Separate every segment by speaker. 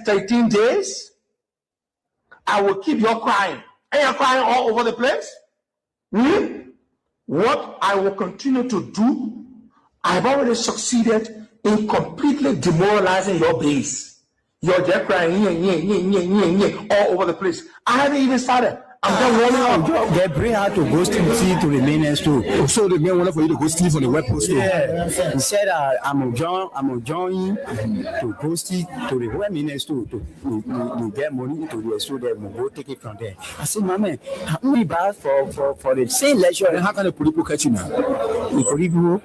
Speaker 1: next 13 days, I will keep you crying. And you're crying all over the place. What I will continue to do, I've already succeeded in completely demoralizing your base. You're just crying all over the place. I haven't even started. I'm just warning up.
Speaker 2: They bring her to go steal to the main store.
Speaker 3: So the man wanted for you to go steal from the web post store.
Speaker 2: Yeah. He said, I'm joining to go steal to the web main store to get money to the store. They will go take it from there. I said, my man, we buy for the same lecture.
Speaker 3: And how can the people catch you now?
Speaker 2: The people.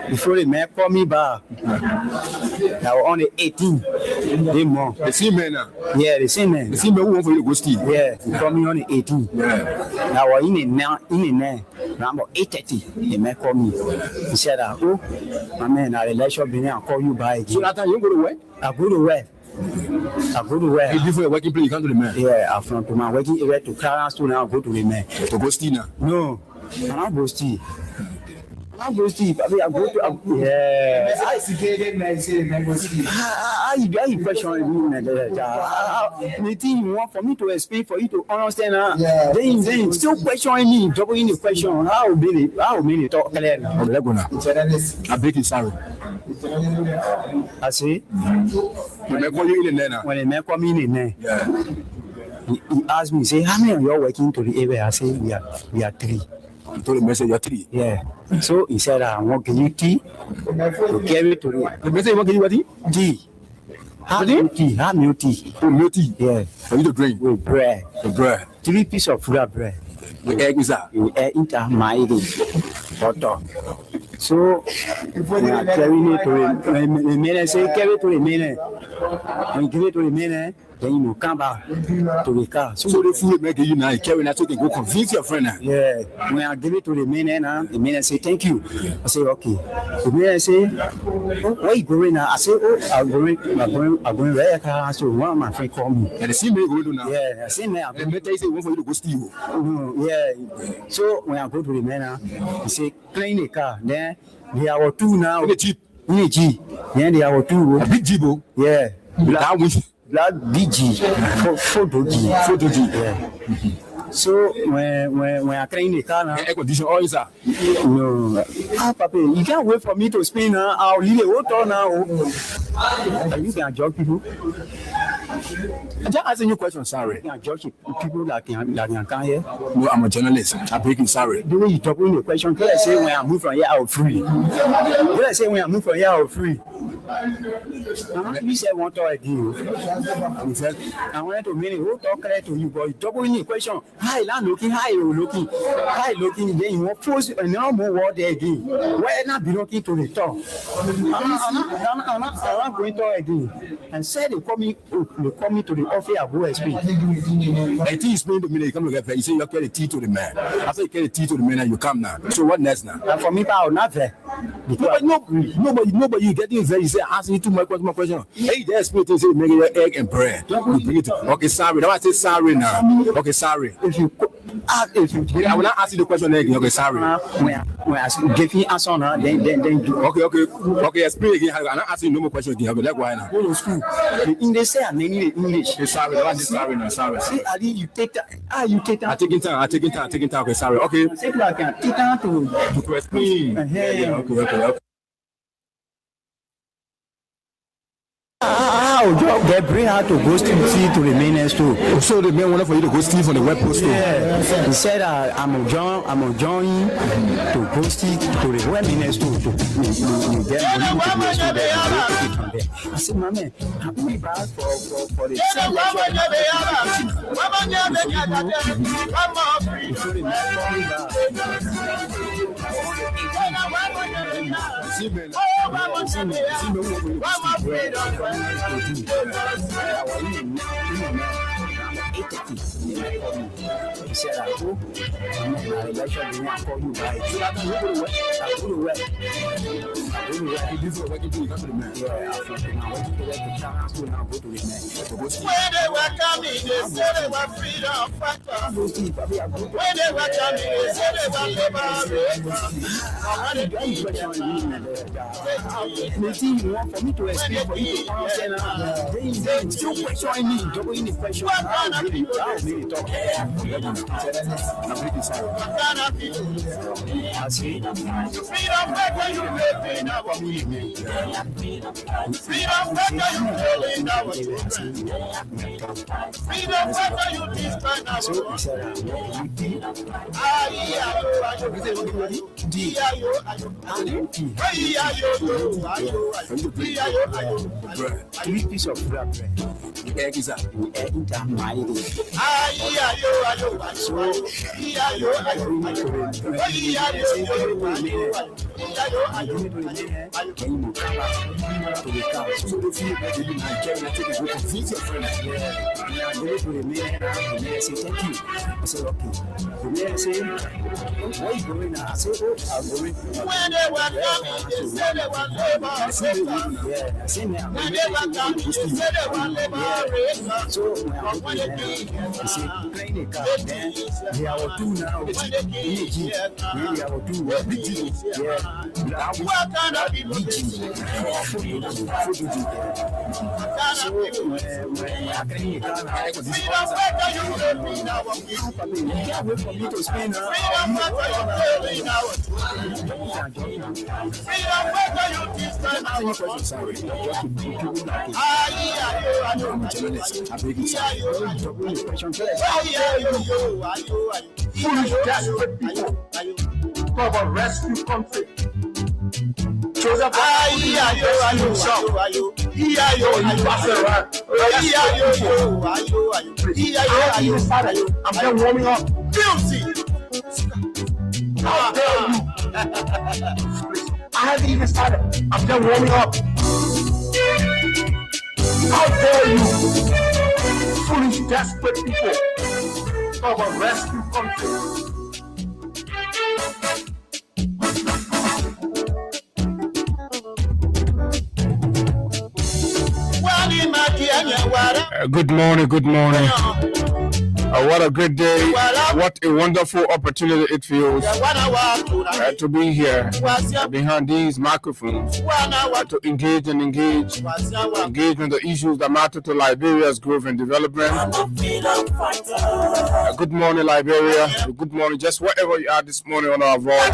Speaker 2: Before the man called me back, I was on the 18th. They more.
Speaker 3: The same man now?
Speaker 2: Yeah, the same man.
Speaker 3: The same man who want for you to go steal?
Speaker 2: Yeah, he called me on the 18th.
Speaker 3: Yeah.
Speaker 2: I was in the 9, around 8:30. The man called me. He said, oh, my man, I'll let you be there and call you back again.
Speaker 3: So that time you go to work?
Speaker 2: I go to work.
Speaker 3: You leave for your working place, you come to the man?
Speaker 2: Yeah, I'm from my working area to Clarence to now go to the man.
Speaker 3: To go steal now?
Speaker 2: No, I'm not go steal. I go Steve. I go to yeah. I educated man say man go Steve. You question me the thing you want for me to explain for you to understand then still questioning me, doubling the question. How many talk clear now?
Speaker 3: I beg you sorry.
Speaker 2: I say
Speaker 3: when they call you in there now.
Speaker 2: When they call me in there. Yeah. He asked me, say, how many of you are working to the area? I say we are 3.
Speaker 3: You told the message you're 3.
Speaker 2: Yeah. So he said, I want to give you tea to carry to the
Speaker 3: message you want to give you what?
Speaker 2: Tea. Have milk tea.
Speaker 3: Oh, milk tea?
Speaker 2: Yeah.
Speaker 3: For you to drink?
Speaker 2: With bread.
Speaker 3: The bread.
Speaker 2: 3 pieces of full bread.
Speaker 3: The egg is that?
Speaker 2: You eat my butter. So when I carry it to the main, say carry it to the main. When you give it to the main, then you come back to the car.
Speaker 3: So the food make you now carry that so you can go convince your friend now.
Speaker 2: Yeah. When I give it to the main say thank you. I say okay. The main say, where you going now? I say, I'm going where car. So one of my friends called me.
Speaker 3: And the same way going now.
Speaker 2: Yeah, I say now.
Speaker 3: The better say one for you to go steal.
Speaker 2: Yeah. So when I go to the main, he say clean the car. Then there are 2 now.
Speaker 3: In the Jeep.
Speaker 2: Then there are 2.
Speaker 3: A big Jeep.
Speaker 2: Yeah.
Speaker 3: Black
Speaker 2: BG, photo G. Yeah. So when I clean the car now,
Speaker 3: air condition all inside.
Speaker 2: No, Papa, you can't wait for me to spin now. I'll leave the water now. You can judge people.
Speaker 3: I'm just asking you a question, sorry.
Speaker 2: You can judge people that can come here.
Speaker 3: No, I'm a journalist. I beg you, sorry.
Speaker 2: The way you talk in the question, can I say when I move from here, I'll free? Can I say when I move from here, I'll free? You said one talk again. I wanted to mean who talk clear to you, but you talk in the question. Hi, looking, then you want force and now more word there again. Why not be looking to the top? I'm not going to again. And said they call me to the office of OSP.
Speaker 3: I think you explained to me that you come to get paid. You say you carry the tea to the man. After you carry the tea to the man, and you come now. So what next now?
Speaker 2: And for me, I'll not there.
Speaker 3: Nobody, you getting very. You say ask me too much question. Hey, there's me to say make your egg and bread. You bring it. Okay, sorry. Now I say sorry now. Okay, sorry.
Speaker 2: If you
Speaker 3: I will not ask you the question again. Okay, sorry.
Speaker 2: When I give you answer now, then do.
Speaker 3: Okay. Explain again. I'm not asking no more questions again. Okay, let's go now.
Speaker 2: Go to school. The English say I'm learning English.
Speaker 3: Okay, sorry. That was sorry now. Sorry.
Speaker 2: See, Ali, you take that. You take that.
Speaker 3: I'm taking time. Okay, sorry. Okay.
Speaker 2: Take that to
Speaker 3: explain. Okay.
Speaker 2: They bring her to go steal to the main store.
Speaker 3: So the man wanted for you to go steal from the web post store.
Speaker 2: Yeah. He said, I'm joining to go steal to the web main store to get money to the store. I said, my man, we buy for the same He said, said, I go. Election, they want to call you right. So I can go to work. I go to work.
Speaker 3: You do for working to the man.
Speaker 2: Yeah, I'm working to work to China school now. Go to the man.
Speaker 4: When they were coming, they said they were freedom fighters. When they were coming, they said they were liberators.
Speaker 2: For me to explain for you to understand, they still questioning me, doubling the question. I really talk. I see.
Speaker 4: Freedom fighter, you live in our community. Freedom fighter, you live in our children. Freedom fighter, you defend our children.
Speaker 2: Three pieces of rap.
Speaker 4: When they were coming, they said they were liberators. When they were coming, they said they were liberators. But when they came here, what kind of people they say? Freedom fighter, you live in our community. Freedom fighter, you live in our freedom fighter, you defend our
Speaker 1: Foolish, desperate people. Talk about rescue country. Joseph, I'm done warming up.
Speaker 4: Guilty.
Speaker 1: How dare you? I haven't even started. I'm done warming up. How dare you? Foolish, desperate people. Talk about rescue country.
Speaker 3: Good morning, good morning. What a great day. What a wonderful opportunity it feels to be here behind these microphones to engage on the issues that matter to Liberia's growth and development. Good morning, Liberia. Good morning, just wherever you are this morning on our voice.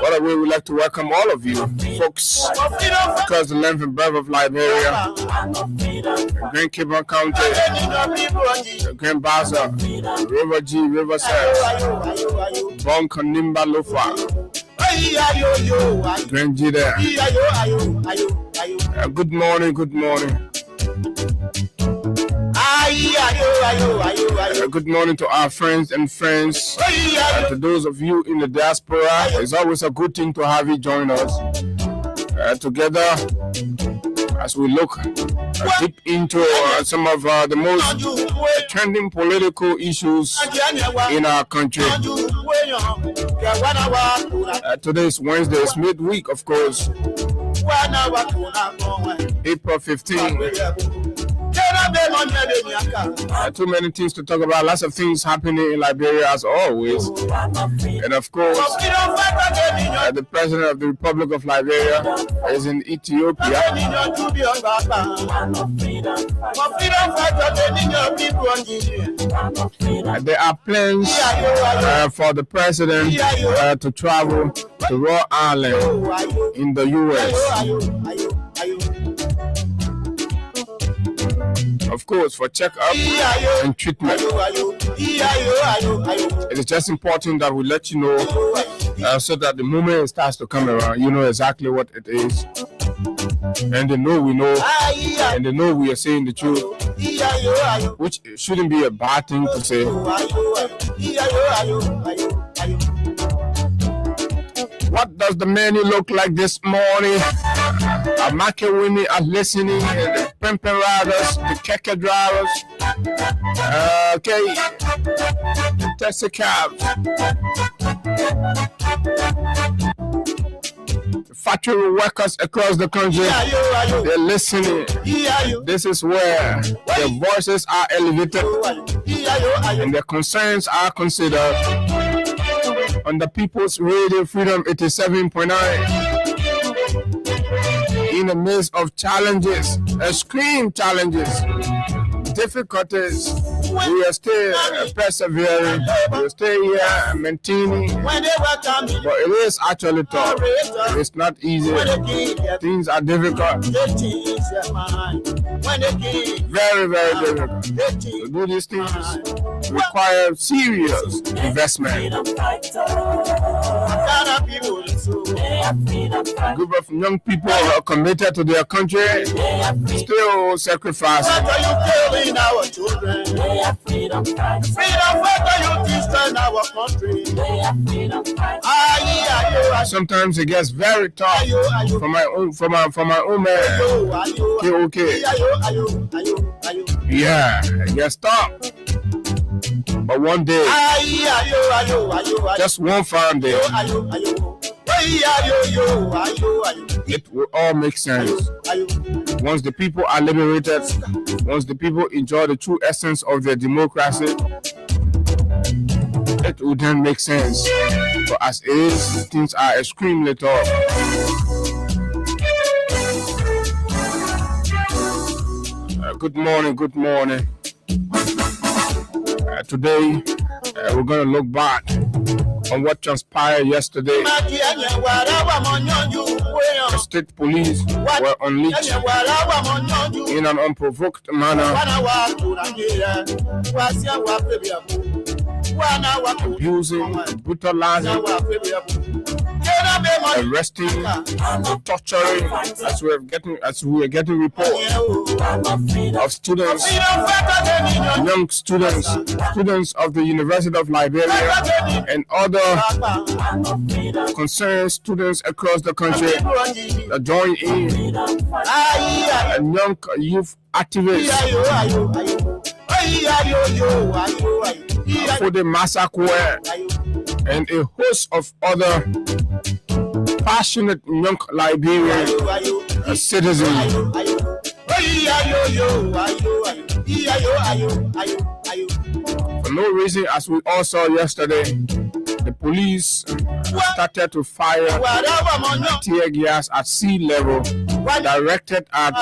Speaker 3: What a way we'd like to welcome all of you, folks, across the length and breadth of Liberia, Grand Kibon County, Grand Baza, River G, River South, Bon Kanimba Lofa, Grand G there. Good morning, good morning. Good morning to our friends and friends, to those of you in the diaspora. It's always a good thing to have you join us together as we look deep into some of the most trending political issues in our country. Today is Wednesday, it's midweek, of course, April 15. Too many things to talk about, lots of things happening in Liberia as always. And of course, the President of the Republic of Liberia is in Ethiopia. There are plans for the President to travel to Rhode Island in the U.S. Of course, for checkup and treatment. It is just important that we let you know so that the moment it starts to come around, you know exactly what it is. And they know we know, and they know we are saying the truth, which shouldn't be a bad thing to say. What does the menu look like this morning? Makewini are listening, the Pempe riders, the Keke drivers. Okay, the taxi cabs, the factory workers across the country, they're listening. This is where their voices are elevated and their concerns are considered on the People's Radio Freedom 87.9. In the midst of challenges, extreme challenges, difficulties, we are still persevering, we are still here maintaining, but it is actually tough. It's not easy. Things are difficult. Very, very difficult. To do these things require serious investment. A group of young people who are committed to their country still sacrifice. Sometimes it gets very tough for my own man. Okay. Yeah, it gets tough. But one day, just one fine day, it will all make sense. Once the people are liberated, once the people enjoy the true essence of their democracy, it will then make sense. But as it is, things are extremely tough. Good morning, good morning. Today, we're going to look back on what transpired yesterday. The state police were unleashed in an unprovoked manner, abusing, brutalizing, arresting, torturing, as we are getting reports of students, young students of the University of Liberia and other concerned students across the country that join in, and young youth activists for the massacre and a host of other passionate young Liberian citizens. For no reason, as we all saw yesterday, the police started to fire tear gas at sea level, directed at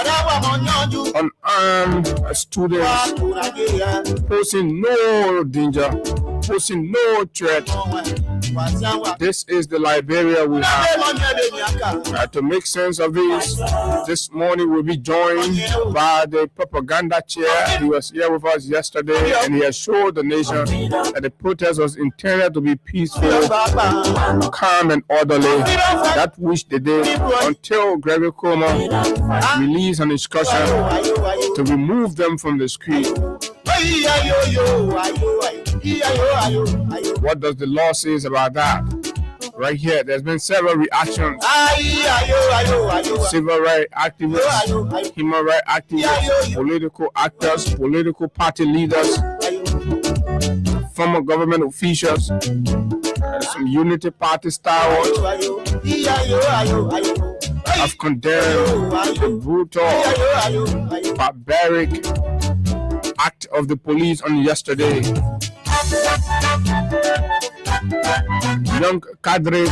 Speaker 3: unarmed students, posing no danger, posing no threat. This is the Liberia we have. To make sense of this morning we'll be joined by the propaganda chair. He was here with us yesterday and he assured the nation that the protest was intended to be peaceful, calm and orderly, that which they did until Gregory Coma released an instruction to remove them from the street. What does the law say about that? Right here, there's been several reactions. Civil rights activists, human rights activists, political actors, political party leaders, former government officials, some Unity Party stalwarts have condemned the brutal, barbaric act of the police on yesterday. Young cadre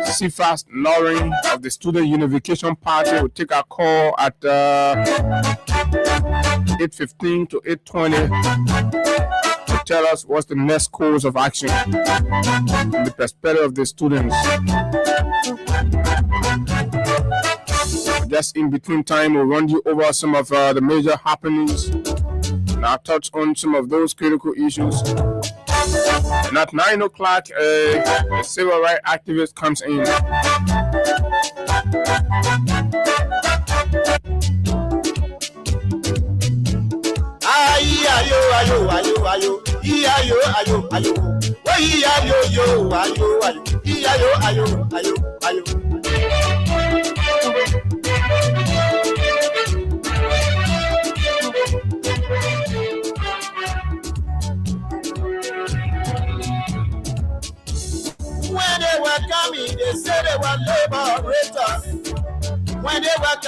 Speaker 3: Cephas Loring of the Student Unification Party will take a call at 8:15 to 8:20 to tell us what's the next course of action from the perspective of the students. Just in between time, we'll run you over some of the major happenings and I'll touch on some of those critical issues. And at 9 o'clock, a civil rights activist comes in.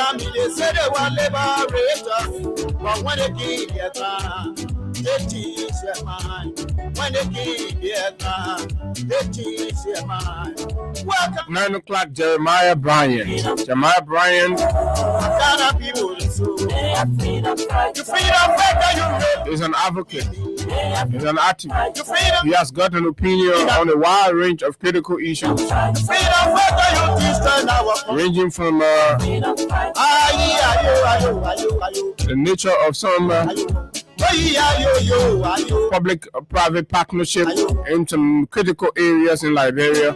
Speaker 4: time they say they want liberators, but when they give their time, they teach their mind. When they give their time, they teach their mind. Welcome.
Speaker 3: 9 o'clock, Jeremiah Bryan. Jeremiah Bryan
Speaker 4: Ghana people, so you freedom fighter, you
Speaker 3: is an advocate. He's an activist.
Speaker 4: you freedom.
Speaker 3: He has got an opinion on a wide range of critical issues,
Speaker 4: Freedom fighter, you teach our
Speaker 3: ranging from the nature of some public-private partnership in some critical areas in Liberia.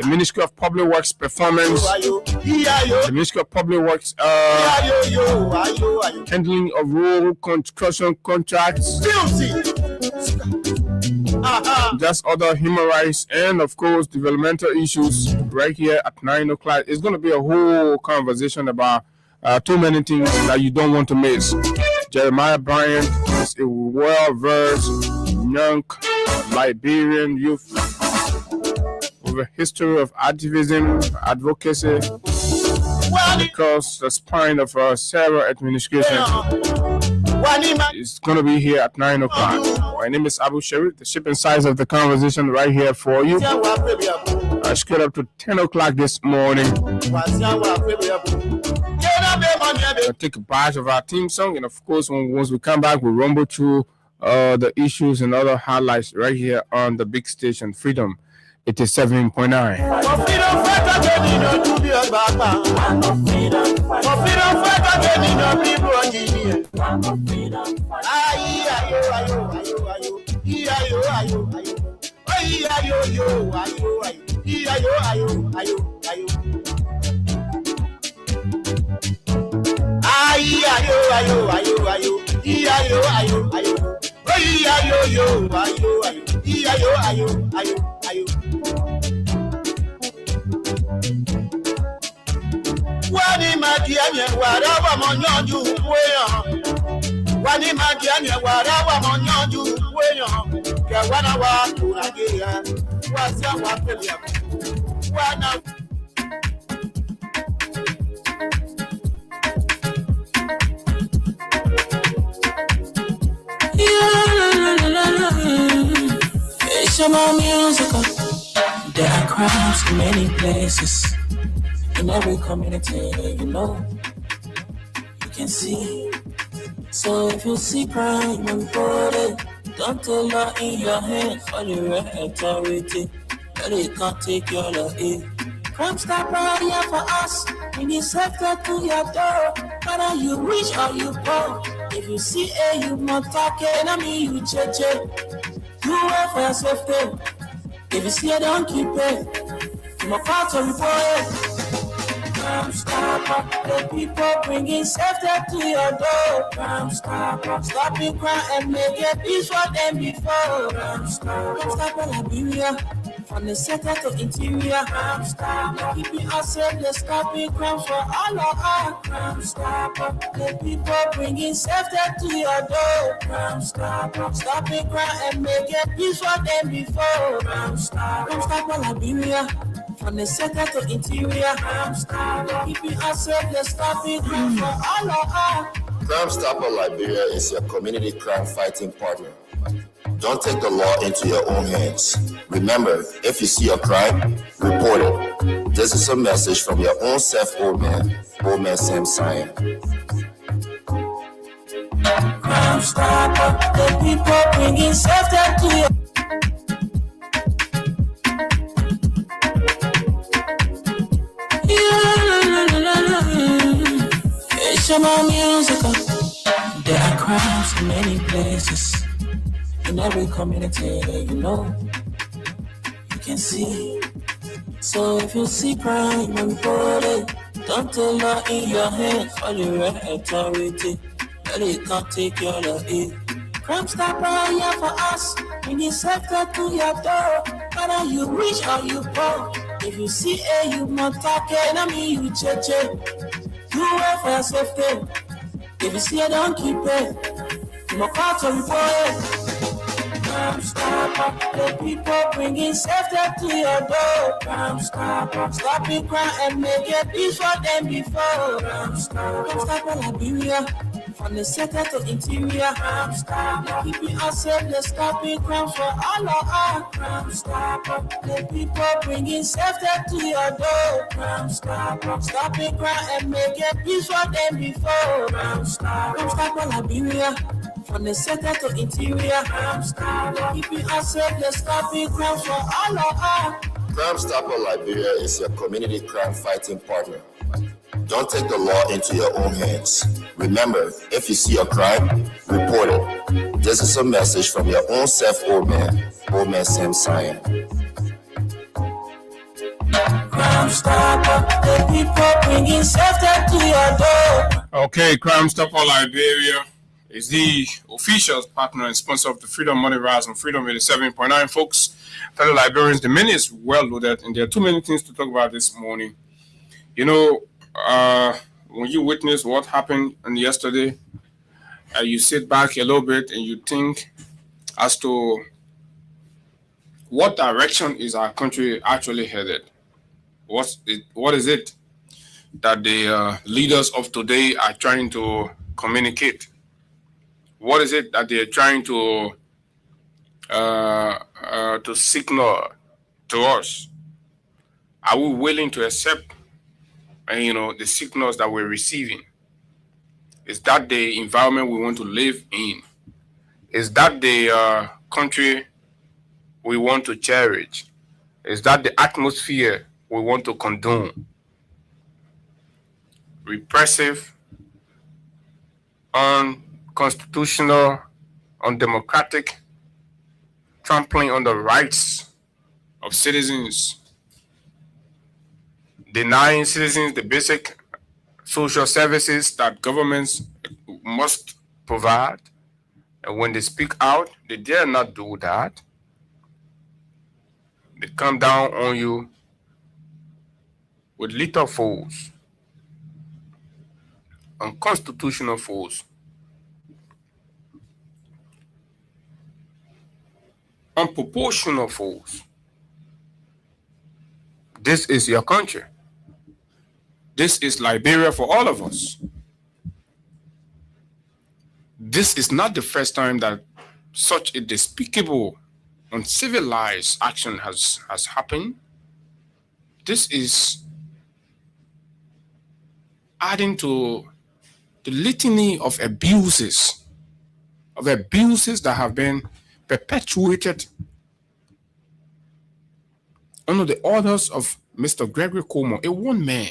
Speaker 3: The Ministry of Public Works performance, the Ministry of Public Works handling of road construction contracts, just other human rights, and of course developmental issues right here at 9 o'clock. It's going to be a whole conversation about too many things that you don't want to miss. Jeremiah Bryan is a well-versed young Liberian youth with a history of activism, advocacy, because the spine of our Sarah administration is going to be here at 9 o'clock. My name is Abu Sharif. The shipping size of the conversation right here for you. I scaled up to 10 o'clock this morning. I'll take a batch of our theme song, and of course, once we come back, we'll rumble through the issues and other highlights right here on the big station, Freedom 87.9.
Speaker 4: Wani madianye warawa monyanju weyan. Wani madianye warawa monyanju weyan. Ke wana wa Nigeria. Wasia wa Pelia. Wana
Speaker 5: It's my musical. There are crimes in many places. In every community, you know, you can see. So if you see crime reported, don't take law in your hands for the right authority. But it can't take your law in. Crime stop right here for us. We need safety to your door. Whether you rich or you poor. If you see a you must talk it, I mean you check. You work for your safety. If you see it, don't keep it. You must call to report it. Crime stopper, the people bringing safety to your door. Crime stopper, stopping crime and make it peace for them before. Crime stopper, Liberia, from the center to interior. Crime stopper, keeping us safe, the stopping crime for all of us. Crime stopper, the people bringing safety to your door. Crime stopper, stopping crime and make it peace for them before. Crime stopper, Liberia, from the center to interior. Crime stopper, keeping us safe, the stopping crime for all of us.
Speaker 6: Crime Stopper Liberia is your community crime fighting partner. Don't take the law into your own hands. Remember, if you see a crime, report it. This is a message from your own self, Old Man Sam Cyan.
Speaker 5: Crime Stopper, the people bringing safety to your It's my musical. There are crimes in many places. In every community, you know, you can see. So if you see crime reported, don't take law in your hands for the right authority. But it can't take your law in. Crime stop right here for us. We need safety to your door. Whether you rich or you poor. If you see a you must talk it, I mean you check. You work for your safety. If you see it, don't keep it. You must call to report it. Crime Stopper, the people bringing safety to your door. Crime Stopper, stopping crime and make it peace for them before. Crime Stopper, Liberia, from the center to interior. Crime Stopper, keeping us safe, let's stopping crime for all of us. Crime Stopper, the people bringing safety to your door. Crime Stopper, stopping crime and make it peace for them before. Crime Stopper, Liberia, from the center to interior. Crime Stopper, keeping us safe, let's stopping crime for all of us.
Speaker 6: Crime Stopper Liberia is your community crime fighting partner. Don't take the law into your own hands. Remember, if you see a crime, report it. This is a message from your own self, Old Man Sam Cyan.
Speaker 5: Crime Stopper, the people bringing safety to your door.
Speaker 3: Okay, Crime Stopper Liberia is the official partner and sponsor of the Freedom Money Rise on Freedom 87.9, folks. Fellow Liberians, the menu is well loaded, and there are too many things to talk about this morning. You know, when you witness what happened yesterday, you sit back a little bit and you think as to what direction is our country actually headed. What is it that the leaders of today are trying to communicate? What is it that they are trying to signal to us? Are we willing to accept, the signals that we're receiving? Is that the environment we want to live in? Is that the country we want to cherish? Is that the atmosphere we want to condone? Repressive, unconstitutional, undemocratic, trampling on the rights of citizens, denying citizens the basic social services that governments must provide. And when they speak out, they dare not do that. They come down on you with lethal force, unconstitutional force, unproportional force. This is your country. This is Liberia for all of us. This is not the first time that such a despicable, uncivilized action has happened. This is adding to the litany of abuses that have been perpetuated under the orders of Mr. Gregory Cuomo, a one man,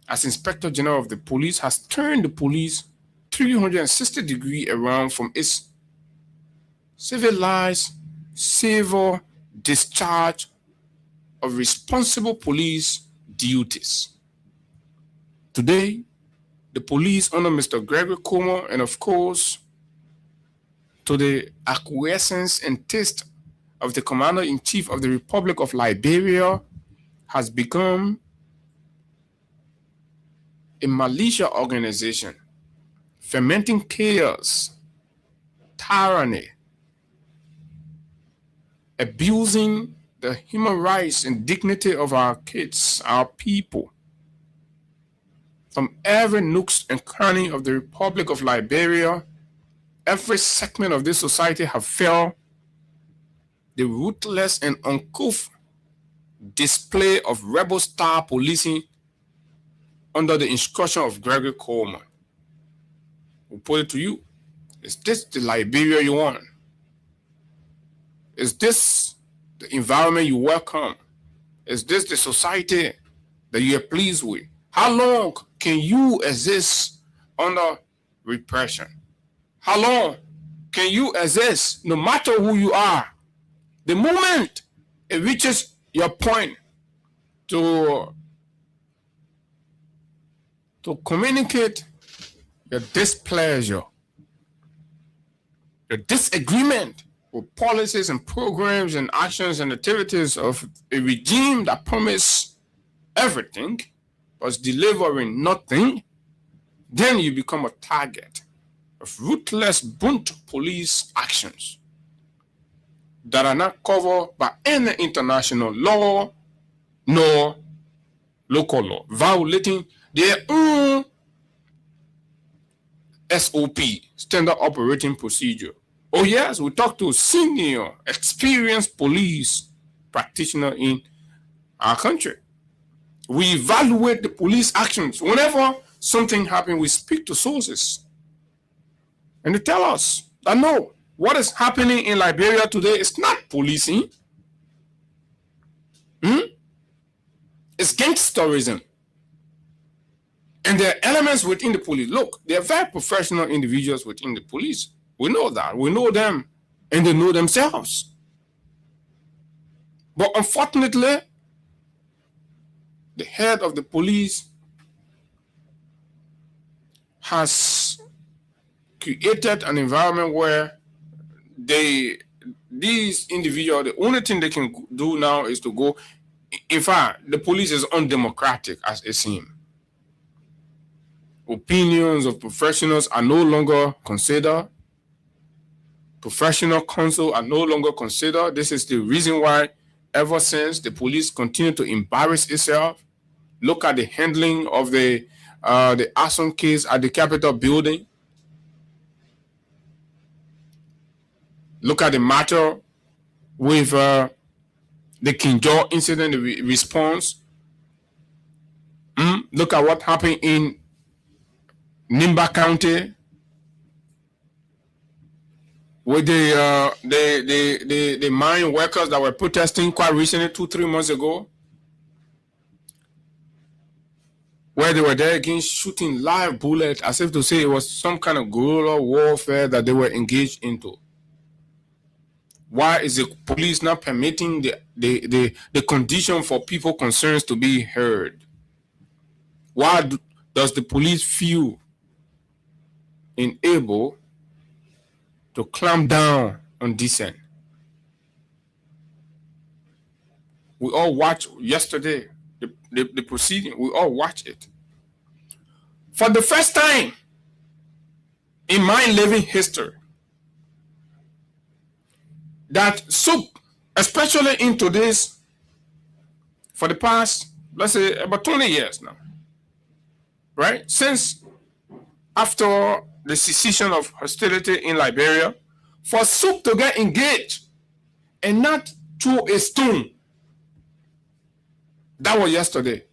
Speaker 3: as Inspector General of the Police, has turned the police 360 degrees around from its civilized, civil discharge of responsible police duties. Today, the police under Mr. Gregory Cuomo, and of course, to the acquiescence and taste of the Commander-in-Chief of the Republic of Liberia, has become a militia organization, fermenting chaos, tyranny, abusing the human rights and dignity of our kids, our people. From every nook and cranny of the Republic of Liberia, every segment of this society have felt the ruthless and uncouth display of rebel-style policing under the instruction of Gregory Cuomo. We'll put it to you. Is this the Liberia you want? Is this the environment you welcome? Is this the society that you are pleased with? How long can you exist under repression? How long can you exist no matter who you are? The moment it reaches your point to communicate your displeasure, your disagreement with policies and programs and actions and activities of a regime that promise everything but is delivering nothing, then you become a target of ruthless, blunt police actions that are not covered by any international law nor local law, violating their own SOP, standard operating procedure. Oh yes, we talked to senior, experienced police practitioner in our country. We evaluate the police actions. Whenever something happens, we speak to sources. And they tell us that no, what is happening in Liberia today is not policing. It's gangsterism. And there are elements within the police. Look, they are very professional individuals within the police. We know that. We know them. And they know themselves. But unfortunately, the head of the police has created an environment where these individuals, the only thing they can do now is to go. In fact, the police is undemocratic as it seems. Opinions of professionals are no longer considered. Professional counsel are no longer considered. This is the reason why ever since the police continue to embarrass itself. Look at the handling of the arson case at the Capitol building. Look at the matter with the King George incident response. Look at what happened in Nimba County with the mine workers that were protesting quite recently, 2-3 months ago, where they were there again shooting live bullets as if to say it was some kind of guerrilla warfare that they were engaged into. Why is the police not permitting the condition for people concerns to be heard? Why does the police feel unable to clamp down on dissent? We all watched yesterday the proceeding. We all watched it. For the first time in my living history, that SUP, especially into this, for the past, let's say, about 20 years now, right? Since after the cessation of hostility in Liberia, for SUP to get engaged and not throw a stone. That was yesterday.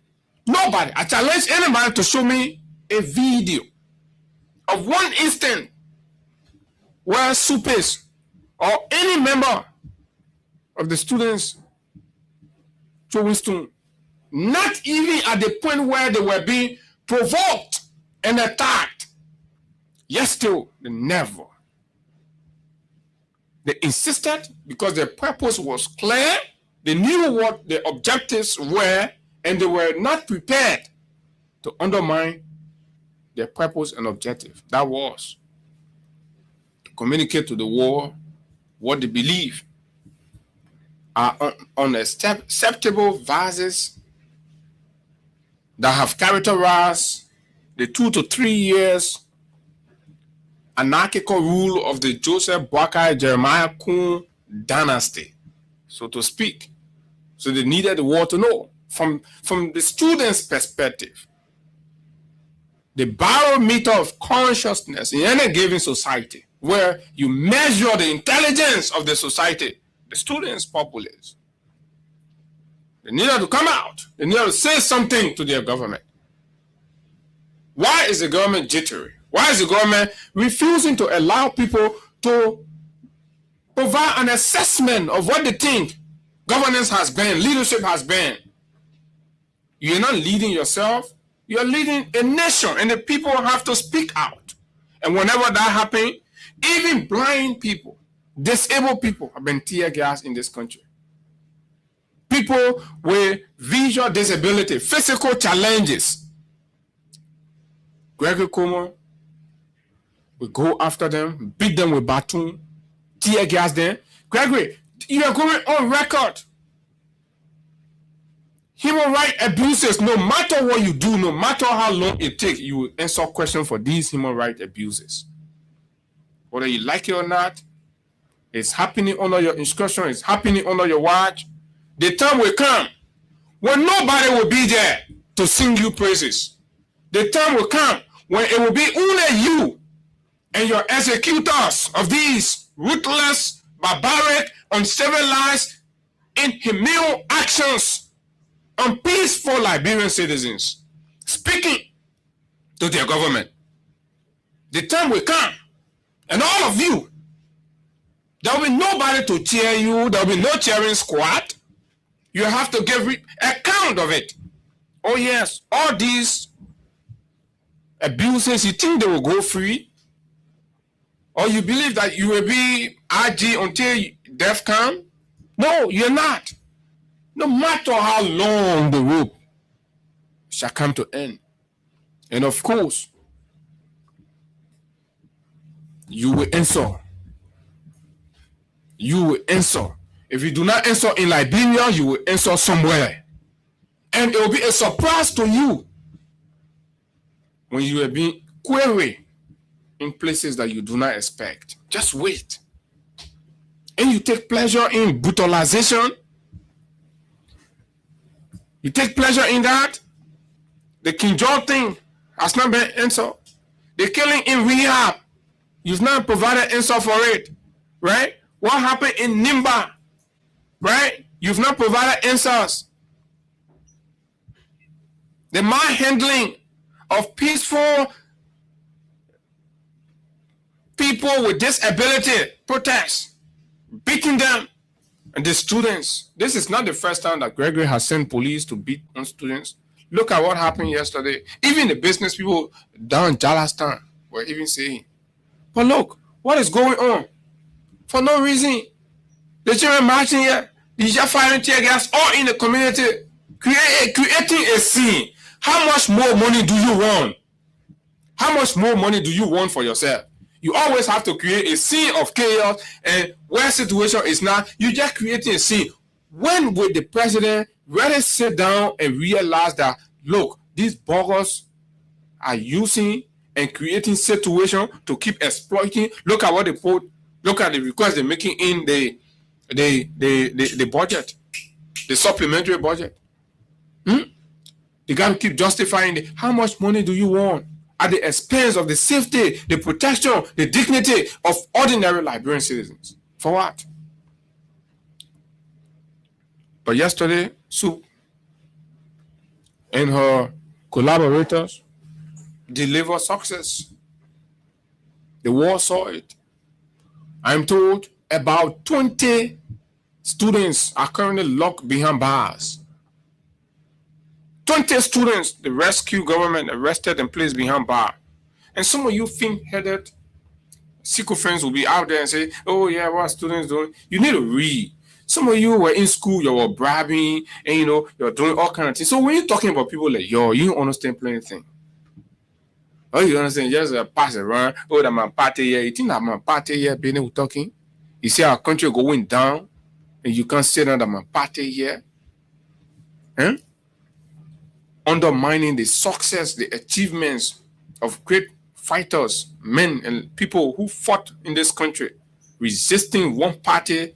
Speaker 3: Nobody, I challenge anybody to show me a video of one instant where SUP is, or any member of the students throwing stone, not even at the point where they were being provoked and attacked. Yes, still, they never. They insisted because their purpose was clear. They knew what the objectives were, and they were not prepared to undermine their purpose and objective. That was to communicate to the world what they believe are unacceptable vices that have characterized the 2 to 3 years anarchical rule of the Joseph Boakai Jeremiah Kun dynasty, so to speak. So they needed the world to know from the students' perspective, the barometer of consciousness in any given society, where you measure the intelligence of the society, the students' populace. They needed to come out. They needed to say something to their government. Why is the government jittery? Why is the government refusing to allow people to provide an assessment of what they think governance has been, leadership has been? You're not leading yourself. You're leading a nation, and the people have to speak out. And whenever that happens, even blind people, disabled people have been tear gassed in this country. People with visual disability, physical challenges. Gregory Como, we go after them, beat them with baton, tear gas them. Gregory, you are going on record. Human rights abuses, no matter what you do, no matter how long it takes, you will answer questions for these human rights abuses. whether you like it or not. It's happening under your instruction. It's happening under your watch. The time will come when nobody will be there to sing you praises. The time will come when it will be only you and your executors of these ruthless, barbaric, uncivilized, inhumane actions on peaceful Liberian citizens speaking to their government. The time will come, and all of you, there will be nobody to cheer you. There will be no cheering squad. You have to give account of it. Oh yes, all these abuses, you think they will go free? Or you believe that you will be IG until death comes? No, you're not. No matter how long the rope shall come to end. And of course, you will answer. You will answer. If you do not answer in Liberia, you will answer somewhere. And it will be a surprise to you when you are being queried in places that you do not expect. Just wait. And you take pleasure in brutalization. You take pleasure in that. The King George thing has not been answered. The killing in rehab, you've not provided answer for it, right? What happened in Nimba, right? You've not provided answers. The manhandling of peaceful people with disability protests, beating them, and the students. This is not the first time that Gregory has sent police to beat on students. Look at what happened yesterday. Even the business people down in Jalastan were even saying, but look, what is going on? For no reason. The children marching here, the just firing tear gas, all in the community, creating a scene. How much more money do you want? How much more money do you want for yourself? You always have to create a scene of chaos, and where situation is not, you just creating a scene. When will the president really sit down and realize that, look, these buggers are using and creating situation to keep exploiting? Look at what they put. Look at the request they're making in the budget, the supplementary budget. They got to keep justifying how much money do you want at the expense of the safety, the protection, the dignity of ordinary Liberian citizens. For what? But yesterday, Soup and her collaborators delivered success. The world saw it. I'm told about 20 students are currently locked behind bars. 20 students, the rescue government arrested and placed behind bars. And some of you think-headed sycophants will be out there and say, oh yeah, what are students doing? You need to read. Some of you were in school, you were bribing, and you're doing all kinds of things. So when you're talking about people like, you don't understand plenty things. Oh, you understand? Just pass it around. Oh, that my party here. You think that my party here, being talking? You see our country going down, and you can't say that my party here? Huh? Undermining the success, the achievements of great fighters, men, and people who fought in this country, resisting one party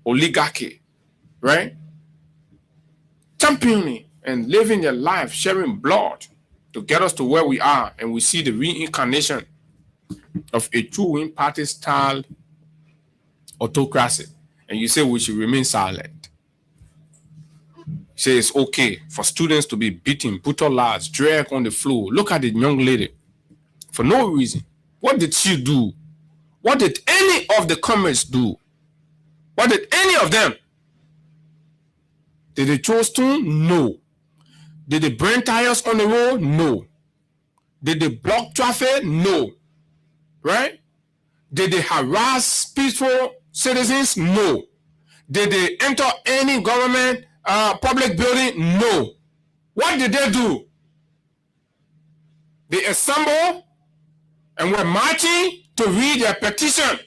Speaker 3: oligarchy, right? Championing and living their life, sharing blood to get us to where we are, and we see the reincarnation of a true wing party style autocracy, and you say we should remain silent. Say it's okay for students to be beaten, brutalized, dragged on the floor. Look at the young lady for no reason. What did she do? What did any of the comrades do? What did any of them? Did they throw stone? No. Did they burn tires on the road? No. Did they block traffic? No. Right? Did they harass peaceful citizens? No. Did they enter any government public building? No. What did they do? They assembled and were marching to read their petition.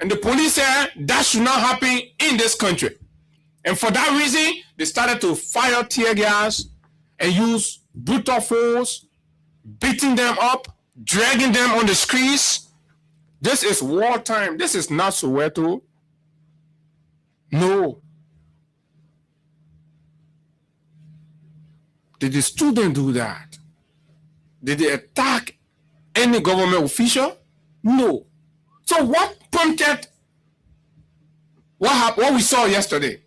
Speaker 3: And the police said that should not happen in this country. And for that reason, they started to fire tear gas and use brutal force, beating them up, dragging them on the streets. This is wartime. This is not Soweto. No. Did the student do that? Did they attack any government official? No. So what prompted what we saw yesterday?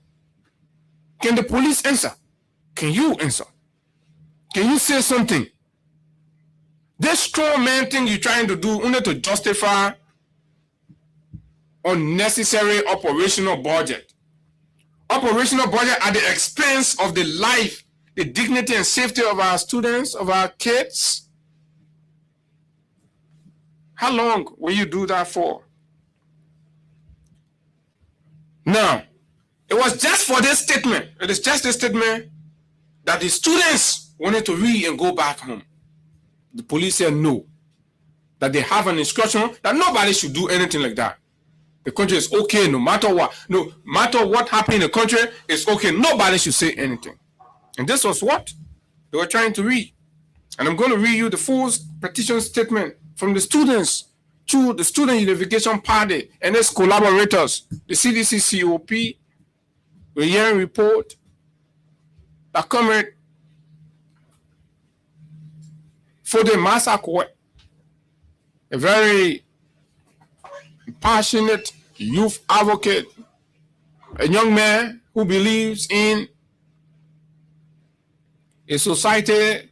Speaker 3: Can the police answer? Can you answer? Can you say something? This straw man thing you're trying to do only to justify unnecessary operational budget. Operational budget at the expense of the life, the dignity and safety of our students, of our kids. How long will you do that for? Now, it was just for this statement. It is just a statement that the students wanted to read and go back home. The police said no. That they have an instruction that nobody should do anything like that. The country is okay no matter what. No matter what happened in the country, it's okay. Nobody should say anything. And this was what they were trying to read. And I'm going to read you the full petition statement from the students to the Student Unification Party and its collaborators, the CDC COP, the hearing report, the Comrade Fode Massacre, a very passionate youth advocate, a young man who believes in a society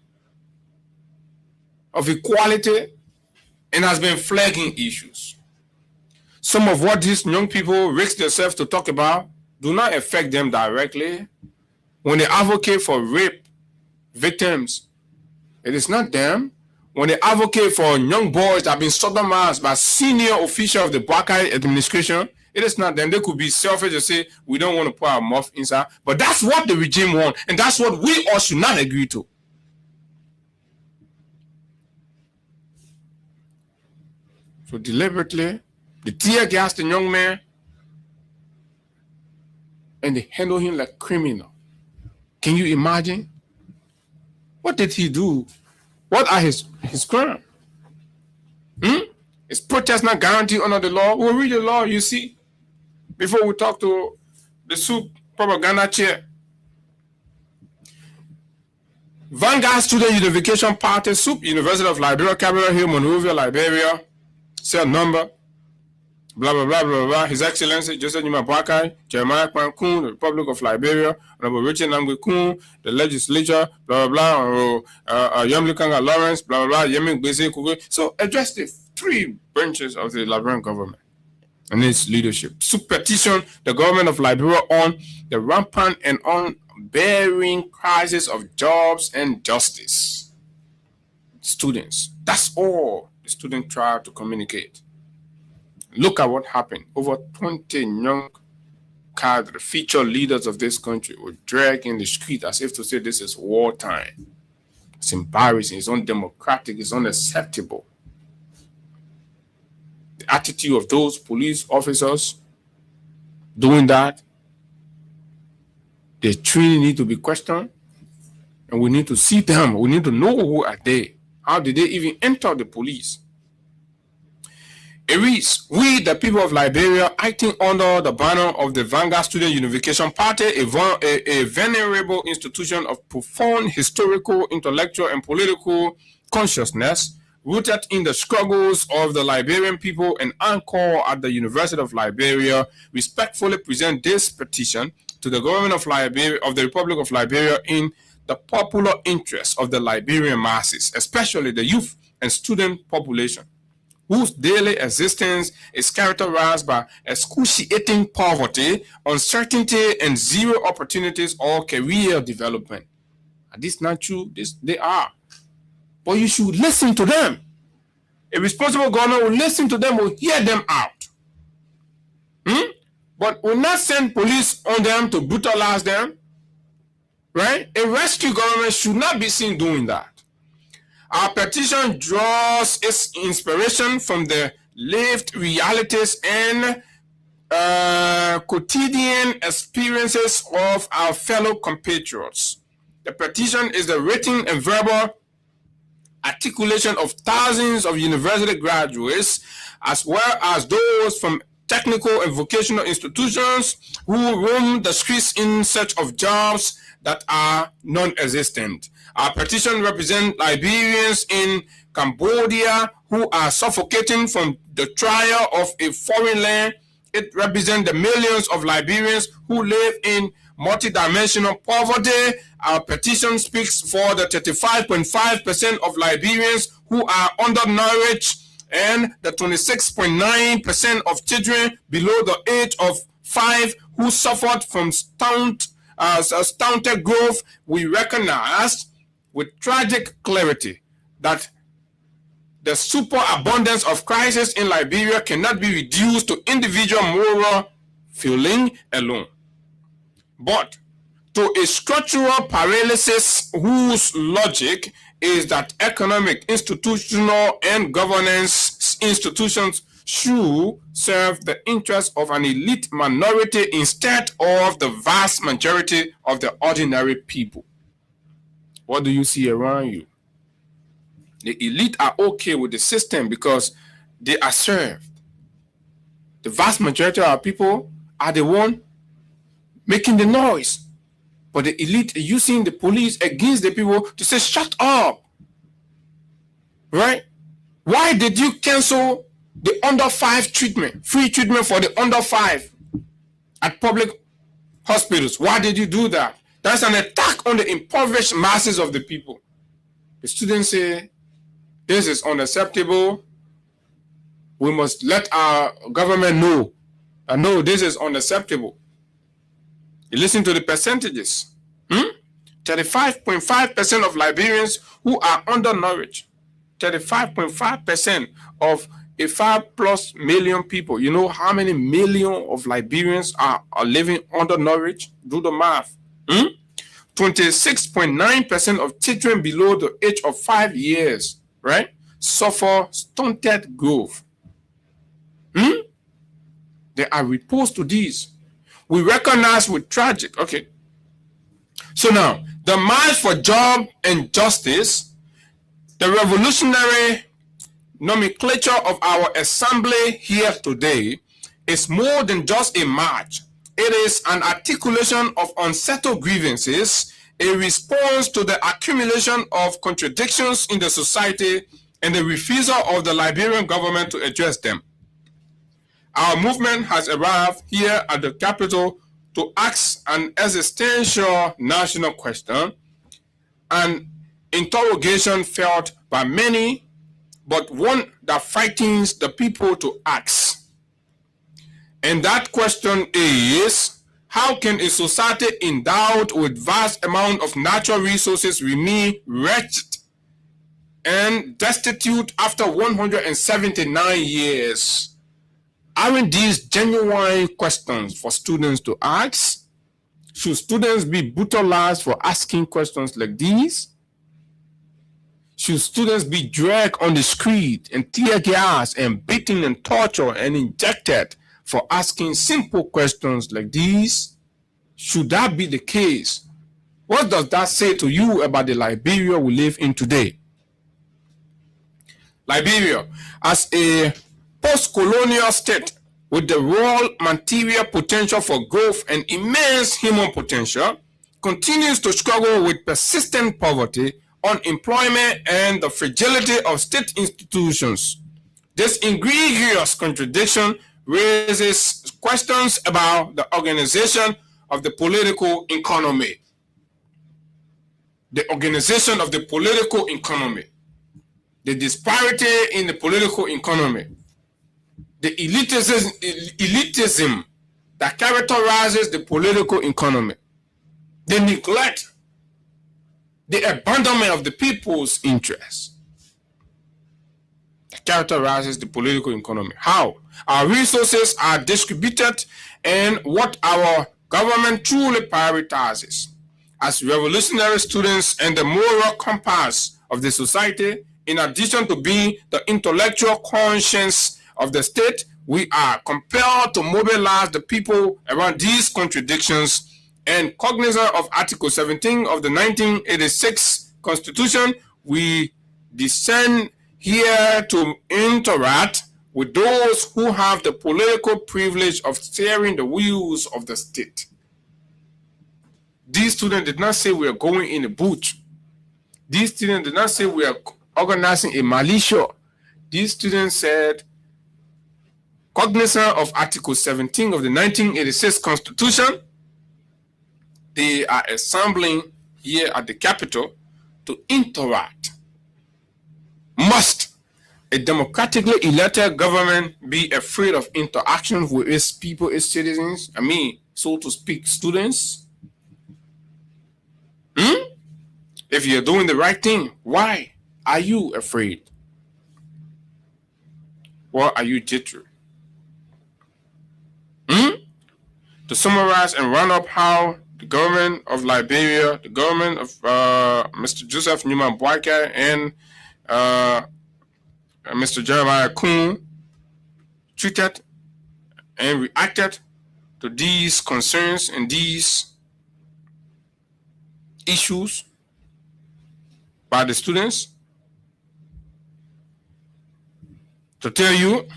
Speaker 3: of equality and has been flagging issues. Some of what these young people risk themselves to talk about do not affect them directly. When they advocate for rape victims, it is not them. When they advocate for young boys that have been sodomized by senior officials of the Boakai administration, it is not them. They could be selfish and say, we don't want to put our mouth inside. But that's what the regime wants. And that's what we all should not agree to. So deliberately, they tear gas the young man and they handle him like a criminal. Can you imagine? What did he do? What are his crimes? Is protest not guaranteed under the law? We'll read the law, you see, before we talk to the SUP propaganda chair. Vanguard Student Unification Party, SUP, University of Liberia, Capitol Hill, Monrovia, Liberia, cell number, blah, blah, blah, blah, blah. His Excellency, Joseph Nima Boakai, Jeremiah Kwankun, the Republic of Liberia, Honorable Richard Namgwe Kun, the legislature, blah, blah, blah, Yamli Kanga Lawrence, blah, blah, blah, Yemin Gbese Kugwe. So address the three branches of the Liberian government and its leadership. Petition the government of Liberia on the rampant and unbearing crisis of jobs and justice. Students, that's all the student tried to communicate. Look at what happened. Over 20 young cadre, featured leaders of this country were dragged in the street as if to say this is wartime. It's embarrassing, it's undemocratic, it's unacceptable. The attitude of those police officers doing that, they truly need to be questioned, and we need to see them. We need to know who are they. How did they even enter the police? It reads, we, the people of Liberia, acting under the banner of the Vanguard Student Unification Party, a venerable institution of profound historical, intellectual, and political consciousness, rooted in the struggles of the Liberian people and anchored at the University of Liberia, respectfully present this petition to the government of Liberia, of the Republic of Liberia, in the popular interest of the Liberian masses, especially the youth and student population, whose daily existence is characterized by excruciating poverty, uncertainty, and zero opportunities or career development. Are this not true? They are. But you should listen to them. A responsible government will listen to them, will hear them out. But will not send police on them to brutalize them. Right? A rescue government should not be seen doing that. Our petition draws its inspiration from the lived realities and quotidian experiences of our fellow compatriots. The petition is the written and verbal articulation of thousands of university graduates, as well as those from technical and vocational institutions who roam the streets in search of jobs that are non-existent. Our petition represents Liberians in Cambodia who are suffocating from the trial of a foreign land. It represents the millions of Liberians who live in multidimensional poverty. Our petition speaks for the 35.5% of Liberians who are undernourished and the 26.9% of children below the age of 5 who suffered from stunted growth. We recognize with tragic clarity that the superabundance of crisis in Liberia cannot be reduced to individual moral feeling alone, but to a structural paralysis whose logic is that economic, institutional, and governance institutions should serve the interests of an elite minority instead of the vast majority of the ordinary people. What do you see around you? The elite are okay with the system because they are served. The vast majority of our people are the one making the noise. But the elite are using the police against the people to say, shut up. Right? Why did you cancel the under 5 treatment, free treatment for the under 5 at public hospitals? Why did you do that? That's an attack on the impoverished masses of the people. The students say, this is unacceptable. We must let our government know. No, this is unacceptable. You listen to the percentages. 35.5% of Liberians who are undernourished. 35.5% of a 5+ million people. You know how many million of Liberians are living undernourished? Do the math. 26.9% of children below the age of 5 years, right, suffer stunted growth. There are reports to these. We recognize with tragic. Okay. So now, the march for job and justice, the revolutionary nomenclature of our assembly here today is more than just a march. It is an articulation of unsettled grievances, a response to the accumulation of contradictions in the society and the refusal of the Liberian government to address them. Our movement has arrived here at the capital to ask an existential national question, an interrogation felt by many, but one that frightens the people to ask. And that question is, how can a society endowed with vast amount of natural resources remain wretched and destitute after 179 years? Aren't these genuine questions for students to ask? Should students be brutalized for asking questions like these? Should students be dragged on the street and tear gas and beaten and tortured and injected for asking simple questions like these? Should that be the case? What does that say to you about the Liberia we live in today? Liberia, as a post-colonial state with the raw material potential for growth and immense human potential, continues to struggle with persistent poverty, unemployment, and the fragility of state institutions. This egregious contradiction raises questions about the organization of the political economy. The organization of the political economy. The disparity in the political economy. The elitism that characterizes the political economy. The neglect, the abandonment of the people's interests that characterizes the political economy. How our resources are distributed and what our government truly prioritizes. As revolutionary students and the moral compass of the society, in addition to being the intellectual conscience of the state, we are compelled to mobilize the people around these contradictions, and cognizant of Article 17 of the 1986 Constitution, we descend here to interact with those who have the political privilege of steering the wheels of the state. These students did not say we are going in a booth. These students did not say we are organizing a militia. These students said, cognizant of Article 17 of the 1986 Constitution, they are assembling here at the Capitol to interact. Must a democratically elected government be afraid of interaction with its people, its citizens? I mean, so to speak, students? If you're doing the right thing, why are you afraid? Why are you jittery? To summarize and run up how the government of Liberia, the government of Mr. Joseph Newman Boakai and Mr. Jeremiah Kuhn treated and reacted to these concerns and these issues by the students. To tell you,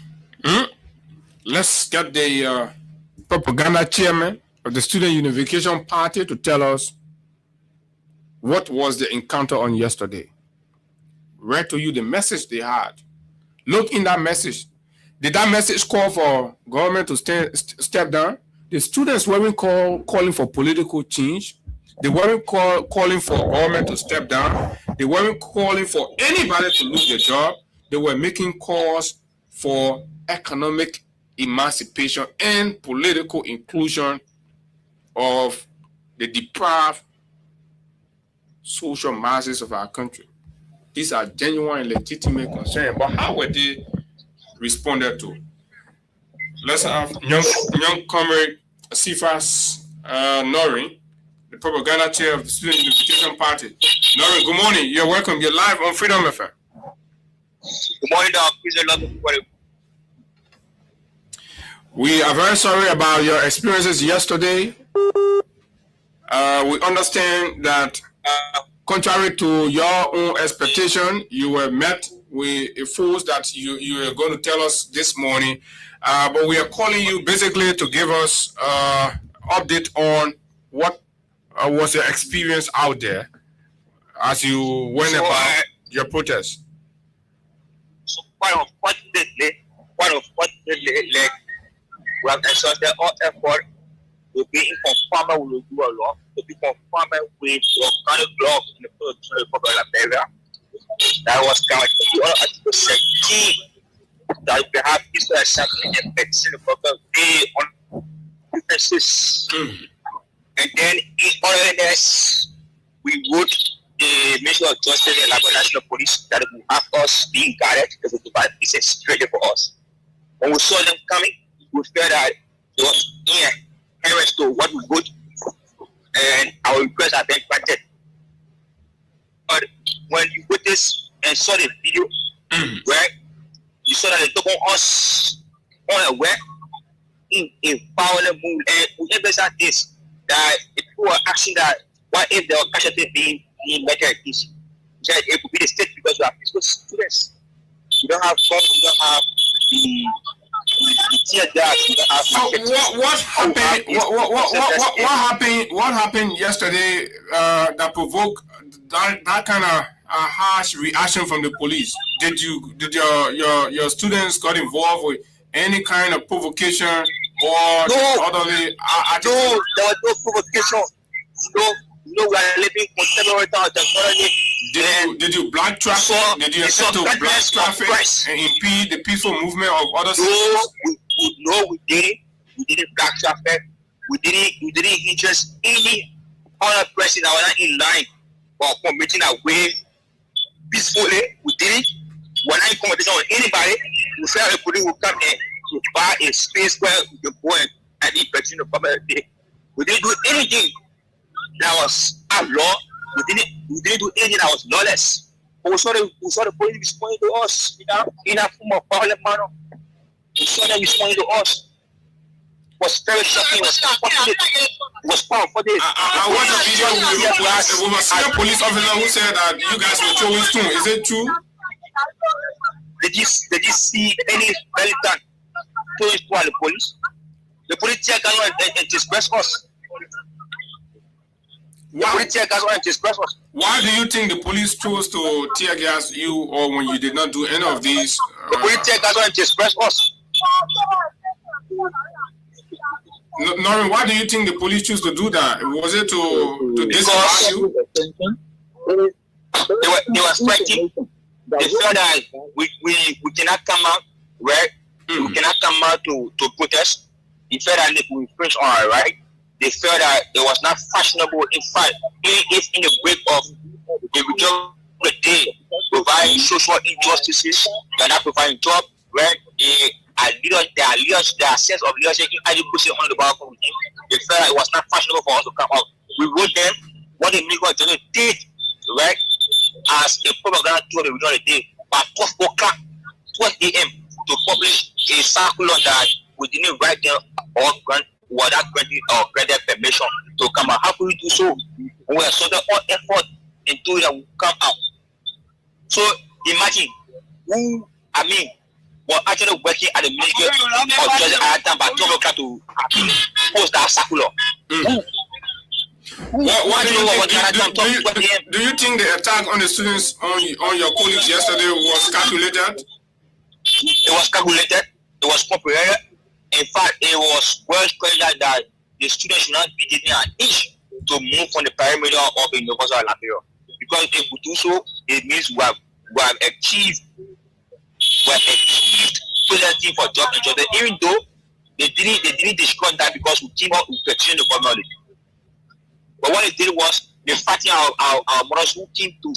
Speaker 3: let's get the propaganda chairman of the Student Unification Party to tell us what was the encounter on yesterday. Read to you the message they had. Look in that message. Did that message call for government to step down? The students weren't calling for political change. They weren't calling for government to step down. They weren't calling for anybody to lose their job. They were making calls for economic emancipation and political inclusion of the deprived social masses of our country. These are genuine and legitimate concerns, but how were they responded to? Let's have young comrade Cephas Noreen, the propaganda chair of the Student Unification Party. Noreen, good morning. You're welcome. You're live on Freedom FM.
Speaker 7: Good morning, Doc. Please love everybody.
Speaker 3: We are very sorry about your experiences yesterday. We understand that contrary to your own expectation, you were met with a force that you are going to tell us this morning. But we are calling you basically to give us update on what was your experience out there as you went about your protest.
Speaker 7: So quite unfortunately, like, we have exhausted all effort to be in conformity with the rule of law, to be conformant with the kind of law in the Republic of Liberia. That was kind of the Article 17 that we have is to accept and fix the proper day on differences. And then in order this, we would the Ministry of Justice and Liberia National Police that will have us being guarded because it was a security for us. When we saw them coming, we felt that it was inherent to what we would, and our requests have been granted. But when you put this and saw the video, right, you saw that they took on us unaware in a violent move, and we emphasize this that if people are asking that, what if there are casualties being measured? It could be the state because we are peaceful students. We don't have bombs, we don't have the tear gas.
Speaker 3: So what happened? What happened yesterday that provoked that kind of harsh reaction from the police? Did your students got involved with any kind of provocation or orderly attitude?
Speaker 7: No, there was no provocation. No, we are living contemporary technology.
Speaker 3: Did you block traffic? Did you attempt to block traffic and impede the peaceful movement of other citizens?
Speaker 7: No, we didn't. We didn't block traffic. We didn't interest any other person that was not in line or committing our way peacefully. We didn't. We're not in competition with anybody. We felt the police would come in to buy a space where we can go and eat the public day. We didn't do anything that was outlaw. We didn't do anything that was lawless. But we saw the police responding to us in a form of violent manner. We saw them responding to us. It was very shocking. It was powerful.
Speaker 3: I watched a video with a police officer who said that you guys were throwing stones. Is it true?
Speaker 7: Did you see any militant towards the police? The police tear gas and disperse us.
Speaker 3: Why do you think the police chose to tear gas you, or when you did not do any of these?
Speaker 7: The police tear gas and disperse us.
Speaker 3: Noreen, why do you think the police choose to do that? Was it to disperse you?
Speaker 7: They were striking. They felt that we cannot come out, right? We cannot come out to protest. They felt that we infringe on our right. They felt that it was not fashionable. In fact, if in the wake of the majority of the day providing social injustices, they are not providing job, right? Their sense of leadership in adequacy on the balcony. They felt that it was not fashionable for us to come out. We wrote them what the Minister General did, right? As a propaganda tool the majority of the day, by 12 a.m. to publish a circular that we didn't write them or grant without granted permission to come out. How could we do so? We are sort of all effort into it that will come out. So imagine who, were actually working at the Ministry of Justice at that time by 12 o'clock to post that circular.
Speaker 3: Do you think the attack on the students, on your colleagues yesterday was calculated?
Speaker 7: It was calculated. It was prepared. In fact, it was well spread that the students should not be taking an inch to move from the perimeter of the University of Liberia. Because if we do so, it means we have achieved presidency for job and justice. Even though they didn't destroy that because we came out with petition the government. But what they did was they fighting our mothers who came to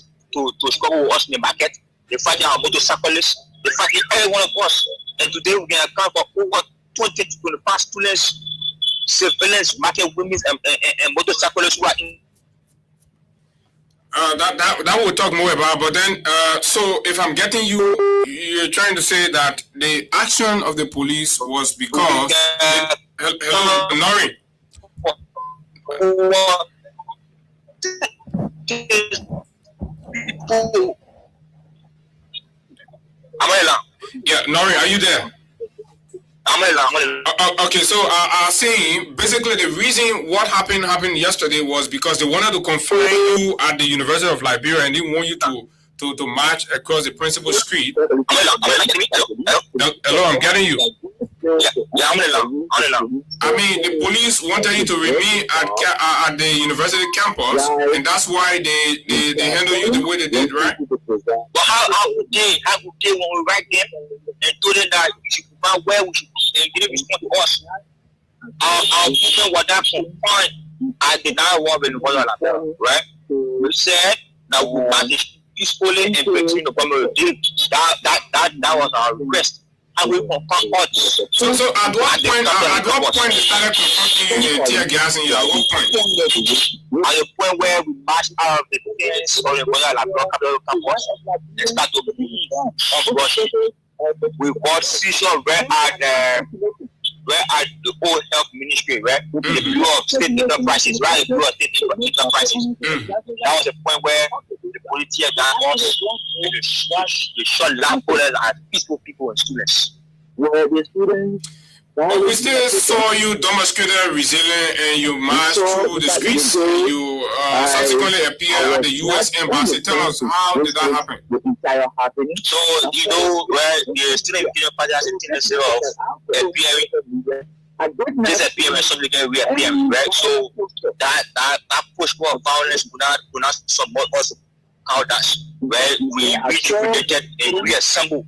Speaker 7: struggle with us in the market. They fighting our motorcyclists. They fighting every one of us. And today we can account for over 20 to 25 students, civilians, market women, and motorcyclists who are in.
Speaker 3: That we'll talk more about. But then, so if I'm getting you, you're trying to say that the action of the police was because. Noreen. Yeah, Noreen, are you there? Okay, so I was saying basically the reason what happened yesterday was because they wanted to confine you at the University of Liberia and didn't want you to march across the principal street. Hello, I'm getting you. I mean, the police wanted you to remain at the university campus, and that's why they handle you the way they did, right?
Speaker 7: But how could they when we write them and told them that we should find where we should and they didn't respond to us? Our movement was that confined at the 9-1 in the right? We said that we managed peacefully and between the community. That was our request. And we confront us.
Speaker 3: So at what point they started confronting you, tear gassing you? At what point?
Speaker 7: At the point where we marched out of the fence or the campus and start to move Russia. We got seizure where at the old health ministry, right? The Bureau of State Enterprises, right? The Bureau of State Enterprises. That was the point where the police tear gas us. They shot lamp holders at peaceful people and students.
Speaker 3: But we still saw you demonstrated resilient and you marched through the streets and you subsequently appeared at the U.S. Embassy. Tell us, how did that happen?
Speaker 7: So, you know, where the student union party has a tendency of appearing, disappearing, something can reappear, right? So, that push for violence would not support us how that, where we rejuvenated and reassembled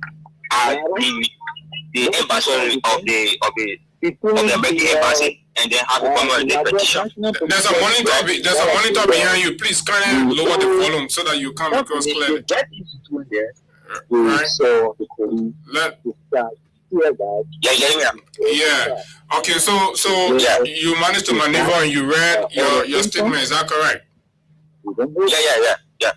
Speaker 7: the embassy of the American embassy, and then have a permanent petition.
Speaker 3: There's a monitor behind you. Please kind of lower the volume so that you come across clearly. Right. Yeah. Okay. So you managed to maneuver and you read your statement. Is that correct?
Speaker 7: Yeah.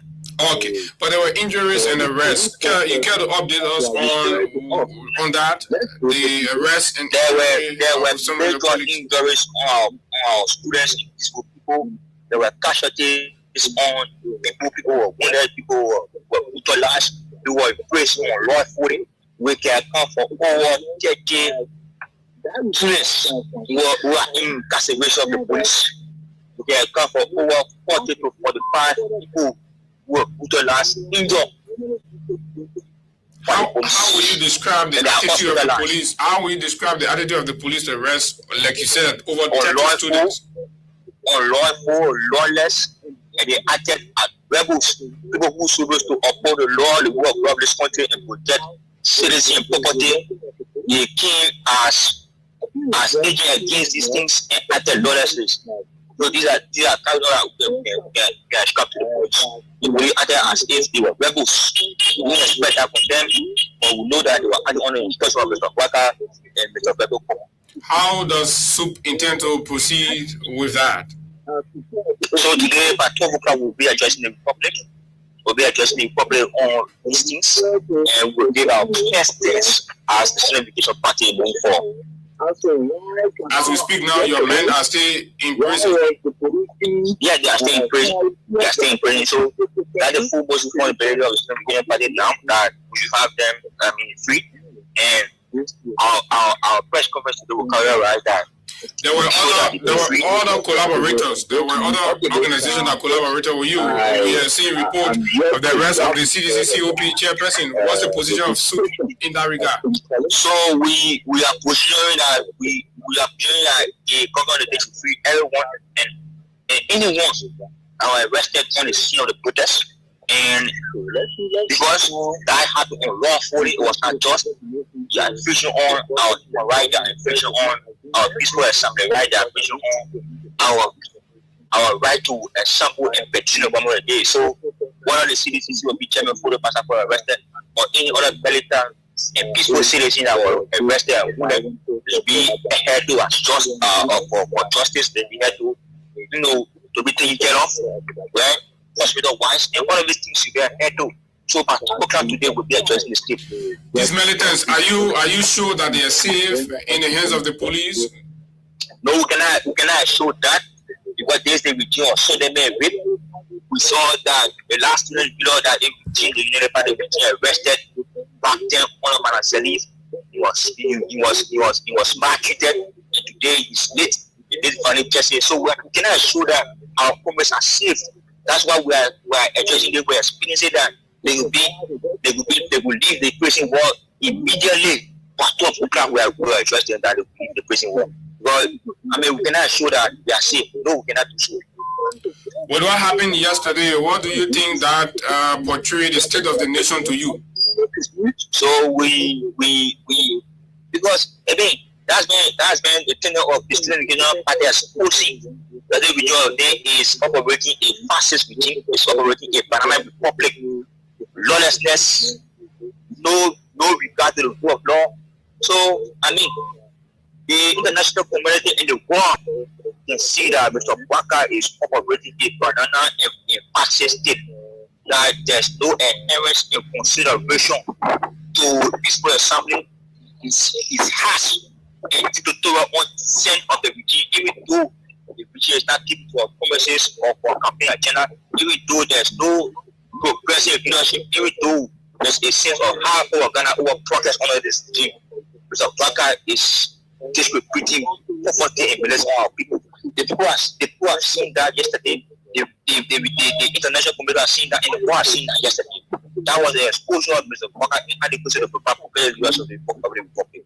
Speaker 3: Okay, but there were injuries and arrests. You care to update us on that? The arrest and
Speaker 7: there were some major injuries on students, people. There were casualties on people were wounded, people were brutalized. we were praised unlawfully. We can come for over 30 students who are in incarceration of the police. We can come for over 40 to 45 people who were brutalized, injured.
Speaker 3: How will you describe the attitude of the police? How will you describe the attitude of the police to arrest, like you said, over 30 students?
Speaker 7: Unlawful, lawless, and they acted as rebels, people who are supposed to uphold the law, the rule of God of this country, and protect citizen property. They came as agents against these things and acted lawlessly. So these are characters that are strapped to the police. They acted as if they were rebels. We don't expect that from them, but we know that they were acting under the instruction of Mr. Waka and Mr. Beto.
Speaker 3: How does SUP intend to proceed with that?
Speaker 7: So today, by 12 o'clock, we'll be addressing the public. We'll be addressing the public on these things, and we'll give our best test as the Student Education Party moving forward.
Speaker 3: As we speak now, your men are still in prison.
Speaker 7: Yeah, they are still in prison. They are still in prison. So that's the full most important period of the Student Education Party now that we have them free. And our press conference today will characterize that.
Speaker 3: There were other collaborators. There were other organizations that collaborated with you. We are seeing report of the arrest of the CDC COP chairperson. What's the position of SUP in that regard?
Speaker 7: So we are positioning that we are positioning that the government needs to free everyone and anyone arrested on the scene of the protest. And because that happened unlawfully, it was not just the infringement on our human right, the infringement on our peaceful assembly right, the infringement on our right to assemble and petition the government a day. So one of the CDCs will be chairman for the person for arrested, or any other militant and peaceful citizens that were arrested and would be held to as just for justice. They had to to be taken care of, right? Hospital wise, and one of these things you get ahead to. So by 2 o'clock today will be addressing the state.
Speaker 3: These militants, are you sure that they are safe in the hands of the police?
Speaker 7: No, we cannot show that because there's the regime or so they may rape. We saw that the last student that the United Party arrested back then one of my Salif. He was maltreated, and today he's late. He did finally just so we cannot show that our commerce are safe. That's why we are addressing them. We are experiencing that they will leave the prison wall immediately. By 12 o'clock, we are addressing that they will leave the prison wall. But we cannot show that they are safe. No, we cannot do so.
Speaker 3: With what happened yesterday, what do you think that portrayed the state of the nation to you?
Speaker 7: So we because again that's been the tenure of the Student Education Party as policy. The individual there is operating a fascist regime, is operating a Panama Republic, lawlessness, no regard to the rule of law. So the international community in the world can see that Mr. Waka is operating a banana in fascist state. That there's no adherence in consideration to peaceful assembly. It's harsh and dictatorial on consent of the regime, even though the regime is not keeping to our promises or for campaign agenda, even though there's no progressive leadership, even though there's a sense of how Ghana will progress under this regime. Mr. Waka is disrespecting poverty and violence on our people. The people have seen that yesterday. The international community has seen that, and the world has seen that yesterday. That was the exposure of Mr. Waka in adequacy of the rest of the Republic.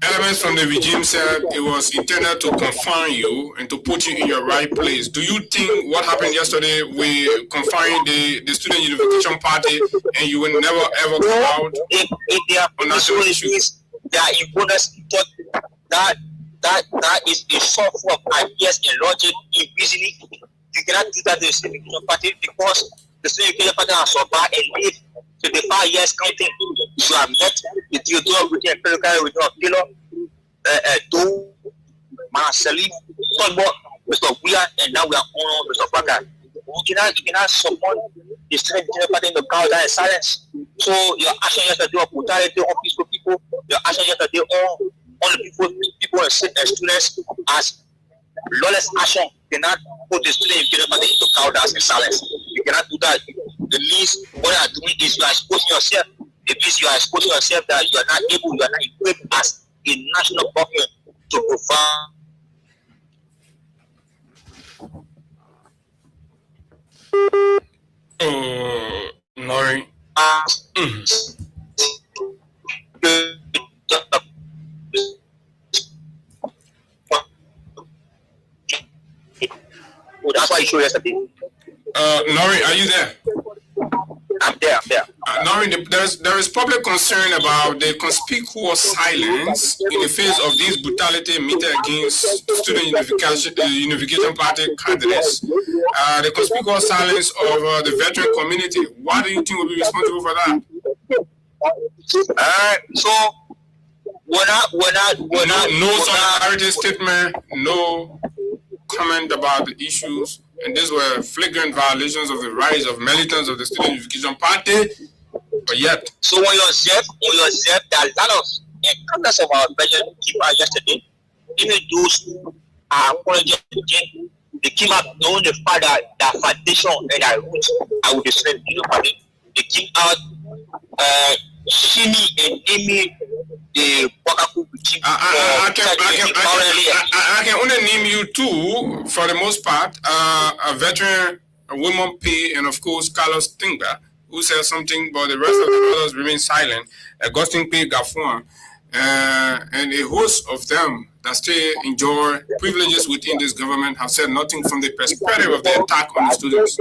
Speaker 3: Elements from the regime said it was intended to confine you and to put you in your right place. Do you think what happened yesterday will confine the Student Unification Party and you will never ever come out?
Speaker 7: If they are peaceful issues, they are imposed that is a soft form of ideas and logic in reasoning. You cannot do that to the Student Education Party because the Student Education Party has survived and lived 25 years counting. You have met the Theodore with the Empirical with Taylor, Do, Marcelli, Mr. Weir, and now we are on Mr. Waka. You cannot support the Student Education Party in the crowd and silence. So your action yesterday on brutality on peaceful people, your action yesterday on the people and students as lawless action cannot put the Student Education Party into crowd as in silence. You cannot do that. the least what you are doing is you are exposing yourself. It means you are exposing yourself that you are not able, you are not equipped as a national government to provide.
Speaker 3: Nori.
Speaker 7: Oh, that's why you showed yesterday.
Speaker 3: Nori, are you there?
Speaker 7: I'm there.
Speaker 3: Nori, there is public concern about the conspicuous silence in the face of this brutality meted against student unification party candidates. The conspicuous silence of the veteran community. What do you think will be responsible for that?
Speaker 7: So we're not
Speaker 3: no solidarity statement, no comment about the issues, and these were flagrant violations of the rights of militants of the Student Unification Party. But yet,
Speaker 7: so when you observe that a lot of encounters of our veteran came out yesterday, even those who are apologizing, they came out knowing the fact that foundation and that roots are with the Student Unification Party. They came out shimmy and naming the Wakaku regime.
Speaker 3: I can only name you two for the most part. A veteran, Women P, and of course Carlos Tingba, who said something, but the rest of the brothers remain silent. Augustine P. Gafuan, and a host of them that still enjoy privileges within this government have said nothing from the perspective of the attack on the students.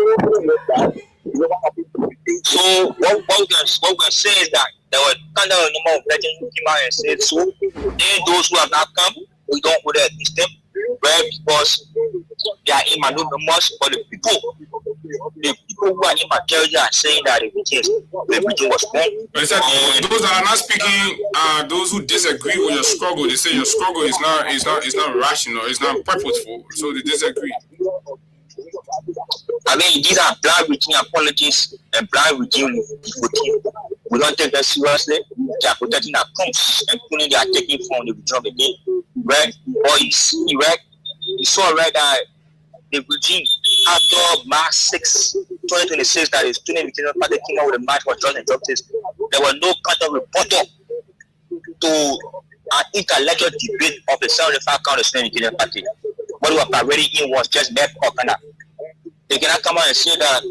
Speaker 7: So what we can say is that there were kind of a number of veterans who came out and said so. Then those who have not come, we don't hold it against them, right? Because they are immature members, but the people who are immature are saying that the meeting was wrong.
Speaker 3: But those that are not speaking are those who disagree with your struggle. They say your struggle is not rational, it's not purposeful, so they disagree.
Speaker 7: I mean, these are blind regime apologies and blind regime voting. We don't take them seriously. They are protecting our comes and pulling they are taking from the regime again. Right? Or you see, right? You saw right that the regime after March 6, 2026, that the Student Unification Party came out with a march for justice and justice. There were no counter reporter to an intellectual debate of the 75 count of Student Unification Party. What we were parading in was just Mep Okana. They cannot come out and say that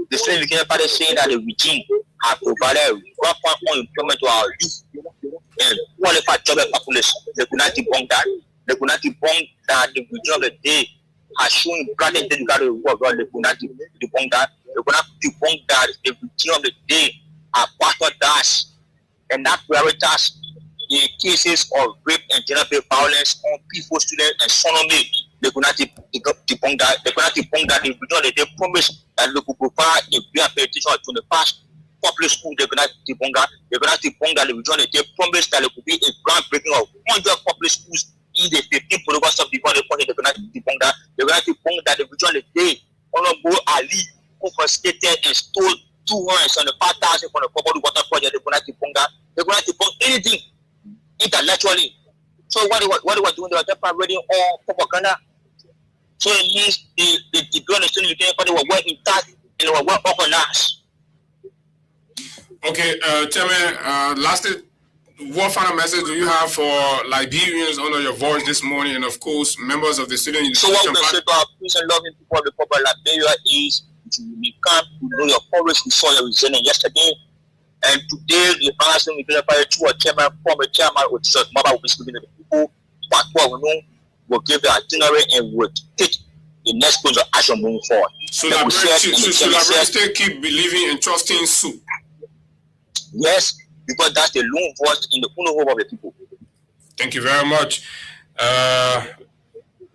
Speaker 7: the Student Unification Party saying that the regime has provided rapid unemployment to our youth and qualified job population. They could not debunk that. They could not debunk that the regime of the day has shown granted that you got to work. They could not debunk that. They could not debunk that the regime of the day are bastard dash and not prioritize the cases of rape and gender-based violence on people, students, and sodomy. They could not debunk that. They could not debunk that. They promised that they could provide a rehabilitation to the past public school. They could not debunk that. They could not debunk that. They promised that there could be a groundbreaking of 100 public schools in the 15 political subdivisions. They could not debunk that. They could not debunk that. The Honorable Ali confiscated and stole 275,000 from the public water project. They could not debunk that. They could not debunk anything intellectually. So what they were doing, they were just parading all propaganda. So it means the debate on the Student Unification Party were well intact and they were well organized.
Speaker 3: Okay, Chairman, lastly, what final message do you have for Liberians under your voice this morning, and of course, members of the Student Unification Party?
Speaker 7: So what we say to our peace and loving people of the Republic of Liberia is, you can't know your courage. We saw your resilience yesterday. And today, the Student Unification Party, through a chairman, former chairman, with the mother will be speaking to the people, but what we know, will give the itinerary and will take the next point of action moving forward.
Speaker 3: So Liberia still keep believing and trusting Sue?
Speaker 7: Yes, because that's the lone voice in the hope of the people.
Speaker 3: Thank you very much.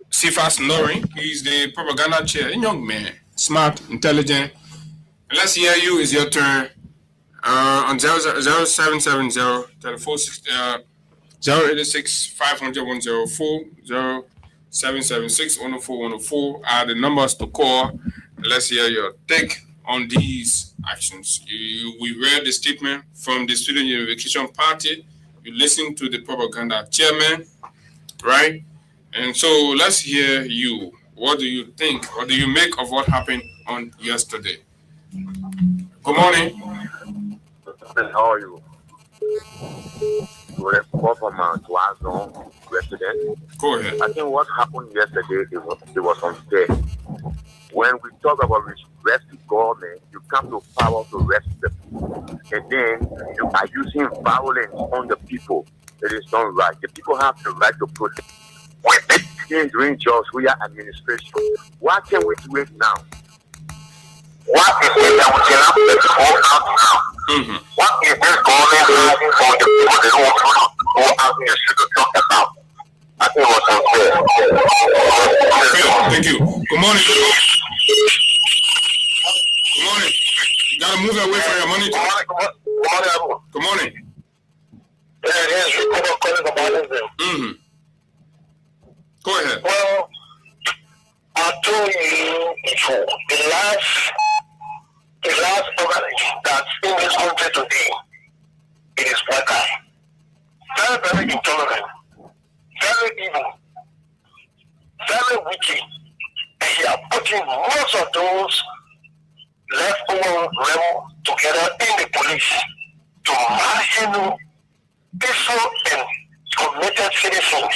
Speaker 3: Cephas Nori, he's the propaganda chair, a young man, smart, intelligent. And let's hear you, it's your turn. On 0770 086 500 104 0776 104 104 are the numbers to call. Let's hear your take on these actions. We read the statement from the Student Unification Party. You listened to the propaganda chairman, right? And so let's hear you. What do you think? What do you make of what happened on yesterday? Good morning.
Speaker 8: How are you? To respond from Guazon resident.
Speaker 3: Go ahead.
Speaker 8: I think what happened yesterday it was unfair. When we talk about rescue government, you come to power to rescue the people, and then you are using violence on the people. It is not right. The people have the right to protest. When things during jobs, we are administration. Why can't we do it now? What is it that we cannot let the whole out now? What is this government hiding from the people they don't want to go out in the street to talk about? I think it was unfair.
Speaker 3: Thank you. Good morning. Good morning. You gotta move away from your money. Good morning. Go ahead.
Speaker 8: Well, I told you before, the last organization that's in this country today, it is black eye. Very, very intolerant, very evil, very wicked. And they are putting most of those leftover rebels together in the police to marshal peaceful and committed citizens.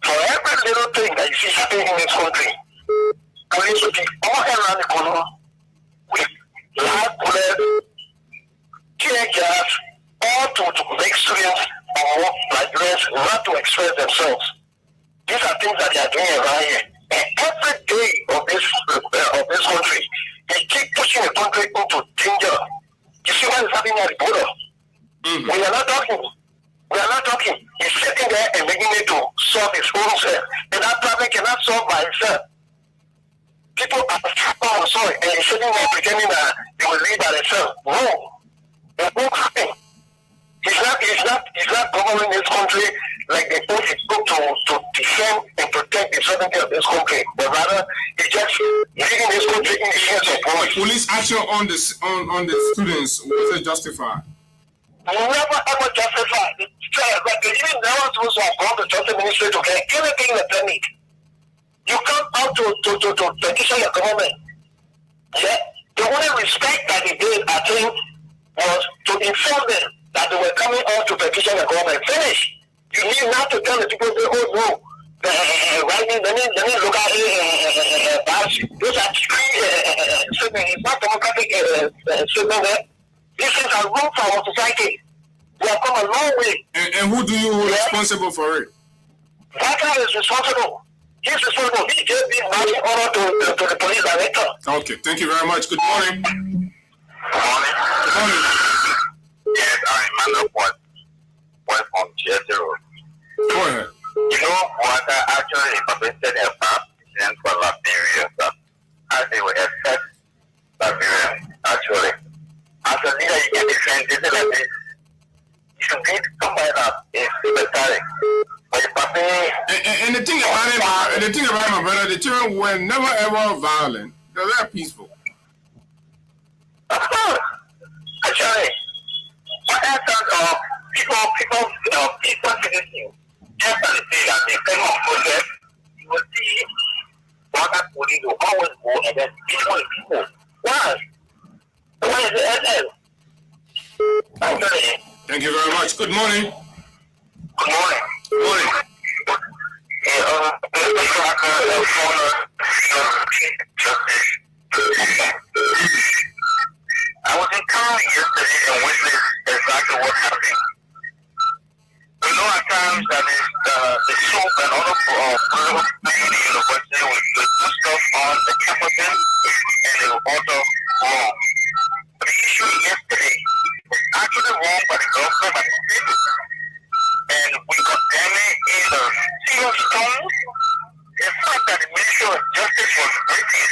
Speaker 8: For every little thing that you see happening in this country, police will be all around the corner with loud bullets, tear gas, all to make students or Nigerians not to express themselves. These are things that they are doing around here. And every day of this country, they keep pushing the country into danger. You see what is happening at the border? We are not talking. We are not talking. He's sitting there and making it to solve his own self. And that problem cannot solve by itself. People are on soil and he's sitting there pretending that they will live by themselves. No. It won't happen. He's not governing this country like they put his book to defend and protect the sovereignty of this country. But rather, he's just leading this country in the hands of boys.
Speaker 3: Police action on the students, was it justified?
Speaker 8: Never ever justified. Like they even never supposed to have gone to justice ministry to get anything that they need. You come out to petition your government. Yeah? The only respect that they did, I think, was to inform them that they were coming out to petition the government. Finish. You need not to tell the people, oh no, right? Let me look at it. Those are statements. It's not democratic statement. These things are wrong for our society. We have come a long way.
Speaker 3: And who do you hold responsible for it?
Speaker 8: That guy is responsible. He's responsible. He gave this marching order to the police director.
Speaker 3: Okay, thank you very much. Good morning.
Speaker 8: Good morning.
Speaker 3: Good morning.
Speaker 8: Yes, I'm Emmanuel Point from GSA Road.
Speaker 3: Go ahead.
Speaker 8: You know what? Actually, represented a and for Liberia. As they were expect Liberia, actually. As a leader, you can defend this like this. You should need somebody that is sympathetic.
Speaker 3: And the thing about it, my brother, the children were never ever violent. They were very peaceful.
Speaker 8: Of course. Actually, what happens people citizens, just as they say that they come on project, you will see what that police will always go and then people. Why? Why is it actually?
Speaker 3: Thank you very much. Good morning.
Speaker 8: Good morning.
Speaker 3: Good morning.
Speaker 8: I was in town yesterday and witnessed exactly what happened. You know, at times that the soap and other political people in the university will do stuff on the campuses and they will also wrong. But the issue yesterday was actually wrong by the government by the state. And we condemn it in the serious tone. The fact that the Ministry of Justice was written,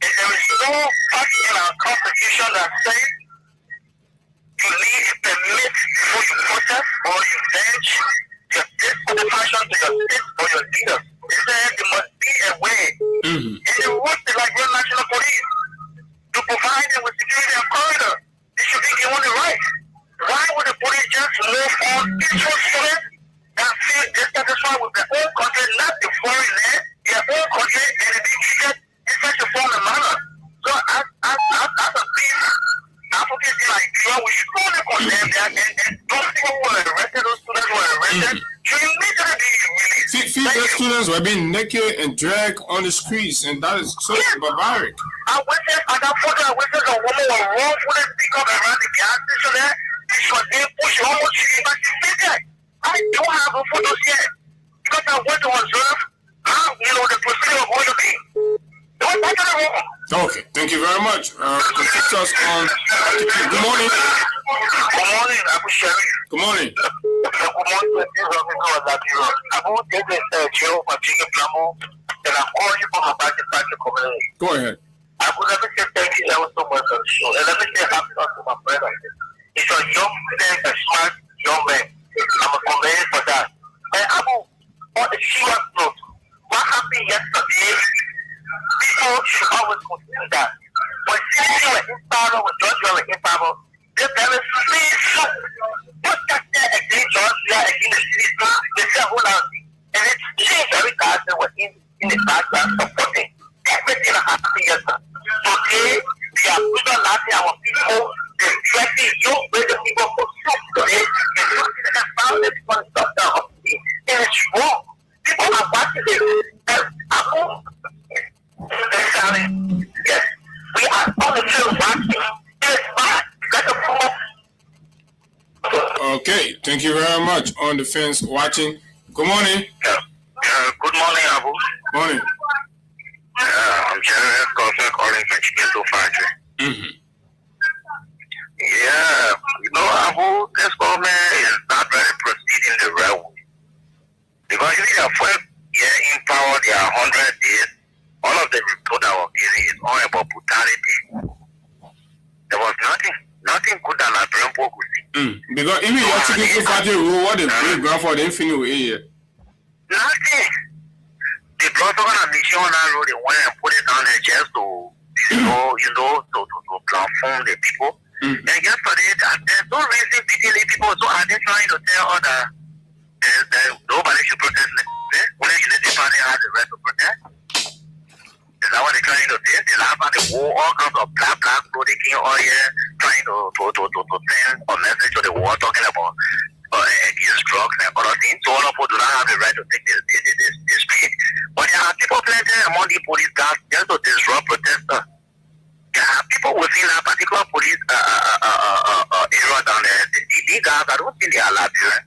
Speaker 8: and there is no part in our constitution that says you need a permit before you protest or you venge your state satisfaction to your state or your leaders. It says there must be a way. And they want the Liberian National Police to provide them with security and corridor. They should be given the right. Why would the police just move on peaceful students that feel dissatisfied with their own country, not the foreign land, their own country, and they be treated in such a form and manner? So as a peace said, you immediately humiliate.
Speaker 3: Female students were being naked and dragged on the streets, and that is so barbaric.
Speaker 8: I witnessed another photo. I witnessed a woman was wrongfully picked up around the gas station there. She was being pushed almost to the back. She stayed there. I don't have a photos yet because I went to observe how the procedure was going to be. It was totally wrong.
Speaker 3: Okay, thank you very much. Contact us on. Good morning.
Speaker 8: Good morning, Abu Sherry.
Speaker 3: Good morning.
Speaker 8: Good morning, I won't get this jail for taking Plamo, and I'm calling you from a back community.
Speaker 3: Go ahead.
Speaker 8: I would never say thank you ever so much on the show. And let me say happy to my brother. He's a young man, a smart young man. I'm a commend for that. And Abu, on the serious note, what happened yesterday, people should always consider that. When Sydney were in power, when Georgia were in power, they very free. What that said against Georgia, against the city, they said, hold on. And it's very bad that we're in the background supporting everything that happened yesterday. Today, we are brutalizing our people. They're threatening you, where the people who soup today. They're looking at violence for the doctor of the day. It is wrong. People are watching it. Yes, we are on the field watching. It is bad.
Speaker 3: Okay, thank you very much. On the fence watching. Good morning.
Speaker 8: Good morning, Abu.
Speaker 3: Morning.
Speaker 8: I'm Jerry Escobar calling from Chiquito Factory.
Speaker 3: Mm-hmm.
Speaker 8: Yeah, Abu, this government is not really proceeding the right way. Because if they are first year in power, they are 100 days. All of the report that was given is all about brutality. There was nothing good than that Brempo could see.
Speaker 3: Because even your Chiquito Factory rule, what the great grandfather didn't finish with here.
Speaker 8: Nothing. They brought on a mission on that road, they went and put it down there just to, to transform the people. And yesterday, there's no reason PTLA people, so are they trying to tell others that nobody should protest? When the Unity Party has the right to protest? Is that what they're trying to say? They laugh at the war, all kinds of black people, they came all here trying to send a message to the war, talking about against drugs and other things. So all of us do not have the right to take the street. But there are people planted among the police guards just to disrupt protesters. There are people within that particular police area down there. These guys, I don't think they are Liberian.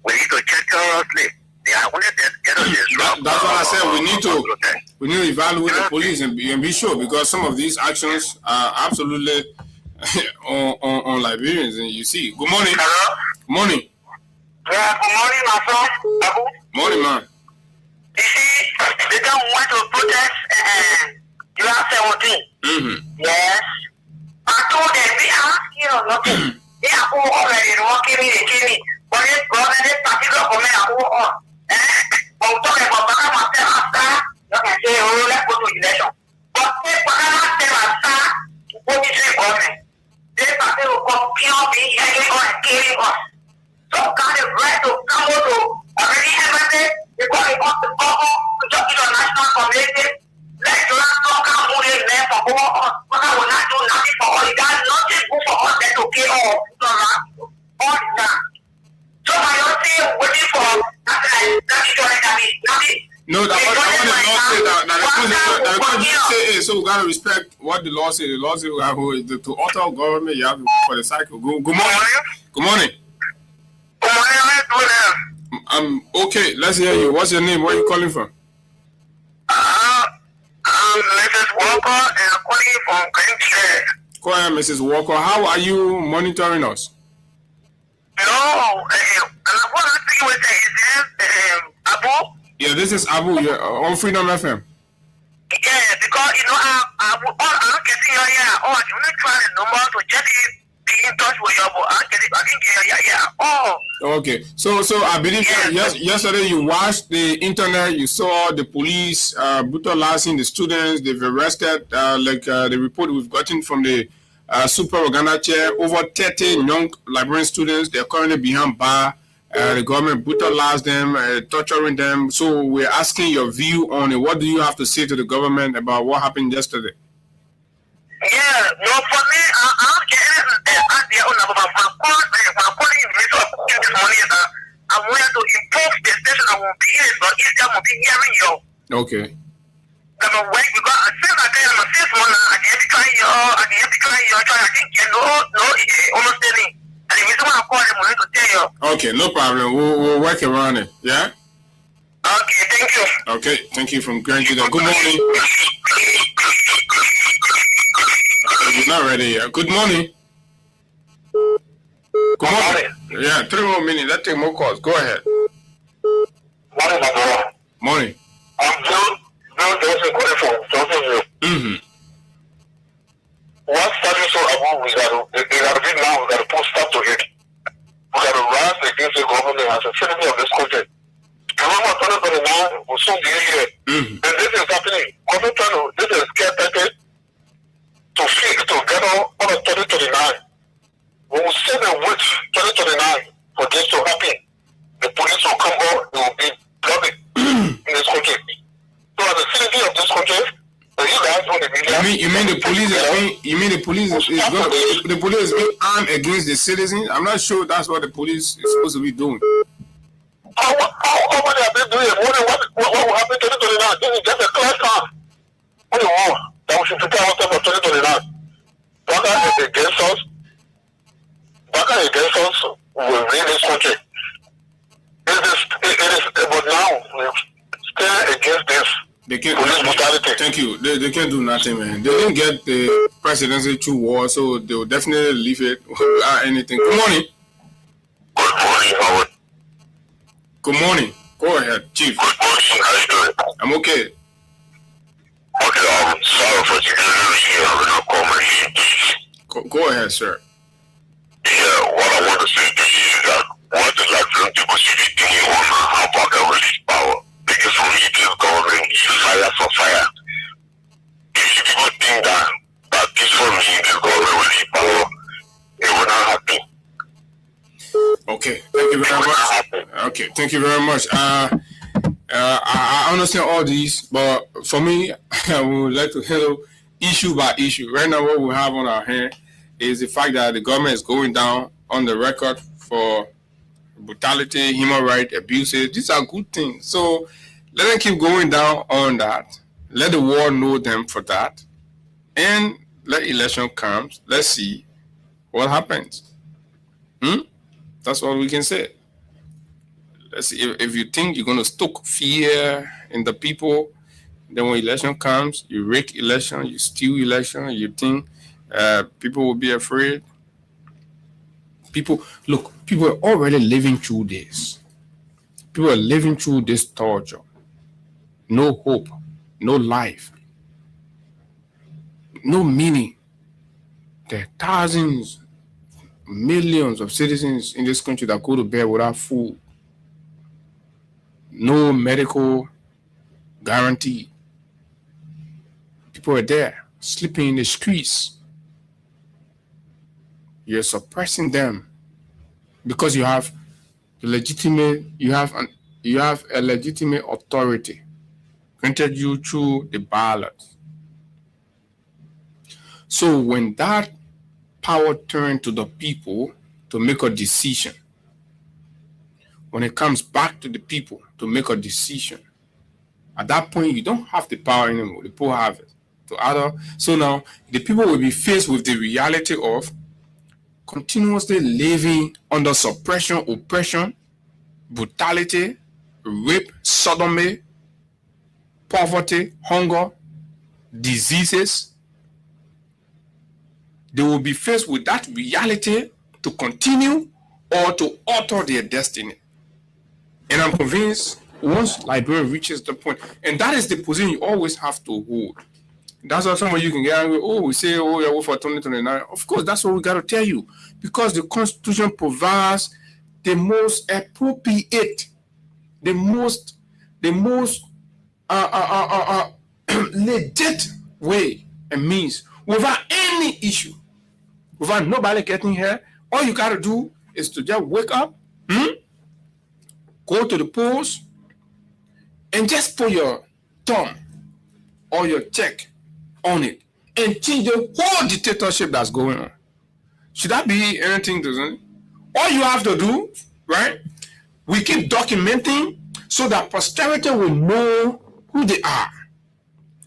Speaker 8: We need to check seriously. They are only there to disrupt.
Speaker 3: That's what I said. We need to evaluate the police and be sure, because some of these actions are absolutely on Liberians, and you see. Good morning.
Speaker 8: Hello?
Speaker 3: Good morning.
Speaker 8: Yeah, good morning, my friend.
Speaker 3: Morning, man.
Speaker 8: You see, they don't want to protest July 17. Yes. I told them, we are still nothing. They are all already walking in the kidney. But this brother, this particular woman, are all on. I'm talking about Baka after, you can say, oh, let's go to election. But this Baka after, what is the government? This particular will come pure being hanging on and killing us. Some kind of right to come to already everything because it wants to go to just in the national community. Let's not talk about who they left for us. But I will not do nothing for us. That's nothing good for us that to kill all the time. So I don't see waiting for nothing.
Speaker 3: No, that's what the law said. That say so we gotta respect what the law says. The law says to alter government, you have to go for the cycle. Good morning. Good morning.
Speaker 8: Good morning, how you doing?
Speaker 3: I'm okay. Let's hear you. What's your name? Where are you calling from?
Speaker 8: I'm Mrs. Walker, and I'm calling from Greenfield.
Speaker 3: Go ahead, Mrs. Walker. How are you monitoring us?
Speaker 8: No, what I'm thinking with that is Abu.
Speaker 3: Yeah, this is Abu. You're on Freedom FM.
Speaker 8: Yeah, because I'm getting your oh, I'm not trying to number to just be in touch with you, but I didn't get oh.
Speaker 3: Okay, so I believe yesterday you watched the internet, you saw the police brutalizing the students. They've arrested, the report we've gotten from the Super Uganda chair, over 30 young Liberian students. They're currently behind bar. The government brutalized them, torturing them. So we're asking your view on it. What do you have to say to the government about what happened yesterday?
Speaker 8: Yeah, no, for me, I'm getting I'm calling this morning. I I wanted to improve the station I will be in, but instead of being hearing you.
Speaker 3: Okay.
Speaker 8: I'm a work because since I am a 6 months, I can't be trying you, I think you know, understanding. And the reason why I call them, I to tell you.
Speaker 3: Okay, no problem. We'll work around it. Yeah?
Speaker 8: Okay, thank you.
Speaker 3: Okay, thank you from Grand Judah. Good morning. You're not ready yet. Good morning. Good morning. Yeah, 3 more minutes. Let's take more calls. Go ahead.
Speaker 8: Morning, my brother.
Speaker 3: Morning.
Speaker 8: I'm Bill Johnson calling from Johnson.
Speaker 3: Mm-hmm.
Speaker 8: What's starting so about we got to now, we got to put stop to it. We got to rise against the government as a citizen of this country. Remember 2029 will soon be here.
Speaker 3: Mm-hmm.
Speaker 8: And this is happening. This is caretaker to fix, to get on 2029. We will send a wait 2029 for this to happen. The police will come out, they will be bloody in this country. So as a citizen of this country, you guys on the media.
Speaker 3: You mean the police is being? You mean the police is going? The police is being armed against the citizens? I'm not sure that's what the police is supposed to be doing.
Speaker 8: How many have been doing? What will happen to 2029? This is just a class time. What do you want? That we should prepare ourselves for 2029. Baka is against us. Baka is against us. We will win this country. It is, but now we stand against this.
Speaker 3: They can't.
Speaker 8: Police brutality.
Speaker 3: Thank you. They can't do nothing, man. They didn't get the presidency through war, so they will definitely leave it without anything. Good morning.
Speaker 8: Good morning, Howard.
Speaker 3: Good morning. Go ahead, Chief.
Speaker 8: Good morning. How you doing?
Speaker 3: I'm okay.
Speaker 8: Okay, sorry for you here. I'm not call my name.
Speaker 3: Go ahead, sir.
Speaker 8: Yeah, what I want to say to you is that what the Nigerian people should be thinking on how Baka release power. Because for me, this government is fire for fire. If people think that this for me, this government will leave power, it will not happen.
Speaker 3: Okay, thank you very much. Okay, thank you very much. I understand all these, but for me, I would like to handle issue by issue. Right now, what we have on our hand is the fact that the government is going down on the record for brutality, human rights abuses. These are good things. So let them keep going down on that. Let the world know them for that. And let election comes. Let's see what happens. That's all we can say. Let's see. If you think you're going to stoke fear in the people, then when election comes, you rig election, you steal election, you think people will be afraid. People are already living through this. People are living through this torture. No hope, no life, no meaning. There are thousands, millions of citizens in this country that go to bed without food. No medical guarantee. People are there, sleeping in the streets. You're suppressing them because you have a legitimate authority granted you through the ballot. So when that power turns to the people to make a decision, when it comes back to the people to make a decision, at that point you don't have the power anymore. The people have it. So now the people will be faced with the reality of continuously living under suppression, oppression, brutality, rape, sodomy, poverty, hunger, diseases. They will be faced with that reality to continue or to alter their destiny. And I'm convinced once Liberia reaches the point, and that is the position you always have to hold. That's why some of you can get angry. We say, yeah, we're for 2029. Of course, that's what we got to tell you. Because the Constitution provides the most appropriate, the most legit way and means without any issue, without nobody getting here. All you got to do is to just wake up, go to the polls, and just put your thumb or your check on it and change the whole dictatorship that's going on. Should that be anything, doesn't it? All you have to do, right, We keep documenting so that posterity will know who they are,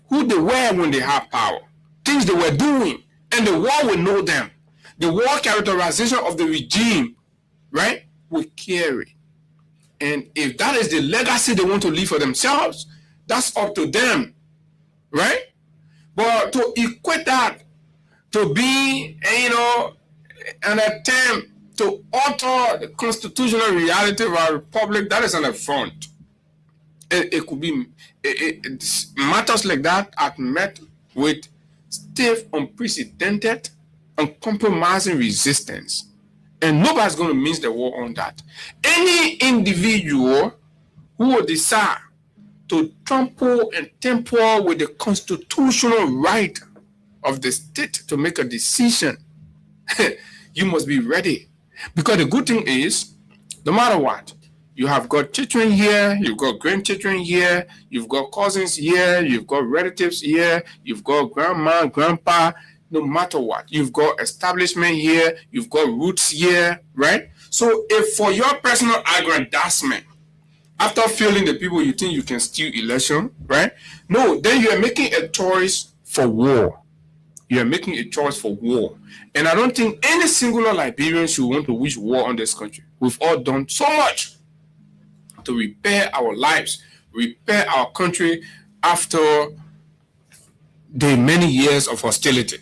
Speaker 3: who they were when they had power, things they were doing, and the world will know them. The world characterization of the regime, right, will carry. And if that is the legacy they want to leave for themselves, that's up to them, right? But to equate that to be, an attempt to alter the constitutional reality of our republic, that is an affront. It could be, matters like that are met with stiff, unprecedented, uncompromising resistance. And nobody's going to miss the war on that. Any individual who will decide to trample and tamper with the constitutional right of the state to make a decision, you must be ready. Because the good thing is, no matter what, you have got children here, you've got grandchildren here, you've got cousins here, you've got relatives here, you've got grandma, grandpa, no matter what. You've got establishment here, you've got roots here, right? So if for your personal aggrandizement, after failing the people you think you can steal election, right? No, then you are making a choice for war. You are making a choice for war. And I don't think any singular Liberian should want to wage war on this country. We've all done so much to repair our lives, repair our country after the many years of hostility.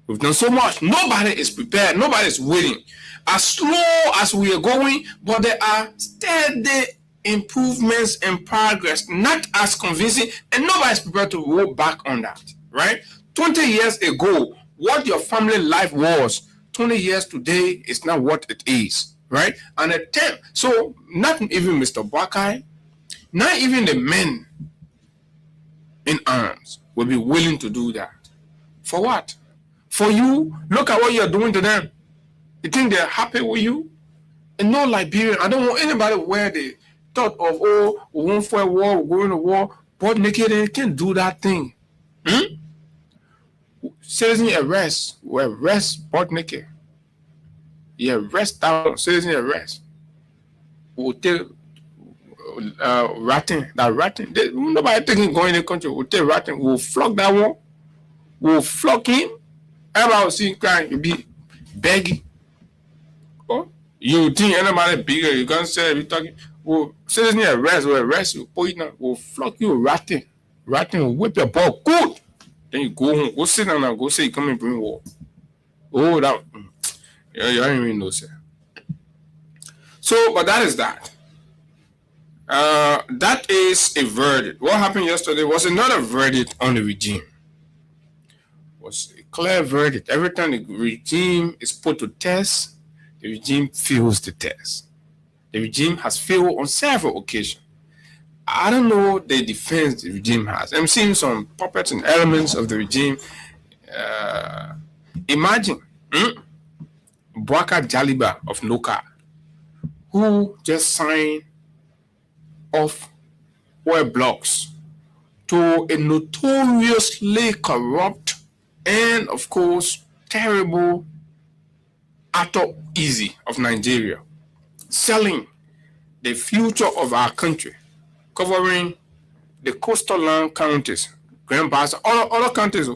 Speaker 3: We've done so much. Nobody is prepared. Nobody is waiting. As slow as we are going, but there are steady improvements and progress, not as convincing, and nobody is prepared to roll back on that, right? 20 years ago, what your family life was, 20 years today is not what it is, right? An attempt. So not even Mr. Boakai, not even the men in arms will be willing to do that. For what? For you, look at what you're doing to them. You think they're happy with you? And no Liberian, I don't want anybody where they thought of, we won't fight war, we're going to war, but naked, they can't do that thing. Citizen arrest, we arrest butt naked. You arrest down, citizen arrest. We'll take ratting, nobody thinking going in the country, we'll take ratting, we'll flog that one, we'll flog him. Everybody will see him crying, you'll be begging. Oh, you think anybody bigger, you can't say, you talking, we'll citizen arrest, we'll arrest you, we'll flog you, ratting, will whip your ball good. Then you go home, go sit down and go say you come and bring war. Oh, that, you don't even know, sir. So, but that is that. That is a verdict. What happened yesterday was another verdict on the regime. It was a clear verdict. Every time the regime is put to test, the regime fails the test. The regime has failed on several occasions. I don't know the defense the regime has. I'm seeing some puppets and elements of the regime. Imagine Bwaka Jaliba of Noka, who just signed off oil blocks to a notoriously corrupt and, of course, terrible Ato Easy of Nigeria, selling the future of our country, covering the coastal land counties, Grand Bassa, all other counties.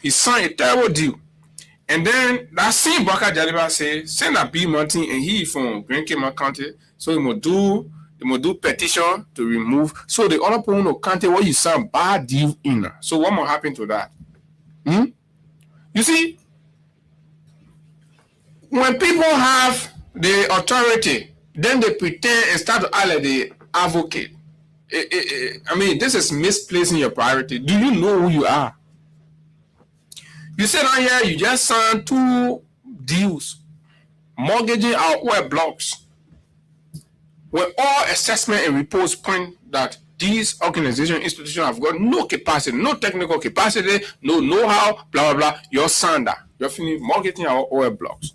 Speaker 3: He signed a terrible deal. And then that same Bwaka Jaliba say, send a B Martin and he from Grand Cayman County, so he will do petition to remove. So the other people will county what you signed bad deal in. So what will happen to that? You see, when people have the authority, then they pretend and start to act like the advocate. I mean, this is misplacing your priority. Do you know who you are? You said on here, you just signed 2 deals, mortgaging our oil blocks, where all assessment and reports point that these organizations, institutions have got no capacity, no technical capacity, no know-how, blah, blah, blah. You're signed that. You're finished mortgaging our oil blocks.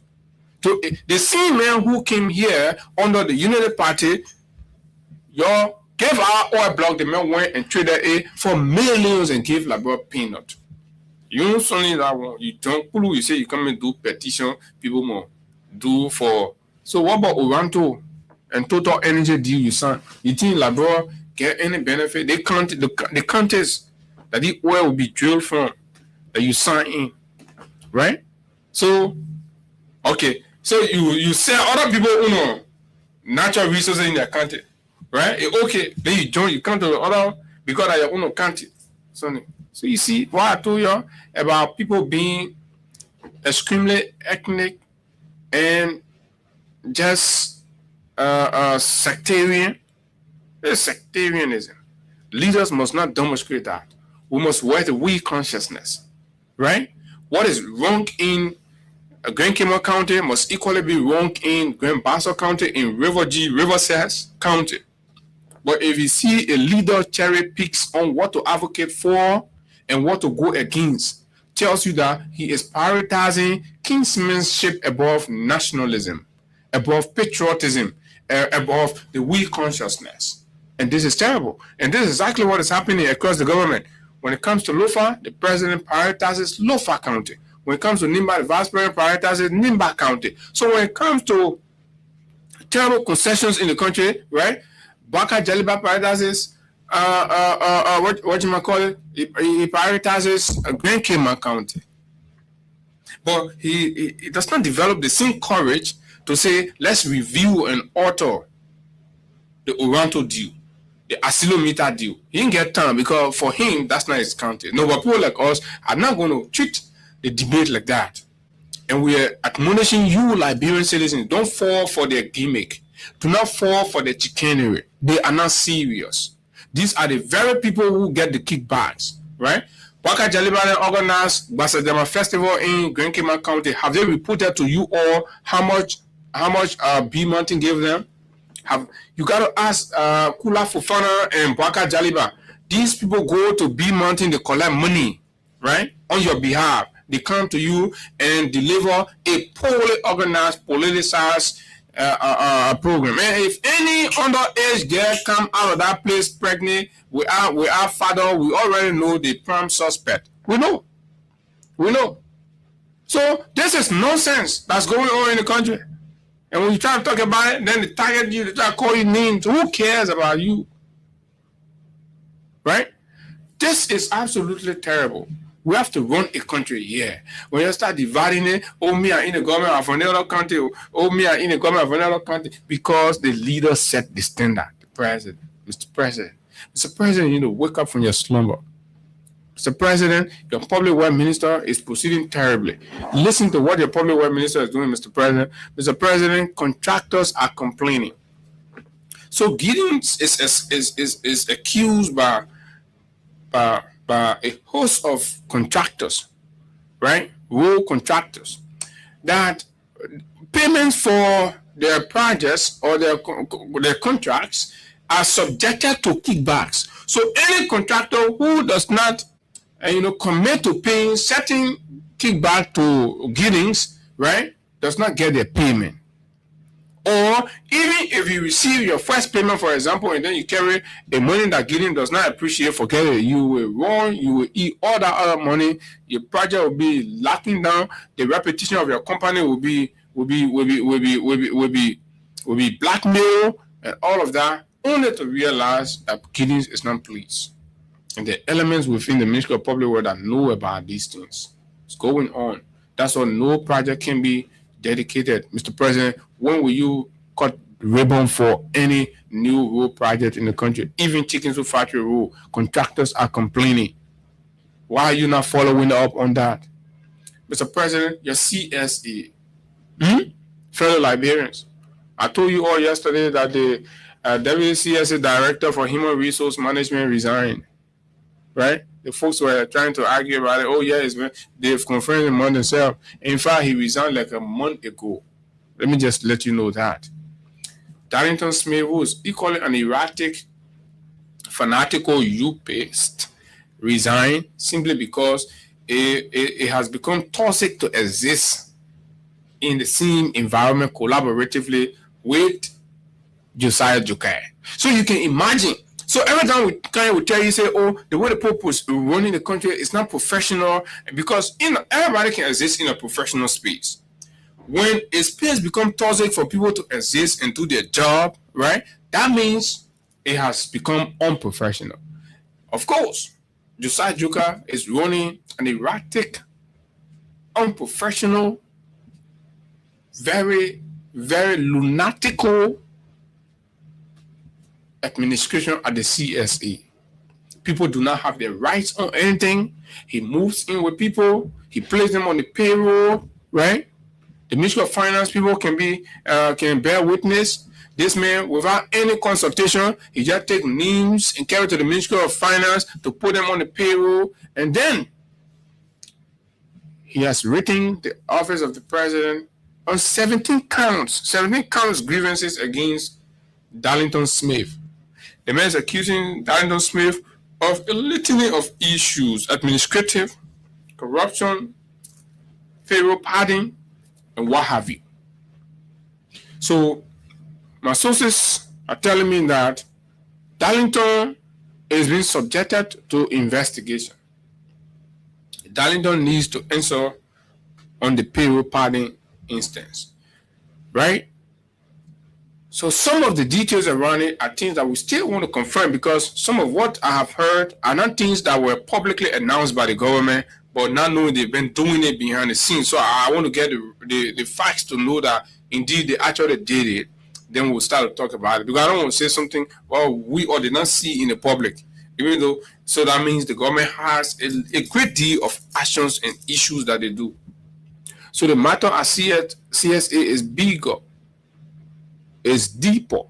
Speaker 3: So the same man who came here under the Unity Party, gave our oil block, the man went and traded it for millions and gave Labor peanut. You don't suddenly that one, you don't, you say you come and do petition, people more do for. So what about Oranto? and Total Energy deal you sign. You think Labrador get any benefit? They count the countries that the oil will be drilled from that you sign in, right? So, okay, so you sell other people who know natural resources in their country, right? Okay, then you join, you come to the other because of your own country. So you see what I told you about people being extremely ethnic and just sectarian. It's sectarianism. Leaders must not demonstrate that. We must wear the we consciousness, right? What is wrong in Grand Cayman County must equally be wrong in Grand Bassa County, in Riverside County. But if you see a leader cherry picks on what to advocate for and what to go against, tells you that he is prioritizing kinsmanship above nationalism, above patriotism, above the we consciousness. And this is terrible. And this is exactly what is happening across the government. When it comes to Lofa, the president prioritizes Lofa County. When it comes to Nimba, the vice president prioritizes Nimba County. So when it comes to terrible concessions in the country, right? Baka Jaliba prioritizes what you might call it? He prioritizes Grand Cayman County. But he does not develop the same courage to say, let's review and alter the Oronto deal, the Asilometer deal. He didn't get time because for him, that's not his county. No, but people like us are not going to treat the debate like that. And we are admonishing you, Liberian citizens, don't fall for their gimmick. Do not fall for the chicanery. They are not serious. These are the very people who get the kickbacks, right? Baka Jaliba organized Basadema Festival in Grand Cayman County. Have they reported to you all how much B Mountain gave them? You got to ask Kula Fofana and Baka Jaliba. These people go to B Mountain, they collect money, right, on your behalf. They come to you and deliver a poorly organized, politicized program. And if any underage girl come out of that place pregnant with our father, we already know the prime suspect. We know. So this is nonsense that's going on in the country. And when you try to talk about it, then they target you, they try to call you names. Who cares about you? Right? This is absolutely terrible. We have to run a country here. When you start dividing it, me are in the government of another country, me are in the government of another country, because the leader set the standard, the president. Mr. President, you know, wake up from your slumber. Mr. President, your public works minister is proceeding terribly. Listen to what your public works minister is doing, Mr. President. Mr. President, contractors are complaining. So Gideons is accused by a host of contractors, right? Rural contractors, that payments for their projects or their contracts are subjected to kickbacks. So any contractor who does not, commit to paying certain kickback to Gideons, right, does not get their payment. Or even if you receive your first payment, for example, and then you carry the money that Gideon does not appreciate, forget it. You will run, you will eat all that other money. Your project will be locking down. The reputation of your company will be blackmail and all of that, only to realize that Gideon is not pleased. And the elements within the Ministry of Public Works that know about these things. It's going on. That's why no project can be dedicated. Mr. President, when will you cut ribbon for any new road project in the country? Even Chicken Soup Factory road, contractors are complaining. Why are you not following up on that? Mr. President, your CSA, fellow Liberians, I told you all yesterday that the WCSA Director for Human Resource Management resigned, right? The folks were trying to argue about it. Oh, yeah, they've confirmed among themselves. In fact, he resigned like a month ago. Let me just let you know that. Darrington Smith, who is equally an erratic, fanatical youthist, resigned simply because it has become toxic to exist in the same environment collaboratively with Josiah Jokai. So you can imagine. So every time we tell you, say, oh, the way the Pope is running the country is not professional, because everybody can exist in a professional space. When a space becomes toxic for people to exist and do their job, right? That means it has become unprofessional. Of course, Josiah Joker is running an erratic, unprofessional, very, very lunatical administration at the CSA. People do not have their rights on anything. He moves in with people. He places them on the payroll, right? The Ministry of Finance people can bear witness. This man, without any consultation, he just take names and carry to the Ministry of Finance to put them on the payroll. And then he has written the office of the president on 17 counts grievances against Darlington Smith. The man is accusing Darlington Smith of a litany of issues: administrative, corruption, payroll padding, and what have you. So my sources are telling me that Darlington is being subjected to investigation. Darlington needs to answer on the payroll padding instance, right? So some of the details around it are things that we still want to confirm, because some of what I have heard are not things that were publicly announced by the government, but not knowing they've been doing it behind the scenes. So I want to get the facts to know that indeed they actually did it. Then we'll start to talk about it, because I don't want to say something, well, we or did not see in the public, even though, so that means the government has a great deal of actions and issues that they do. So the matter at CSA is bigger, is deeper.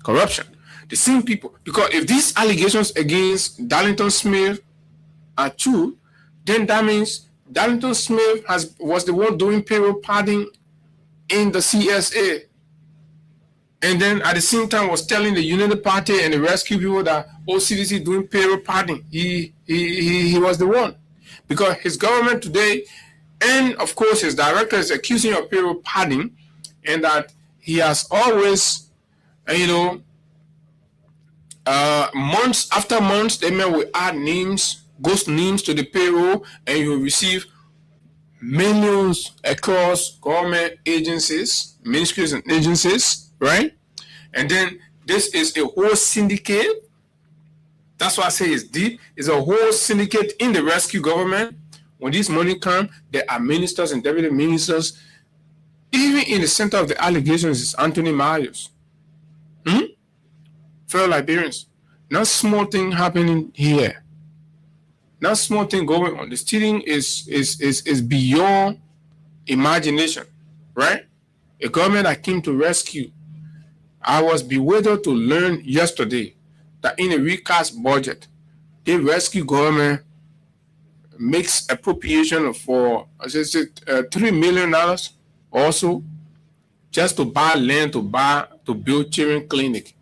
Speaker 3: Corruption. The same people, because if these allegations against Darlington Smith are true, then that means Darlington Smith was the one doing payroll padding in the CSA, and then at the same time was telling the United Party and the rescue people that CDC doing payroll padding. He was the one, because his government today, and of course his director, is accusing of payroll padding, and that he has always, months after months, the man will add names, ghost names to the payroll, and you will receive millions across government agencies, ministries and agencies, right? And then this is a whole syndicate. That's why I say it's deep. It's a whole syndicate in the rescue government. When this money comes, there are ministers and deputy ministers. Even in the center of the allegations is Anthony Marius. Fellow Liberians. Not small thing happening here. Not small thing going on. The stealing is beyond imagination, right? A government that came to rescue. I was bewildered to learn yesterday that in a recast budget, the rescue government makes appropriation for $3 million also just to buy land to build children clinic.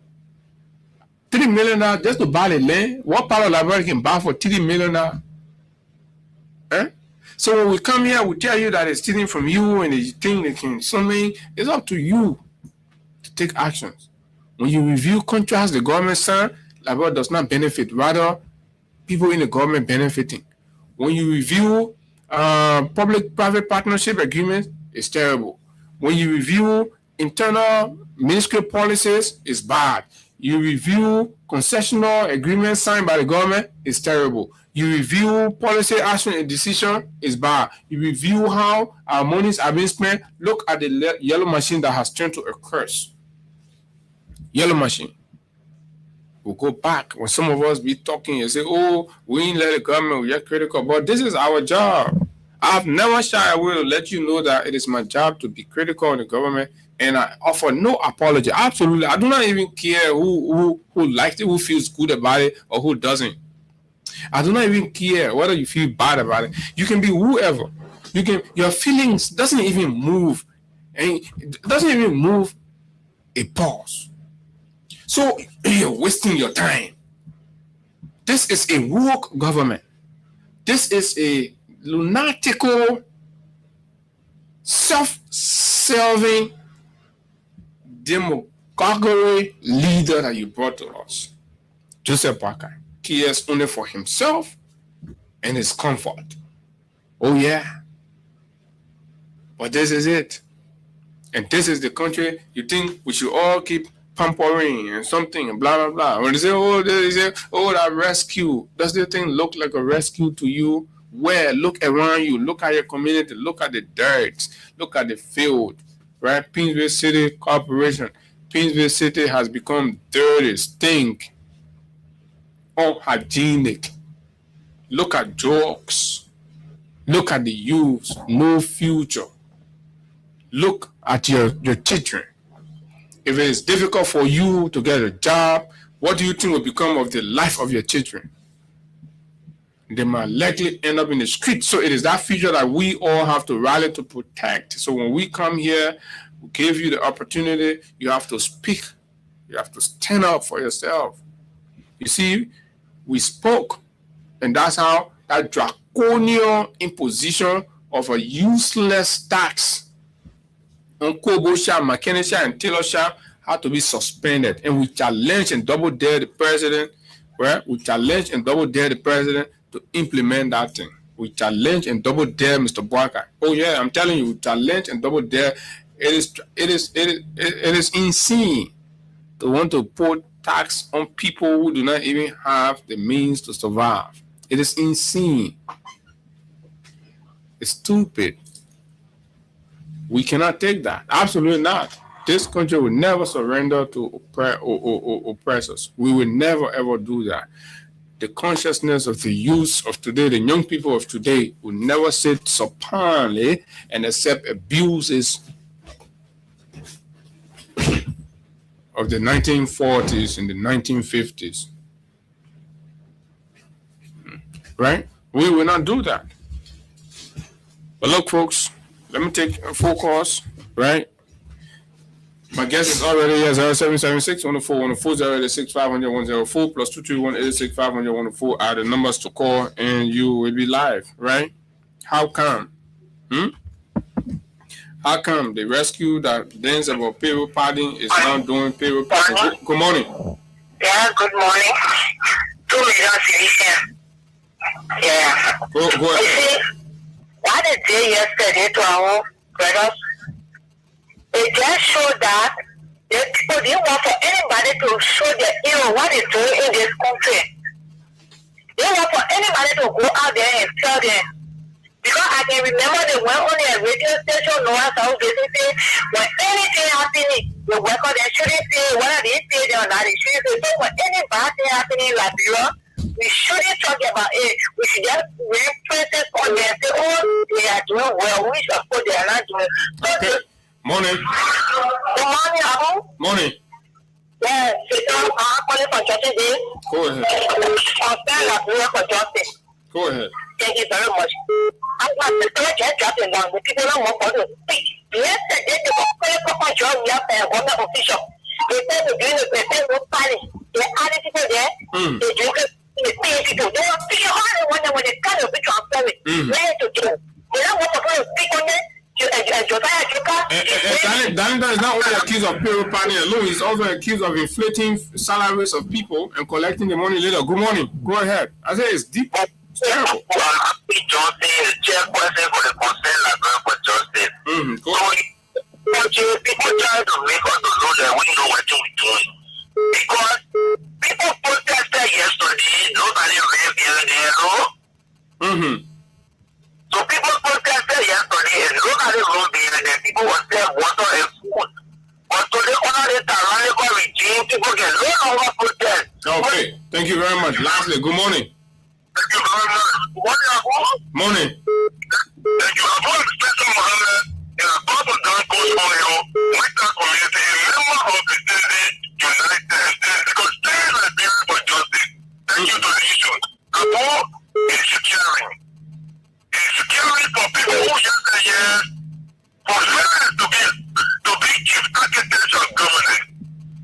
Speaker 3: $3 million just to buy the land. What part of Liberia can buy for $3 million? So when we come here, we tell you that it's stealing from you and you think they can something. It's up to you to take actions. When you review contracts the government signed, Liberia does not benefit. Rather, people in the government benefiting. When you review public-private partnership agreements, it's terrible. When you review internal ministerial policies, it's bad. You review concessional agreements signed by the government, it's terrible. You review policy action and decision, it's bad. You review how our monies are being spent, look at the yellow machine that has turned to a curse. Yellow machine. We'll go back when some of us be talking and say, oh, we ain't let the government, we are critical, but this is our job. I've never shy away to let you know that it is my job to be critical of the government, and I offer no apology. Absolutely. I do not even care who likes it, who feels good about it, or who doesn't. I do not even care whether you feel bad about it. You can be whoever. Your feelings doesn't even move, and it doesn't even move a pause. So you're wasting your time. This is a woke government. This is a lunatical, self-serving, demagoguery leader that you brought to us. Joseph Boakai cares only for himself and his comfort. Oh yeah. But this is it. And this is the country you think we should all keep pampering and something and blah, blah, blah. When they say, that rescue, does the thing look like a rescue to you? Where? Look around you. Look at your community. Look at the dirt. Look at the field. Right? Painesville City Corporation. Painesville City has become dirty, stink, unhygienic. Look at drugs. Look at the youth. No future. Look at your children. If it is difficult for you to get a job, what do you think will become of the life of your children? They might likely end up in the street. So it is that future that we all have to rally to protect. So when we come here, we give you the opportunity, you have to speak. You have to stand up for yourself. You see, we spoke, and that's how that draconian imposition of a useless tax on Kobosha, McKinney and Taylor had to be suspended. And we challenge and double dare the president, right? We challenge and double dare the president to implement that thing. We challenge and double dare Mr. Barker. Oh yeah, I'm telling you, we challenge and double dare. It is insane to want to put tax on people who do not even have the means to survive. It is insane. It's stupid. We cannot take that. Absolutely not. This country will never surrender to oppressors. We will never ever do that. The consciousness of the youth of today, the young people of today, will never sit supinely and accept abuses of the 1940s and the 1950s. Right? We will not do that. But look, folks, let me take a phone calls, right? My guest is already here, 0776 104 104 086 500 104 plus 221 86 500 104 are the numbers to call, and you will be live, right? How come? How come the rescue that dance about payroll padding is now doing payroll padding? Good morning.
Speaker 8: Yeah, good morning. 2 million Felicia. Yeah.
Speaker 3: Go ahead.
Speaker 8: You see, what they did yesterday to our brothers, they just showed that the people didn't want for anybody to show their what they're doing in this country. They want for anybody to go out there and tell them. Because I can remember they went on their radio station, Noah South basically, when anything happening, the worker they shouldn't say whether they say it or not, they shouldn't say. So when any bad thing happening in Liberia, we shouldn't talk about it. We should just bring places on there and say, oh, they are doing well. We should put they are not doing.
Speaker 3: Okay. Morning.
Speaker 8: Good morning, Abu.
Speaker 3: Morning.
Speaker 8: Yeah, I'm calling for justice day.
Speaker 3: Go ahead.
Speaker 8: I'm saying Liberia for justice.
Speaker 3: Go ahead.
Speaker 8: Thank you very much. I'm not just dropping down. The people don't want to speak. Yesterday, they were calling for job. We have a government official. They said they're doing a percent of party. They added people there. They drink it. They pay people. They don't speak all the one when they kind of be transparent. Where to do? They don't want to speak on it.
Speaker 3: Danita is not only accused of payroll planning alone, he's also accused of inflating salaries of people and collecting the money later. Good morning. Go ahead. I say it's deep. It's terrible.
Speaker 8: Justice is chairperson for the concern Librarian for Justice. So people try to make us to know that we know what we're doing. Because people protested yesterday, nobody raised their no. So people protested yesterday and nobody wrote there that people were selling water and food. But today, under the tyrannical regime, people can no longer protest.
Speaker 3: Okay, thank you very much. Lastly, good morning.
Speaker 8: Thank you very much.
Speaker 3: Morning.
Speaker 8: Thank you. I'm going to Special Mohammed in a part of John Coach with that community, a member of the United States, because they are Liberia for justice. Thank you to the issue. Abu is securing. Security for people who yesterday for women to be chief architects of government.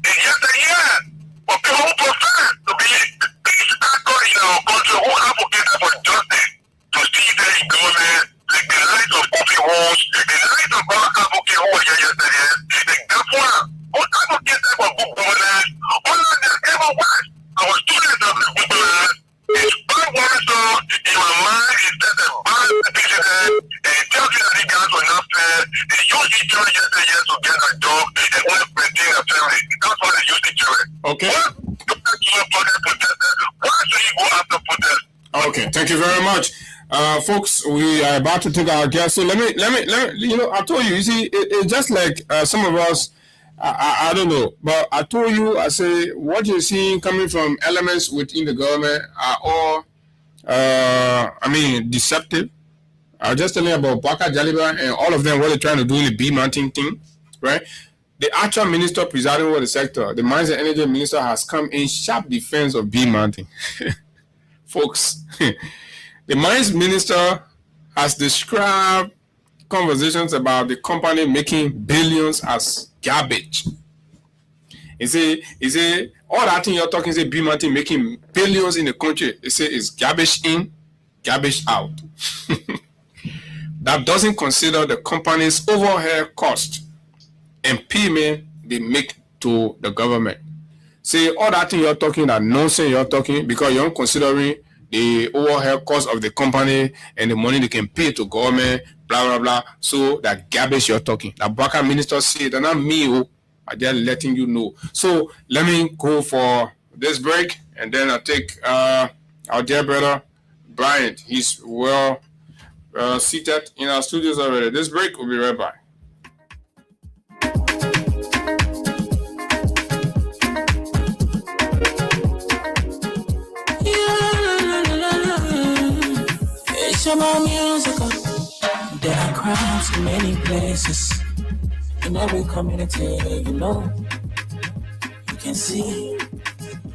Speaker 8: And yesterday for people who prefer to be peace actors in our country who advocate for justice to see their government, like the light of Kofi Walsh, the light of our advocate who was here yesterday, like Gafua, who advocate for good governance, all of them everywhere. Our students have been good governance. It's bad warrior in my mind is that the bad president and tells you that he can't enough the use each other yesterday to
Speaker 3: Okay.
Speaker 8: Why should you go after protest?
Speaker 3: Okay. Thank you very much. Folks, we are about to take our guest. So let me, you know, I told you, see, it's just like some of us, I don't know, but I told you, I say, what you're seeing coming from elements within the government are all, deceptive. I was just telling you about Baka Jaliba and all of them, what they're trying to do in the B Mountain thing, right? The actual minister presiding over the sector, the Mines and Energy Minister, has come in sharp defense of B Mountain. Folks, the Mines Minister has described conversations about the company making billions as garbage. He say, all that thing you're talking, say B Mountain making billions in the country, he say it's garbage in, garbage out. That doesn't consider the company's overhead cost and payment they make to the government. Say all that thing you're talking, that nonsense you're talking, because you're not considering the overhead cost of the company and the money they can pay to government, blah, blah, blah. So that garbage you're talking. The Baka minister said, and not me, I'm just letting you know. So let me go for this break, and then I'll take our dear brother, Brian. He's well seated in our studios already. This break, will be right back.
Speaker 5: Shama musical. There are crowds in many places. In every community, you know, you can see.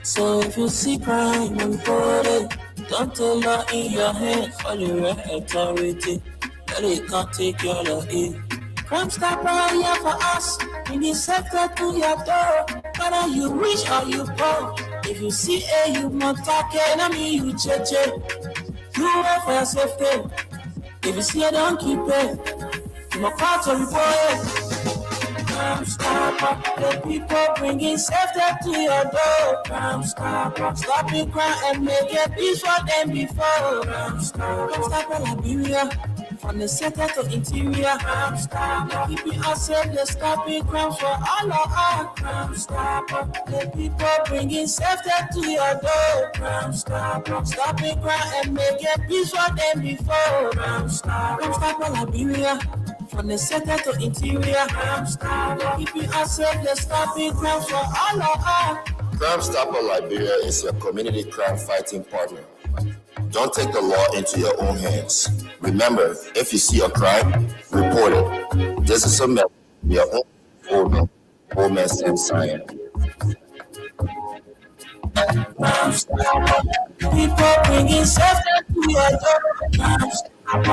Speaker 5: So if you see crime and report it, don't take law in your hands for your authority. That it can't take your law in. Crime stopper here for us. In the sector to your door. Whether you rich or you poor. If you see a you must talk and I mean you cheche. You work for your safety. If you see it, don't keep it. You must call to report it. Crime stopper, the people bringing safety to your door. Crime stopper, stopping crime and make it peace for them before. Crime stopper, Liberia, from the center to interior. Crime stopper, keeping us safe, the stopping crime for all of us. Crime stopper, the people bringing safety to your door. Crime stopper, stopping crime and make it peace for them before. Crime stopper, Liberia. From the center to interior, keeping us safe, the stopping crime for all of us.
Speaker 6: Crime Stopper Liberia is your community crime fighting partner. Don't take the law into your own hands. Remember, if you see a crime, report it. This is a message from your own old man Sam Cyan.
Speaker 5: People bringing safety to your door. And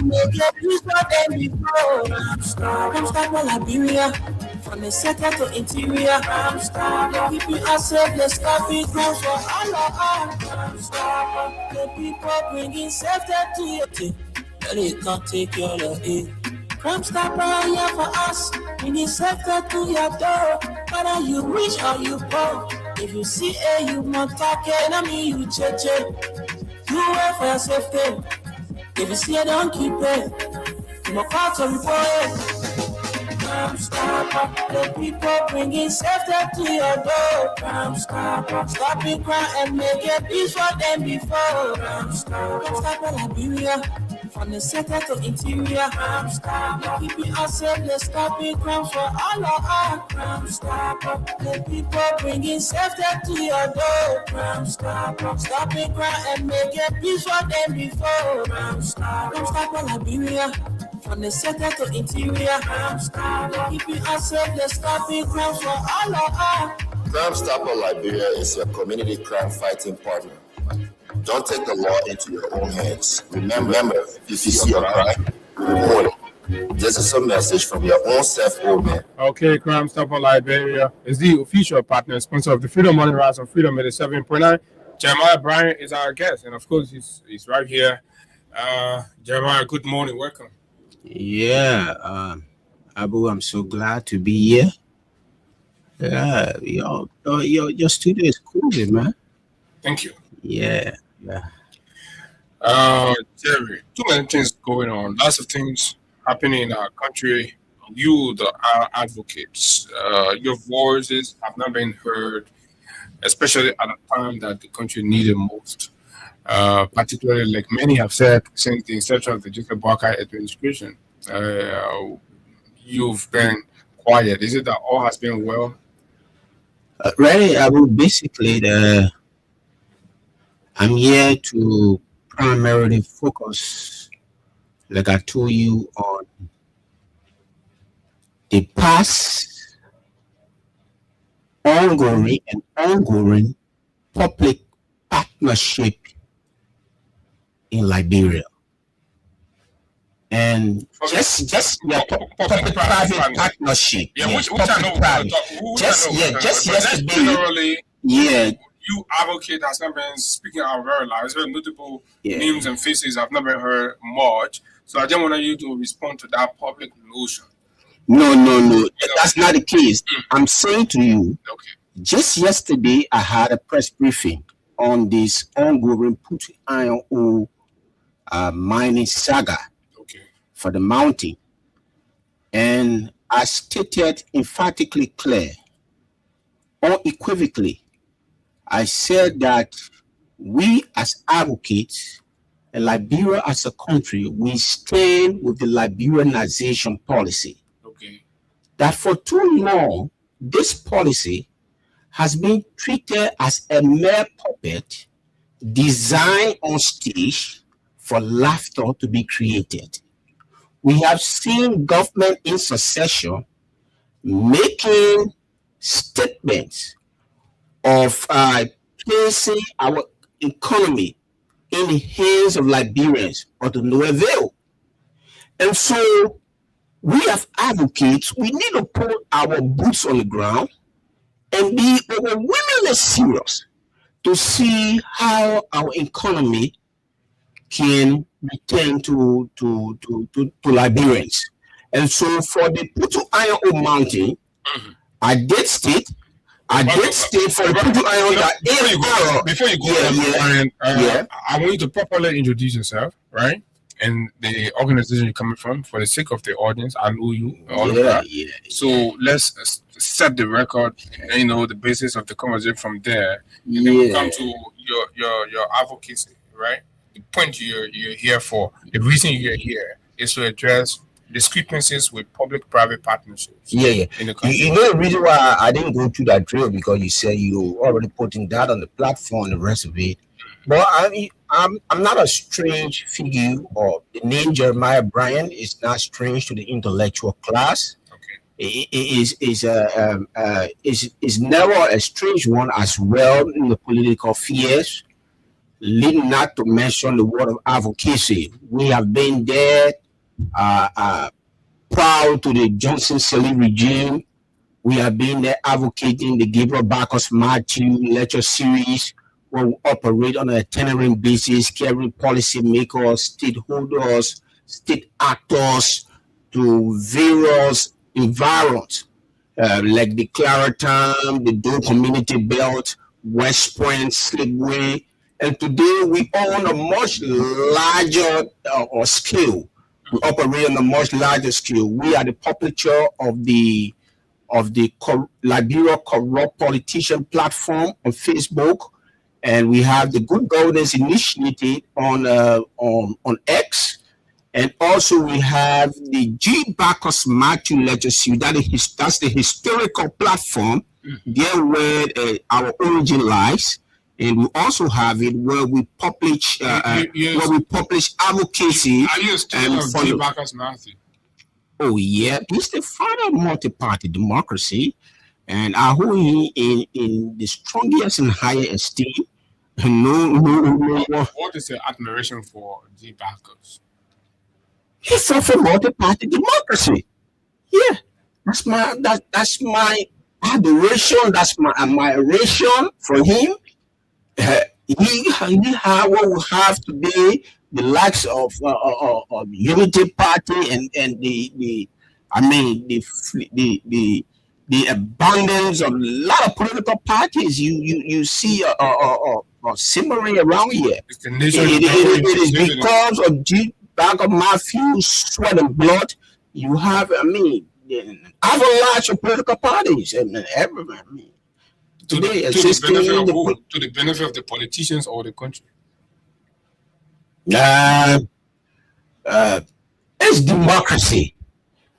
Speaker 5: make it peace for them before. Crime Stopper Liberia. From the center to interior, keeping us safe, the stopping crime for all of us. The people bringing safety to your team. They can't take your law in. Crime Stopper here for us. Bringing safety to your door. Whether you rich or you poor. If you see a you must talk and I mean you cheche. You work for your safety. If you see it, don't keep it. You must call to report it. Crime Stopper, the people bringing safety to your door. Crime Stopper, stopping crime and make it peace for them before. Crime Stopper Liberia, from the center to interior. Keeping us safe, the stopping crime for all of us. Crime Stopper, the people bringing safety to your door. Crime Stopper, stopping crime and make it peace for them before. Crime Stopper Liberia. From the center to interior, keeping us safe, the stopping crime for all of us.
Speaker 6: Crime Stopper Liberia is your community crime fighting partner. Don't take the law into your own hands. Remember, if you see a crime, report it. This is a message from your own old man.
Speaker 3: Okay, Crime Stopper Liberia is the official partner sponsor of the Freedom Morning Rise on Freedom 87.9. Jeremiah Bryant is our guest, and of course, he's right here. Jeremiah, good morning, welcome.
Speaker 9: Yeah, Abu, I'm so glad to be here. Yeah, your studio is cool, man.
Speaker 3: Thank you.
Speaker 9: Yeah.
Speaker 3: Jerry, too many things going on. Lots of things happening in our country you, the advocates, your voices have not been heard, especially at a time that the country needed most. Particularly, like many have said, since the inception of the Joseph Boakai administration, you've been quiet. Is it that all has been well?
Speaker 9: Really, I will basically, I'm here to primarily focus, like I told you, on the past, ongoing public partnership in Liberia. And public-private partnership.
Speaker 3: Yeah, which I know.
Speaker 9: Just yesterday.
Speaker 3: Generally,
Speaker 9: yeah.
Speaker 3: You advocate has not been speaking out very loud. It's very notable names and faces have not been heard much. So I just wanted you to respond to that public notion.
Speaker 9: No. That's not the case. I'm saying to you, just yesterday I had a press briefing on this ongoing Putu iron ore mining saga for the mountain. And I stated emphatically clear, unequivocally, I said that we as advocates and Liberia as a country, we stand with the Liberianization policy. That for too long, this policy has been treated as a mere puppet designed on stage for laughter to be created. We have seen government in succession making statements of placing our economy in the hands of Liberians, but to no avail. And so we as advocates, we need to put our boots on the ground and be overwhelmingly serious to see how our economy can return to Liberians. And so for the Putu Iron Ore Mountain, I did state for the Putu Iron that
Speaker 3: before you go, I want you to properly introduce yourself, right? And the organization you're coming from, for the sake of the audience. I know you, all of that. So let's set the record, the basis of the conversation from there. And then we'll come to your advocacy, right? The point you're here for, the reason you're here is to address discrepancies with public-private partnerships.
Speaker 9: In the country. You know the reason why I didn't go through that drill, because you said you already putting that on the platform and the rest of it. But I'm not a strange figure, or the name Jeremiah Bryan is not strange to the intellectual class. It is never a strange one as well in the political fears, leading not to mention the word of advocacy. We have been there, proud to the Johnson Sirleaf regime. We have been there advocating the Gabriel Bacchus Matthew lecture series, where we operate on a itinerant basis, carrying policymakers, stakeholders, state actors to various environments, like the Clariton, the Dole Community Belt, West Point, Slipway. And today we own a much larger scale. We operate on a much larger scale. We are the publisher of the Liberia Corrupt Politician platform on Facebook. And we have the Good Governance Initiative on X, and also we have the G. Bacchus Matthew Legacy. That's the historical platform there where our origin lies, and we also have it where we publish advocacy.
Speaker 3: Are you still of G. Bacchus Matthew?
Speaker 9: Oh yeah, he's the father of multi-party democracy, and I hold him in the strongest and higher esteem. No.
Speaker 3: What is your admiration for G. Bacchus?
Speaker 9: He fought for multi-party democracy. Yeah, that's my adoration. That's my admiration for him. He had what we have today, the likes of Unity Party and the abundance of a lot of political parties you see simmering around here. It is because of G. Bacchus Matthew, sweat and blood. You have, I have a large of political parties, and everybody. I mean,
Speaker 3: To
Speaker 9: today,
Speaker 3: the benefit of who? To the benefit of the politicians or the country?
Speaker 9: It's democracy.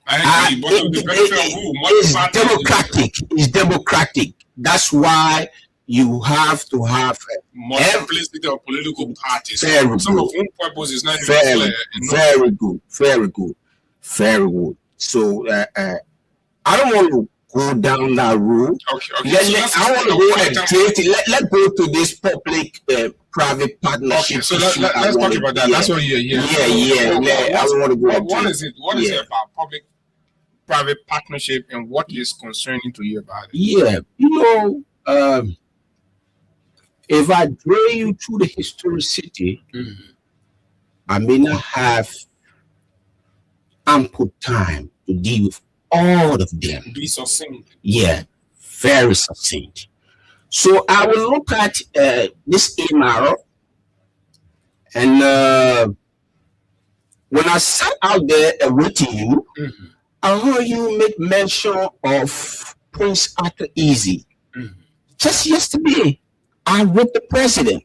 Speaker 3: I agree, but to the benefit of who?
Speaker 9: It's democratic. It's democratic. That's why you have to have
Speaker 3: multiplicity of political parties.
Speaker 9: Very
Speaker 3: Some
Speaker 9: good.
Speaker 3: of whom purpose is not even
Speaker 9: Very,
Speaker 3: clear.
Speaker 9: very good. Very good. Very good. So I don't want to go down that road.
Speaker 3: Okay.
Speaker 9: I want to go and create it. Let's go to this public-private partnership.
Speaker 3: Okay, so let's talk about that. That's what you're here.
Speaker 9: Yeah. I want to go.
Speaker 3: What is it? What is it about public-private partnership, and what is concerning to you about it?
Speaker 9: Yeah, if I draw you to the historicity, I may not have ample time to deal with all of them.
Speaker 3: Be succinct.
Speaker 9: Yeah, very succinct. So I will look at this MRO, and when I sat out there waiting you, I heard you make mention of Prince Arthur Easy. Just yesterday, I wrote the president.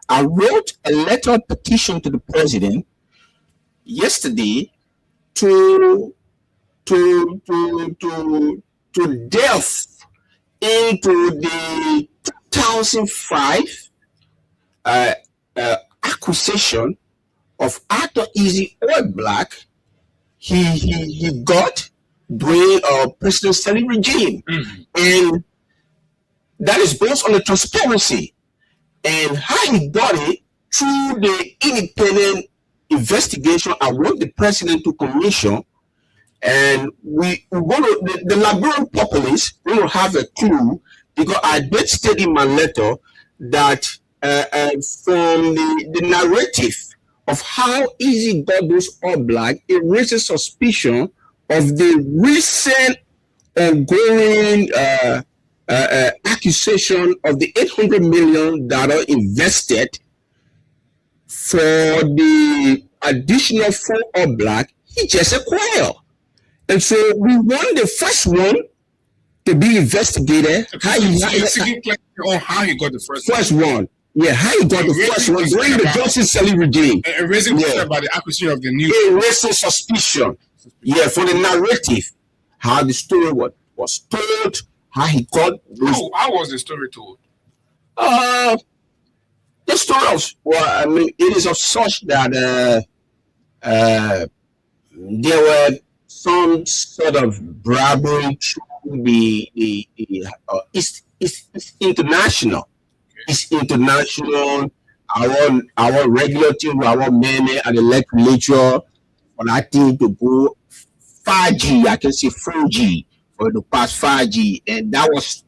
Speaker 9: I wrote a letter of petition to the president yesterday to delve into the 2005 acquisition of Arthur Easy Oil Black. He got during President Stanley regime, and that is based on the transparency and how he got it through the independent investigation I want the president to commission. And we're going to, the Liberian populace will have a clue, because I did state in my letter that from the narrative of how Easy got those All Black, it raises suspicion of the recent ongoing accusation of the $800 million invested for the additional 4 All Black he just acquired. And so we want the first one to be investigated.
Speaker 3: How he got the first
Speaker 9: one. Yeah, how he got the first one during the Johnson Stanley regime.
Speaker 3: And raising concern about the acquisition of the new.
Speaker 9: It raises suspicion. Yeah, for the narrative, how the story was told, how he got those.
Speaker 3: How was the story told?
Speaker 9: The story was, well, I mean, it is of such that there were some sort of bribery through it's international. It's international. Our regulatory, our men at the legislature for that thing to go 5G, I can say 4G for the past 5G, and that was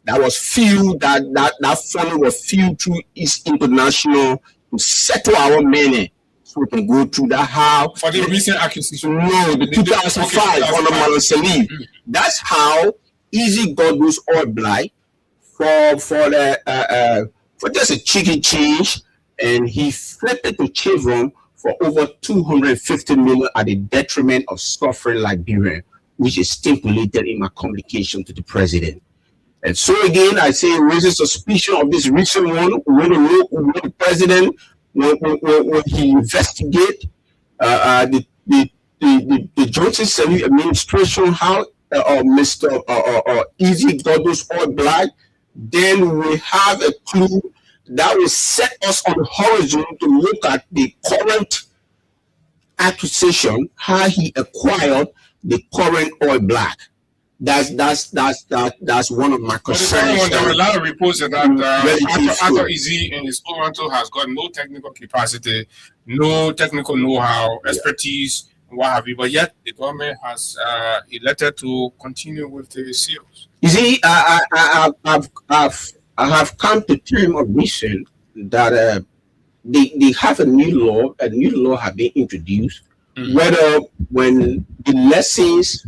Speaker 9: that was fueled, that funding was fueled through East International to settle our money so we can go through that. How
Speaker 3: for the recent acquisition?
Speaker 9: No, the 2005 on the Malan Salim. That's how Easy got those All Black for just a chicken change, and he flipped it to Chevron for over 250 million at the detriment of suffering Liberia, which is stipulated in my communication to the president. And so again, I say raises suspicion of this recent one. We want to look what the president when he investigate the Johnson Stanley administration, how Mr. Easy got those All Black. Then we have a clue that will set us on the horizon to look at the current accusation, how he acquired the current Oil Black. That's one of my concerns.
Speaker 3: There were a lot of reports that Arthur Easy in his Toronto has got no technical capacity, no technical know-how, expertise, what have you. But yet the government has elected to continue with the seals.
Speaker 9: You see, I have come to term of recent that they have a new law have been introduced, whether when the lessons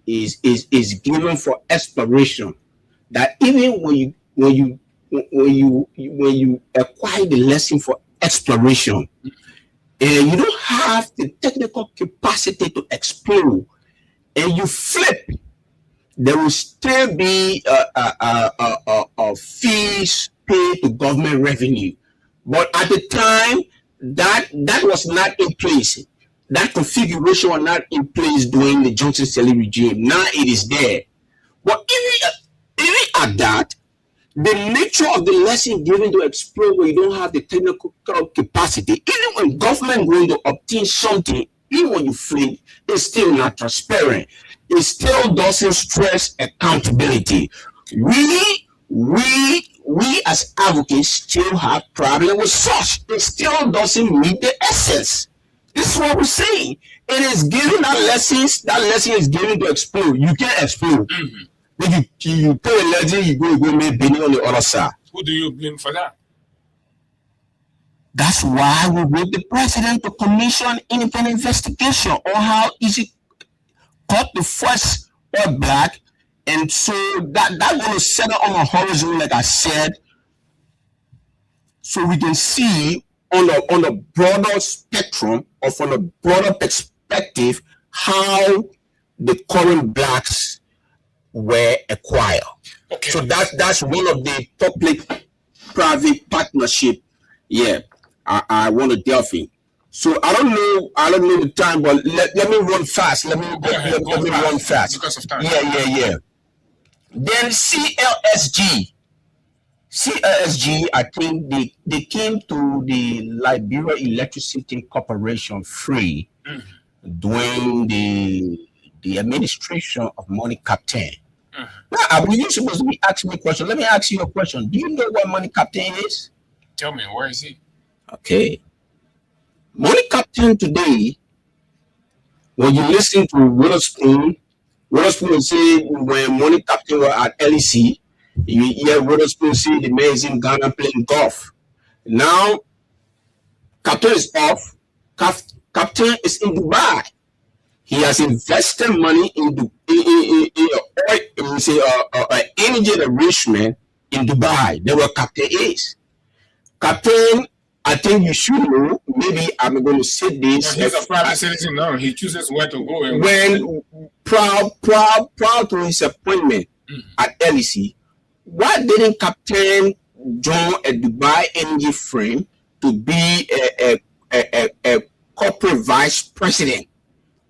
Speaker 9: is given for exploration, that even when you acquire the lesson for exploration, and you don't have the technical capacity to explore, and you flip, there will still be fees paid to government revenue. But at the time, that was not in place. That configuration was not in place during the Johnson Sirleaf regime. Now it is there. But even at that, the nature of the lesson given to explore where you don't have the technical capacity, even when government going to obtain something, even when you flip, it's still not transparent. It still doesn't stress accountability. We as advocates still have problem with such. It still doesn't meet the essence. This is what we're saying. It is giving that lesson is given to explore. You can't explore. When you pay a legend, you go make Benny on the other side.
Speaker 3: Who do you blame for that?
Speaker 9: That's why we want the president to commission independent investigation on how easy cut the first oil black, and so that going to settle on a horizon, like I said, so we can see on a broader spectrum or from a broader perspective how the current blacks were acquired. Okay. So that's one of the public-private partnership. Yeah, I want to delve in. So I don't know the time, but let me run fast. Let me run fast.
Speaker 3: Because of time.
Speaker 9: Yeah. Then CLSG, I think they came to the Liberia Electricity Corporation free during the administration of Money Captain. Now, you're supposed to be asking me a question. Let me ask you a question. Do you know what Money Captain is?
Speaker 3: Tell me, where is he?
Speaker 9: Okay. Money Captain today, when you listen to Witherspoon will say when Money Captain were at LEC, you hear Witherspoon say the man is in Ghana playing golf. Now, Captain is off. Captain is in Dubai. He has invested money in energy enrichment in Dubai. That's where Captain is. Captain, I think you should know. Maybe I'm going to say this.
Speaker 3: He's a private citizen now. He chooses where to go.
Speaker 9: When proud to his appointment at LEC, why didn't Captain join a Dubai energy firm to be a corporate vice president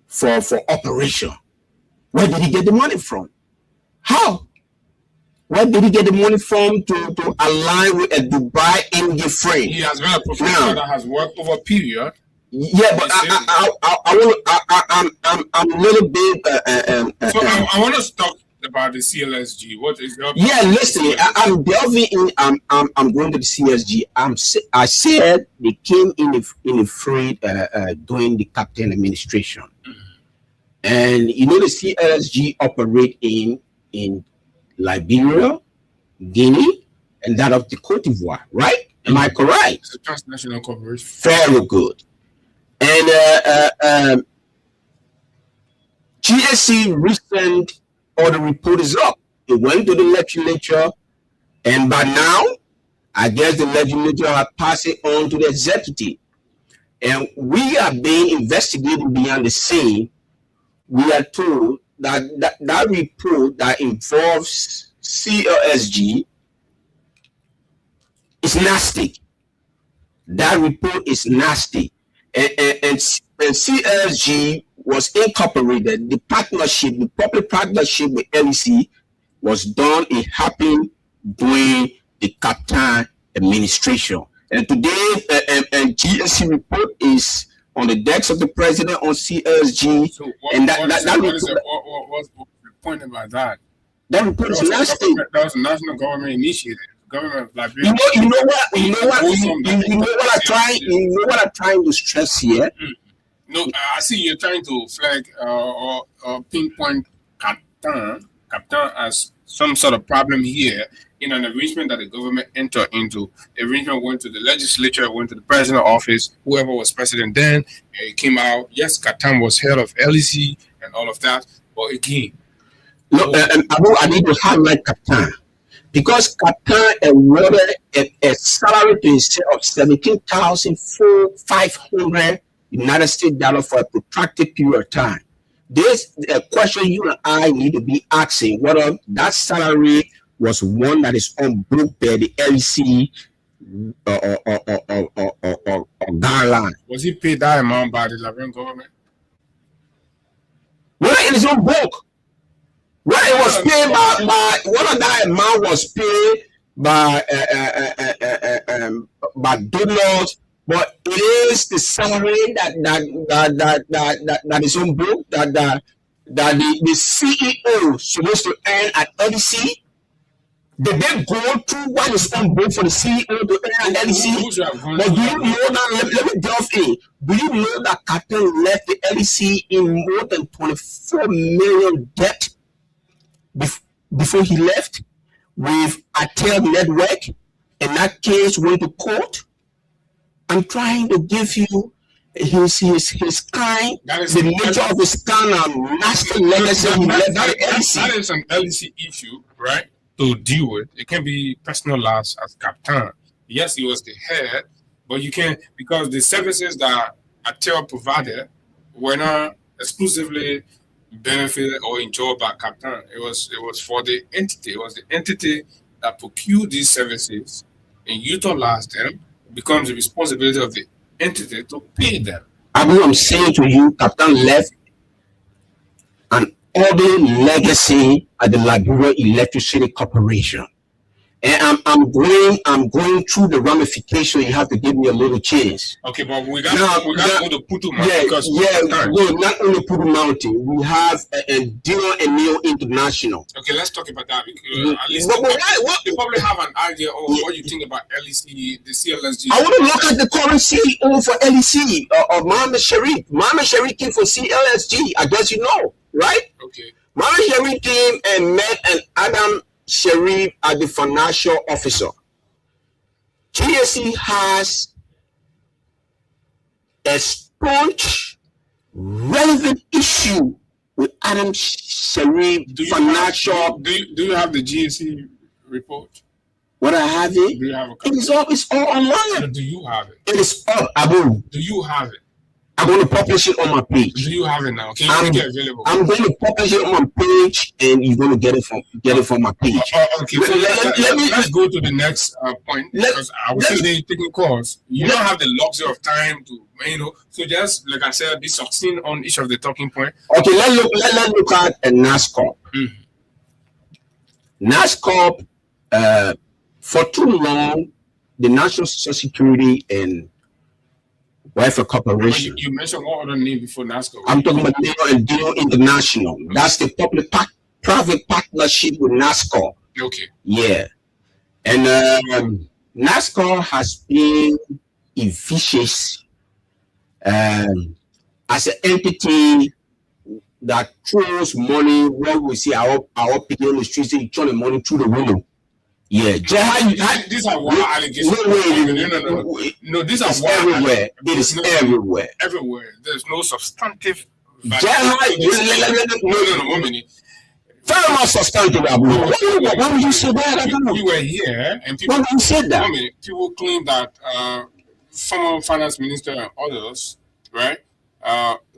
Speaker 9: for operation? Where did he get the money from? How? Where did he get the money from to align with a Dubai energy firm?
Speaker 3: He has been a professional that has worked over a period.
Speaker 9: Yeah, but I'm a little bit.
Speaker 3: So I want to talk about the CLSG. What is your?
Speaker 9: Yeah, listen. I'm delving in. I'm going to the CSG. I said they came in the free during the Captain administration, and you know the CLSG operate in Liberia, Guinea, and that of the Cote d'Ivoire, right? Am I correct?
Speaker 3: It's a transnational corporation.
Speaker 9: Very good. And GSC recent order report is up. It went to the legislature, and by now, I guess the legislature has passed it on to the executive. And we are being investigated beyond the scene. We are told that report that involves CLSG is nasty. That report is nasty. And CLSG was incorporated. The partnership, the public partnership with LEC was done. It happened during the Captain administration. And today, and GSC report is on the decks of the president on CLSG. So
Speaker 3: what's the point about that?
Speaker 9: That report is nasty.
Speaker 3: That was a national government initiative. Government of Liberia.
Speaker 9: You know what I'm trying to stress here.
Speaker 3: No, I see you're trying to flag or pinpoint Captain as some sort of problem here in an arrangement that the government entered into. The arrangement went to the legislature, went to the president's office, whoever was president then, it came out. Yes, Captain was head of LEC and all of that, but again.
Speaker 9: No, I need to highlight Captain. because Qatar awarded a salary to himself of 17,500 United States dollars for a protracted period of time. This a question you and I need to be asking whether that salary was one that is unbroke by the LC or guideline.
Speaker 3: Was he paid that amount by the Liberian government?
Speaker 9: Well, it is unbroke. Well, it was paid by whether that amount was paid by donors, but it is the salary that is unbroke that the CEO supposed to earn at LC. Did they go through what is unbroke for the CEO to earn at LC? But do you know that? Let me delve in. Do you know that Qatar left the LC in more than 24 million debt before he left with Atel Network? And that case went to court. I'm trying to give you his kind, the nature of his kind of nasty legacy he left by the LC.
Speaker 3: That is an LC issue, right? To deal with. It can be personal loss as captain. Yes, he was the head, but you can't, because the services that Atel provided were not exclusively benefited or enjoyed by captain. It was for the entity. It was the entity that procured these services and utilized them. It becomes the responsibility of the entity to pay them.
Speaker 9: I'm saying to you, Captain left an ugly legacy at the Liberia Electricity Corporation. And I'm going through the ramification. You have to give me a little chance.
Speaker 3: Okay, but we got to go to Putu Mountain.
Speaker 9: Not only Putu Mountain. We have Dino and Neo International.
Speaker 3: Okay, let's talk about that. At least they probably have an idea of what you think about LEC, the CLSG.
Speaker 9: I want to look at the current CEO for LEC, of Mohammed Sharif. Mohammed Sharif came for CLSG. I guess you know, right?
Speaker 3: Okay.
Speaker 9: Mohammed Sharif came and met an Adam Sharif as the financial officer. GSC has a staunch, relevant issue with Adam Sharif financial.
Speaker 3: Do you have the GSC report?
Speaker 9: What I have it?
Speaker 3: Do you have a
Speaker 9: copy? It's all online.
Speaker 3: So do you have it?
Speaker 9: It is up, Abu.
Speaker 3: Do you have it?
Speaker 9: I'm going to publish it on my page.
Speaker 3: Do you have it now? Can you make it available?
Speaker 9: I'm going to publish it on my page, and you're going to get it from my page.
Speaker 3: Okay, so let's go to the next point, because I was saying taking calls. You don't have the luxury of time to, so just like I said, be succinct on each of the talking points.
Speaker 9: Okay, let's look at NASCOP. NASCOP, for too long, the National Social Security and Welfare Corporation.
Speaker 3: You mentioned what other name before NASCOP?
Speaker 9: I'm talking about Neo and Dino International. That's the public-private partnership with NASCOP.
Speaker 3: Okay.
Speaker 9: Yeah. And NASCOP has been vicious as an entity that throws money where we see our people on the streets, they throw the money through the window. Yeah,
Speaker 3: these are wild allegations. No, these are wild
Speaker 9: everywhere. It is everywhere.
Speaker 3: Everywhere. There's no substantive.
Speaker 9: No, 1 minute. Very much substantive. Why would you say that? I don't know.
Speaker 3: We were here, and people.
Speaker 9: Why would you say that?
Speaker 3: People claim that former finance minister and others, right,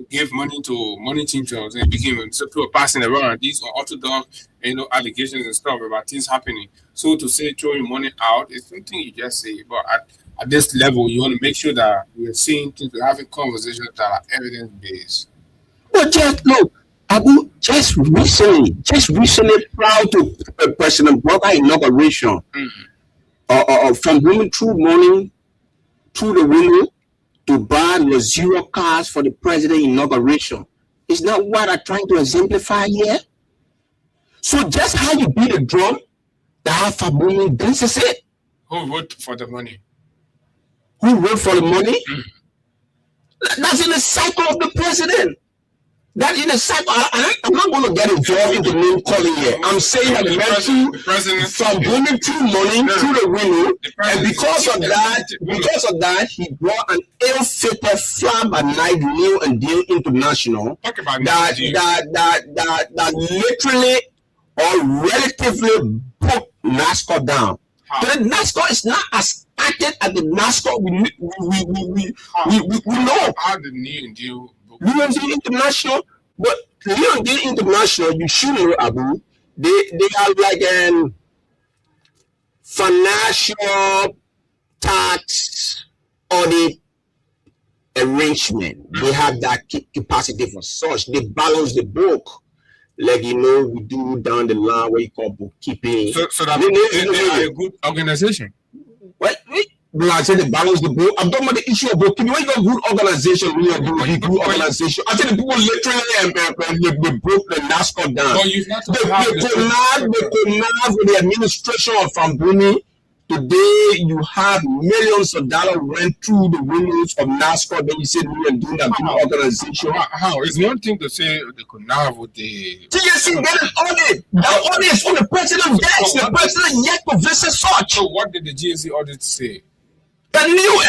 Speaker 3: gave money to money changers and became so people passing around. These are orthodox, allegations and stuff about things happening. So to say throwing money out is something you just say, but at this level, you want to make sure that we're seeing things, we're having conversations that are evidence based.
Speaker 9: But just look, Abu, just recently, proud to President Broga inauguration, from going through money through the window to buy the zero cars for the president inauguration. Is that what I'm trying to exemplify here? So just how you beat a drum, the half a million, this is it.
Speaker 3: Who voted for the money?
Speaker 9: Who voted for the money? That's in the cycle of the president. That in the cycle, I'm not going to get involved in the name calling here. I'm saying that the president from going through money through the window, and because of that, he brought an ill-fated fly-by-night Neo and Deal International that literally or relatively NASCO down. The NASCO is not as active as the NASCO we know.
Speaker 3: How the New Deal book?
Speaker 9: New Deal International, but New Deal International, you should know, Abu. They are like financial tax audit arrangement. They have that capacity for such. They balance the book, like we do down the line what you call bookkeeping.
Speaker 3: So that they are a good organization.
Speaker 9: Wait. When I say they balance the book, I'm talking about the issue of bookkeeping. When you got good organization, we are doing good organization. I think the people literally they broke the NASCO down. They connive with the administration of Fambuni. Today, you have millions of dollars went through the windows of NASCO. Then you say we are doing that good organization.
Speaker 3: How? It's one thing to say they connive with the
Speaker 9: TSC get an audit. That audit is on the president's desk. The president yet to visit such.
Speaker 3: So what did the GSC audit say?
Speaker 9: The new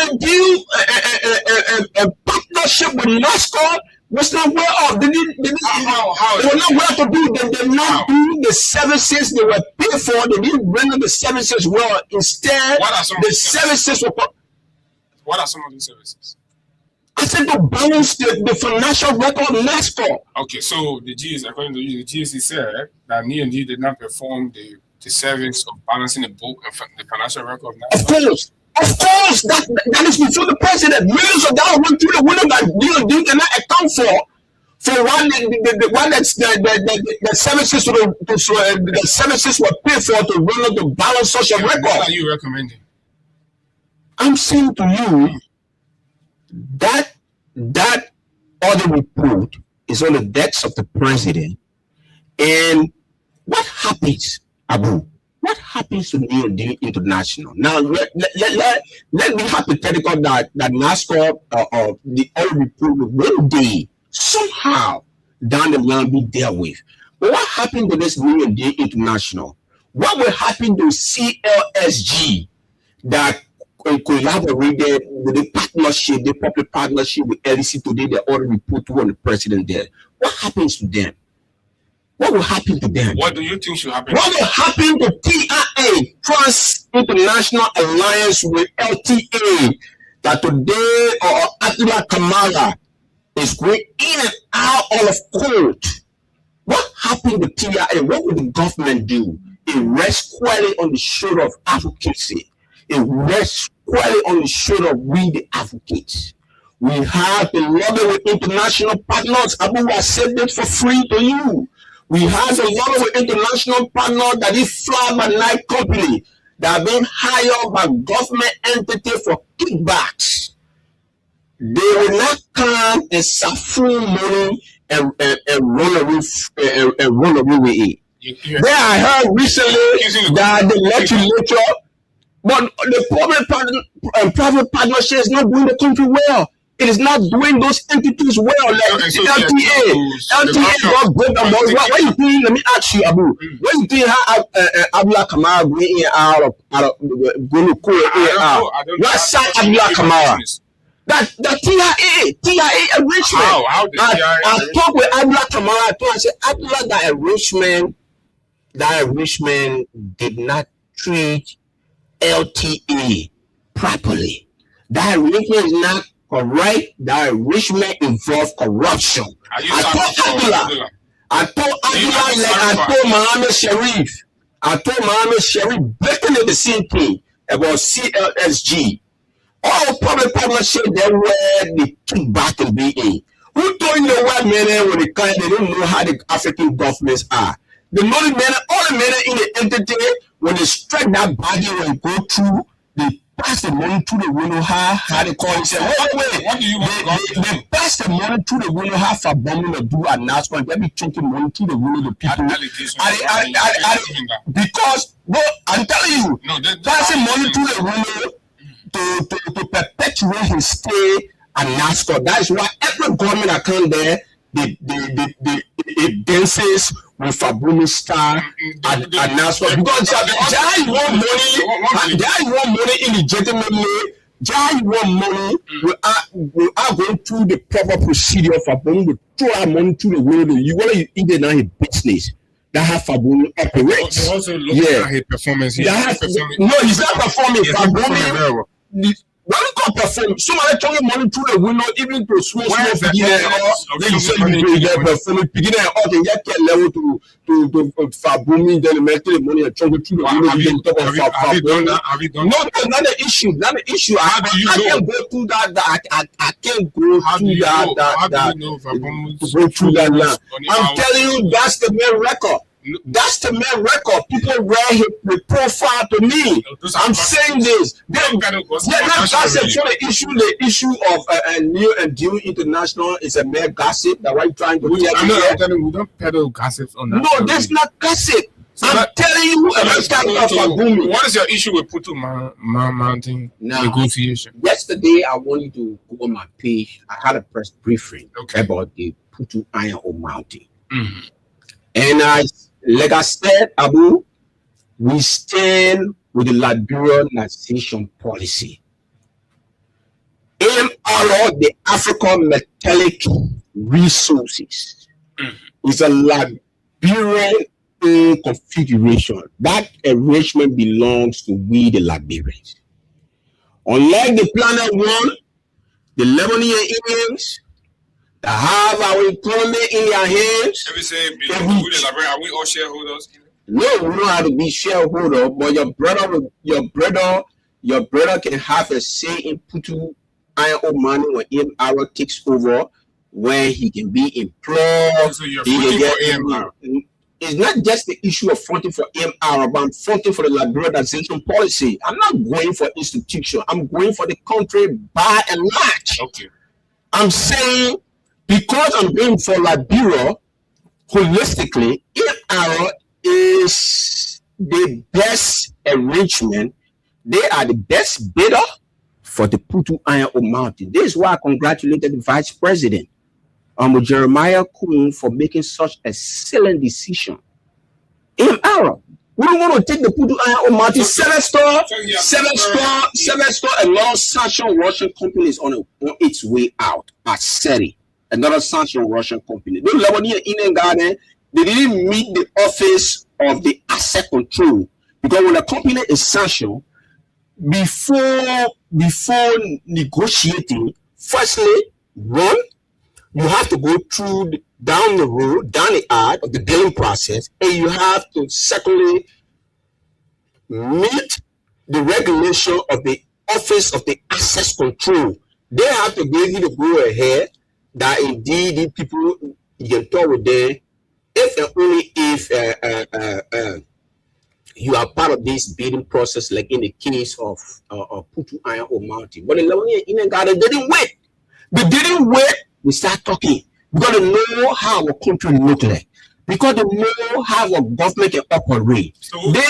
Speaker 9: partnership with NASCO was not well off. They were not well to do. They did not do the services they were paid for. They didn't render the services well. Instead, the services were.
Speaker 3: What are some of these services?
Speaker 9: I said to balance the financial record of NASCO.
Speaker 3: Okay, so the GSC, according to you, the GSC said that NED did not perform the service of balancing the book and the financial record of NASCO.
Speaker 9: Of course, that is before the president. Millions of dollars went through the window that DOD cannot account for one the services the services were paid for to run up the balance social record.
Speaker 3: What are you recommending?
Speaker 9: I'm saying to you that other report is on the decks of the president, and what happens, Abu? What happens to New Deal International? Now, let me hypothetical that NASCO or the oil report will one day, somehow, down the line be dealt with. But what happened to this New Deal International? What will happen to CLSG that collaborated with the partnership, the public partnership with LEC today, the oil report on the president there? What happens to them? What will happen to them?
Speaker 3: What do you think should happen?
Speaker 9: What will happen to TIA, Trans International Alliance with LTA, that today Abdullah Kamara is going in and out of court? What happened to TIA? What will the government do? It rests squarely on the shoulder of advocacy. It rests squarely on the shoulder of we, the advocates. We have to lobby with international partners. Abu, I said this for free to you. We have a lot of international partners that is fly by night company that have been hired by government entity for kickbacks. They will not come and saffron money and run away with it. Then I heard recently that the legislature, but the private partnership is not doing the country well. It is not doing those entities well, like LTA. LTA got good amount. What you think? Let me ask you, Abu. What you think? How Abdullah Kamara going in out of going to court in out? What side Abdullah Kamara? That TIA arrangement.
Speaker 3: How did TIA?
Speaker 9: I talked with Abdullah Kamara. I said Abdullah, that arrangement did not treat LTA properly. That arrangement is not correct. That arrangement involved corruption. I told Abdullah like I told Mohammed Sharif. I told Mohammed Sharif basically the same thing about CLSG. All public partnership that where the kickback can be in. Who told you what men when they don't know how the African governments are? The money men, all the men in the entity, when they strike that body and go through, they pass the money to the window, how they call it. Say, they pass the money to the window, how for bombing to do a NASCO, and they be taking money to the window, the people. Because, bro, I'm telling you, passing money to the window to perpetuate his stay at NASCO. That is why every government that come there, it dances with Fabuni Star at NASCO. Because Jai want money illegitimately. Jai want money. We are going through the proper procedure for Fabuni to throw our money to the window. You want to eat it now in business. That's how Fabumi operates.
Speaker 3: They also look at his performance. He's not
Speaker 9: performing. Fabumi. When you come perform, somebody turning money through the window, even to small beginner, performing beginner, or they get level to Fabumi, then make the money and throw through the window. Have you done that? No, not the issue. Not the issue. I can't go through that. I can't go through that. I'm telling you, that's the main record. That's the main record. People read his profile to me. I'm saying this. The issue of New and Due International is a mere gossip. That why trying to tell me.
Speaker 3: I'm telling you, we don't peddle gossip on that.
Speaker 9: No, that's not gossip. So I'm telling you
Speaker 3: what is your issue with Putu Mountain negotiation?
Speaker 9: Yesterday, I wanted to go on my page. I had a press briefing about the Putu Iron Ore Mountain. And like I said, Abu, we stand with the liberalization policy. MRO, the African Metallic Resources, is a Liberian configuration. That arrangement belongs to we, the Liberians. Unlike the Planet One, the Lebanese Indians, that have our economy in their hands.
Speaker 3: Let me say, are we all shareholders?
Speaker 9: No, we don't have to be shareholder, but your brother can have a say in Putu Iron Ore money when MRO takes over, where he can be employed.
Speaker 3: So you're fronting for MRO.
Speaker 9: It's not just the issue of fronting for MRO, but I'm fronting for the liberalization policy. I'm not going for institution. I'm going for the country by and large.
Speaker 3: Okay.
Speaker 9: I'm saying, because I'm going for Liberia, holistically, MRO is the best arrangement. They are the best bidder for the Putu Iron Ore Mountain. This is why I congratulated the Vice President, Jeremiah Kuhn, for making such a excellent decision. MRO. We don't want to take the Putu Iron Ore Mountain. Seven Store, a non-sanctioned Russian company is on its way out. At SETI, another sanctioned Russian company. Those Lebanese Indian Garden, they didn't meet the office of the asset control, because when a company is sanctioned, before negotiating, firstly, one, you have to go through down the aisle of the billing process, and you have to secondly meet the regulation of the office of the access control. They have to give you the go ahead that indeed the people, you can talk with them if and only if you are part of this bidding process, like in the case of Putu Iron Ore Mountain. But the Lebanese Indian Garden didn't wait. They didn't wait. We start talking. We got to know how our country look like. Because they know how our government can operate. So they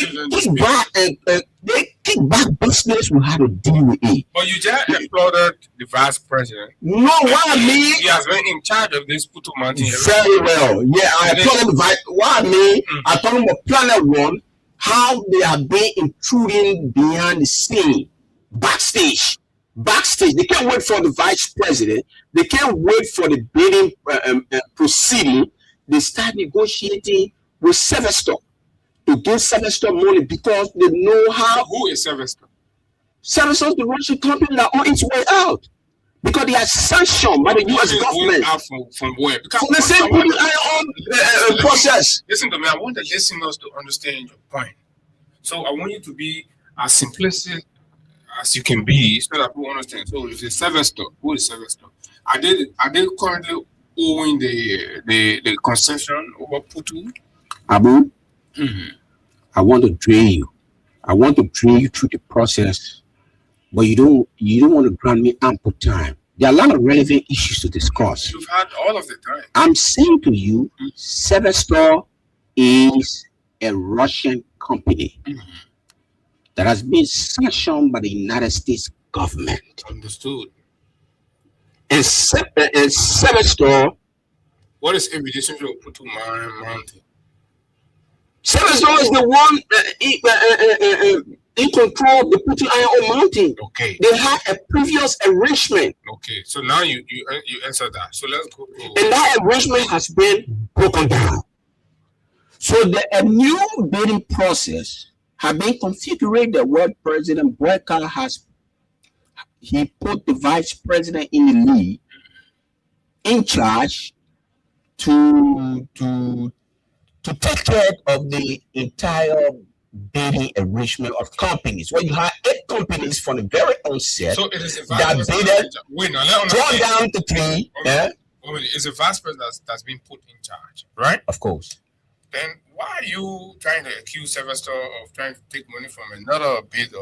Speaker 9: kick back business with how to deal with it.
Speaker 3: But you just applauded the Vice President.
Speaker 9: No, what I mean,
Speaker 3: he has been in charge of this Putu Mountain.
Speaker 9: Very well. Yeah, I applauded the Vice. What I mean, I told him about Planet One, how they have been intruding behind the scene, backstage. They can't wait for the Vice President. They can't wait for the bidding proceeding. They start negotiating with Severstor to give Severstor money because they know how.
Speaker 3: Who is Severstor?
Speaker 9: Severstor is the Russian company that on its way out because they are sanctioned by the U.S. government.
Speaker 3: Out from where? Because
Speaker 9: from the same process.
Speaker 3: Listen to me. I want the listeners to understand your point. So I want you to be as simplistic as you can be, so that people understand. So if it's Severstor, who is Severstor? Are they currently owing the concession over Putu?
Speaker 9: Abu, I want to train you. I want to train you through the process, but you don't want to grant me ample time. There are a lot of relevant issues to discuss.
Speaker 3: You've had all of the time.
Speaker 9: I'm saying to you, Severstor is a Russian company that has been sanctioned by the United States government.
Speaker 3: Understood.
Speaker 9: And Severstor.
Speaker 3: What is in relation to Putu Mountain?
Speaker 9: Severstor is the one in control of the Putu Iron Ore Mountain.
Speaker 3: Okay.
Speaker 9: They had a previous arrangement.
Speaker 3: Okay. So now you answer that. So let's go.
Speaker 9: And that arrangement has been broken down. So a new bidding process has been configured where President Boyka he put the vice president in the lead in charge to take care of the entire bidding arrangement of companies. Well, you have 8 companies from the very onset
Speaker 3: So it is a
Speaker 9: that
Speaker 3: vice
Speaker 9: bidded,
Speaker 3: president. Wait, now let me
Speaker 9: drawn
Speaker 3: understand.
Speaker 9: down to 3. Yeah,
Speaker 3: It's a vice president that's been put in charge, right?
Speaker 9: of course.
Speaker 3: Then why are you trying to accuse Sylvester of trying to take money from another bidder,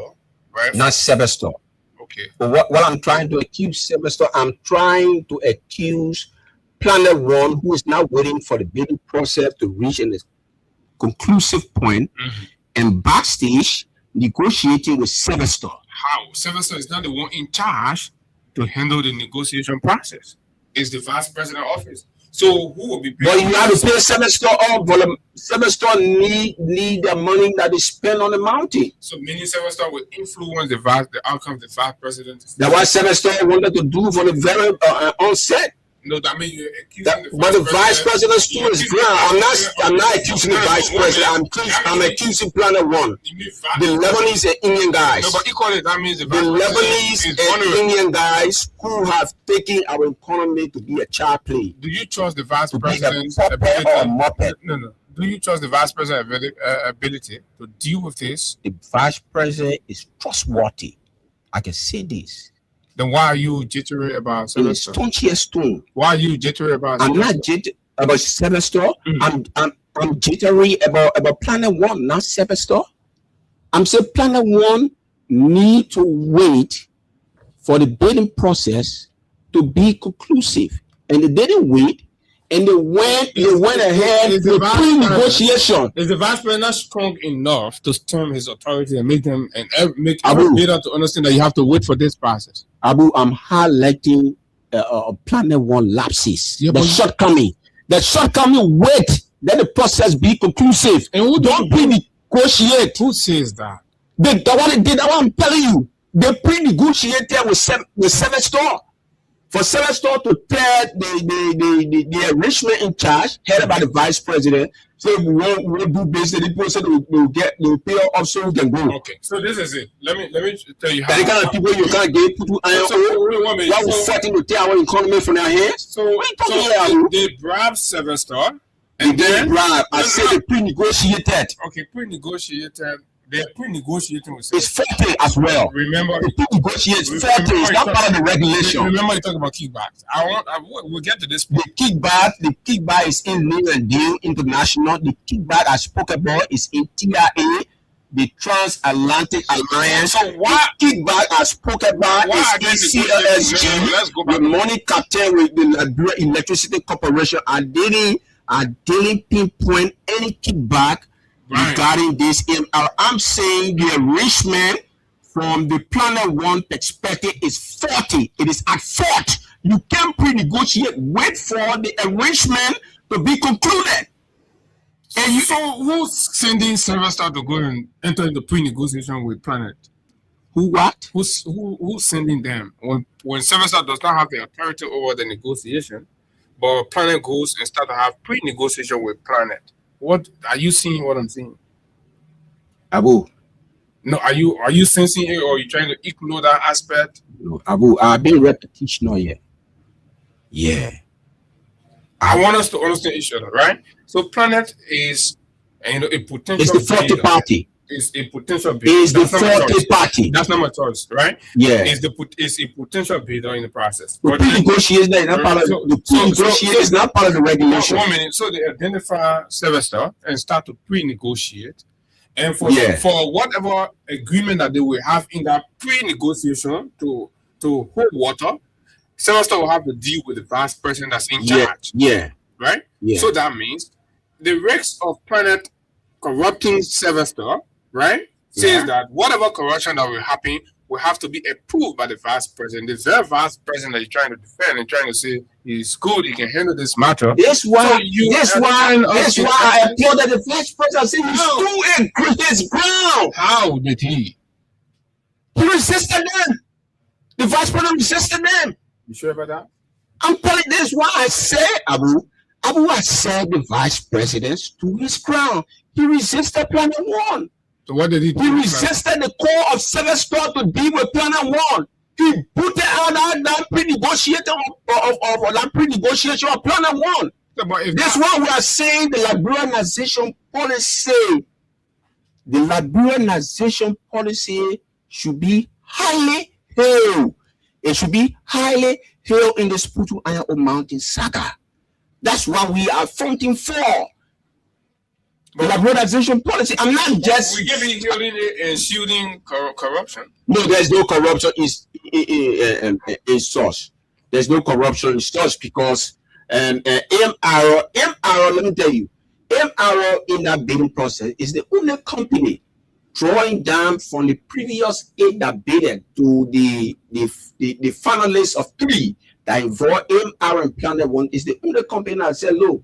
Speaker 3: right?
Speaker 9: Not Sebastor.
Speaker 3: Okay.
Speaker 9: But what I'm trying to accuse Sebastor, I'm trying to accuse Planet One, who is now waiting for the bidding process to reach a conclusive point, and backstage negotiating with Sebastor.
Speaker 3: How? Sylvester is not the one in charge to handle the negotiation process. It's the vice president office. So who will be
Speaker 9: But
Speaker 3: paying?
Speaker 9: you have to pay Sebastor off. But Sebastor need the money that is spent on the mountain.
Speaker 3: So meaning Sylvester will influence the outcome of the vice president.
Speaker 9: That's what Sebastor wanted to do from the very onset.
Speaker 3: No, that means you're accusing
Speaker 9: But the vice president stood his ground. I'm not accusing the vice president. I'm accusing Planet One. The Lebanese and Indian guys.
Speaker 3: No, but equally that means the
Speaker 9: The
Speaker 3: vice
Speaker 9: Lebanese
Speaker 3: president is
Speaker 9: and
Speaker 3: vulnerable.
Speaker 9: Indian guys who have taken our economy to be a child play.
Speaker 3: Do you trust the vice
Speaker 9: To be a
Speaker 3: president's
Speaker 9: puppet or a
Speaker 3: ability?
Speaker 9: muppet.
Speaker 3: No. Do you trust the vice president's ability to deal with this?
Speaker 9: The vice president is trustworthy. I can say this.
Speaker 3: Then why are you jittery about
Speaker 9: It's
Speaker 3: Sylvester?
Speaker 9: stone.
Speaker 3: Why are you jittery about
Speaker 9: I'm
Speaker 3: Sylvester?
Speaker 9: not jittery about Sebastor. I'm jittery about Planet One, not Sebastor. I'm saying Planet One need to wait for the bidding process to be conclusive, and they didn't wait, and they went ahead
Speaker 3: is the
Speaker 9: with
Speaker 3: vice
Speaker 9: pre-negotiation.
Speaker 3: Is the vice president not strong enough to stem his authority and make them and make
Speaker 9: Abu.
Speaker 3: every bidder to understand that you have to wait for this process?
Speaker 9: Abu, I'm highlighting Planet One lapses,
Speaker 3: Yeah,
Speaker 9: the
Speaker 3: but-
Speaker 9: shortcoming. The shortcoming, wait, let the process be conclusive.
Speaker 3: And who
Speaker 9: Don't pre-negotiate.
Speaker 3: Who says that?
Speaker 9: That's what they did. That's what I'm telling you. They pre-negotiated with Sebastor. For Sebastor to tell the arrangement in charge, headed by the vice president, so we won't do business. The person will pay off so we can go.
Speaker 3: Okay, so this is it. Let me tell you
Speaker 9: The kind of people you can't get put iron
Speaker 3: So,
Speaker 9: on.
Speaker 3: wait 1 minute.
Speaker 9: Why we fighting to take our economy from their hands?
Speaker 3: So,
Speaker 9: What are you talking about, Abu?
Speaker 3: they bribed Sylvester,
Speaker 9: They
Speaker 3: and
Speaker 9: didn't
Speaker 3: then
Speaker 9: bribe. I said they pre-negotiated.
Speaker 3: okay, pre-negotiated. They're pre-negotiating with
Speaker 9: It's
Speaker 3: Sylvester.
Speaker 9: 40 as well.
Speaker 3: Remember,
Speaker 9: The pre-negotiate is 40. It's not part of the regulation.
Speaker 3: remember you talk about kickbacks. We'll get to this
Speaker 9: The
Speaker 3: point.
Speaker 9: kickback is in New and Deal International. The kickback I spoke about is in TIA, the Transatlantic Alliance.
Speaker 3: So why-
Speaker 9: the kickback I spoke about
Speaker 3: Why are
Speaker 9: is
Speaker 3: they
Speaker 9: in
Speaker 3: negotiating?
Speaker 9: CLSG,
Speaker 3: Let's go back.
Speaker 9: the money cartel with the Liberia Electricity Corporation. I didn't pinpoint any kickback
Speaker 3: Right.
Speaker 9: regarding this. I'm saying the arrangement from the Planet One perspective is 40. It is at 40. You can't pre-negotiate. Wait for the arrangement to be concluded.
Speaker 3: And so who's sending Sylvester to go and enter into pre-negotiation with Planet?
Speaker 9: Who what?
Speaker 3: Who's sending them when Sylvester does not have the authority over the negotiation, but Planet goes and start to have pre-negotiation with Planet? What are you seeing? What I'm seeing?
Speaker 9: Abu.
Speaker 3: No, are you sensing it, or are you trying to ignore that aspect?
Speaker 9: No, Abu, I've been repetition now yet. Yeah.
Speaker 3: I want us to understand each other, right? So Planet is, a potential.
Speaker 9: It's the 40
Speaker 3: bidder.
Speaker 9: party.
Speaker 3: It's a potential bidder.
Speaker 9: It's the
Speaker 3: That's not my
Speaker 9: 40
Speaker 3: choice.
Speaker 9: party.
Speaker 3: That's not my choice, right?
Speaker 9: Yeah.
Speaker 3: It's a potential bidder in the process.
Speaker 9: The
Speaker 3: But then-
Speaker 9: pre-negotiation is not part of the pre-negotiation is not part of the regulation.
Speaker 3: 1 minute. So they identify Sylvester and start to pre-negotiate, and for
Speaker 9: Yeah.
Speaker 3: whatever agreement that they will have in that pre-negotiation to hold water, Sylvester will have to deal with the vice president that's in
Speaker 9: Yeah.
Speaker 3: charge,
Speaker 9: Yeah.
Speaker 3: right?
Speaker 9: Yeah.
Speaker 3: So that means the risks of Planet corrupting Sylvester, right, says
Speaker 9: Yeah.
Speaker 3: that whatever corruption that will happen will have to be approved by the vice president. The very vice president that you're trying to defend and trying to say he's good, he can handle this matter.
Speaker 9: That's why
Speaker 3: So you
Speaker 9: I applauded the vice president. I said he stood his ground.
Speaker 3: How did he?
Speaker 9: He resisted them. The vice president resisted them.
Speaker 3: You sure about that?
Speaker 9: I'm telling you, this is why I said, Abu, Abu accepted the vice president to his crown. He resisted Planet One.
Speaker 3: So what did he do?
Speaker 9: He resisted the call of Seven Star to deal with Planet One. He put out that pre-negotiation of Planet One.
Speaker 3: So, but if
Speaker 9: That's why we are saying the liberalization policy. The liberalization policy should be highly hailed. It should be highly hailed in the Sputu Iron Ore Mountain saga. That's what we are fighting for. The liberalization policy. I'm not just.
Speaker 3: we give you healing and shielding corruption.
Speaker 9: No, there's no corruption in source. There's no corruption in source because MRO, let me tell you, MRO in that bidding process is the only company drawing down from the previous 8 that bidded to the finalists of 3 that involve MRO and Planet One is the only company that said, look,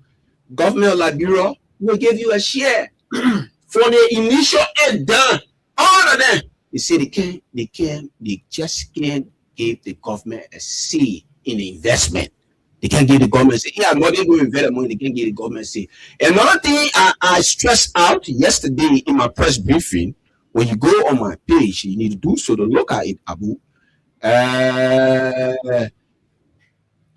Speaker 9: government of Liberia will give you a share. For the initial 8 done, all of them, they say they just can't give the government a say in the investment. They can't give the government a say. Yeah, money will invest the money, they can't give the government a say. Another thing I stressed out yesterday in my press briefing, when you go on my page, you need to do so to look at it, Abu.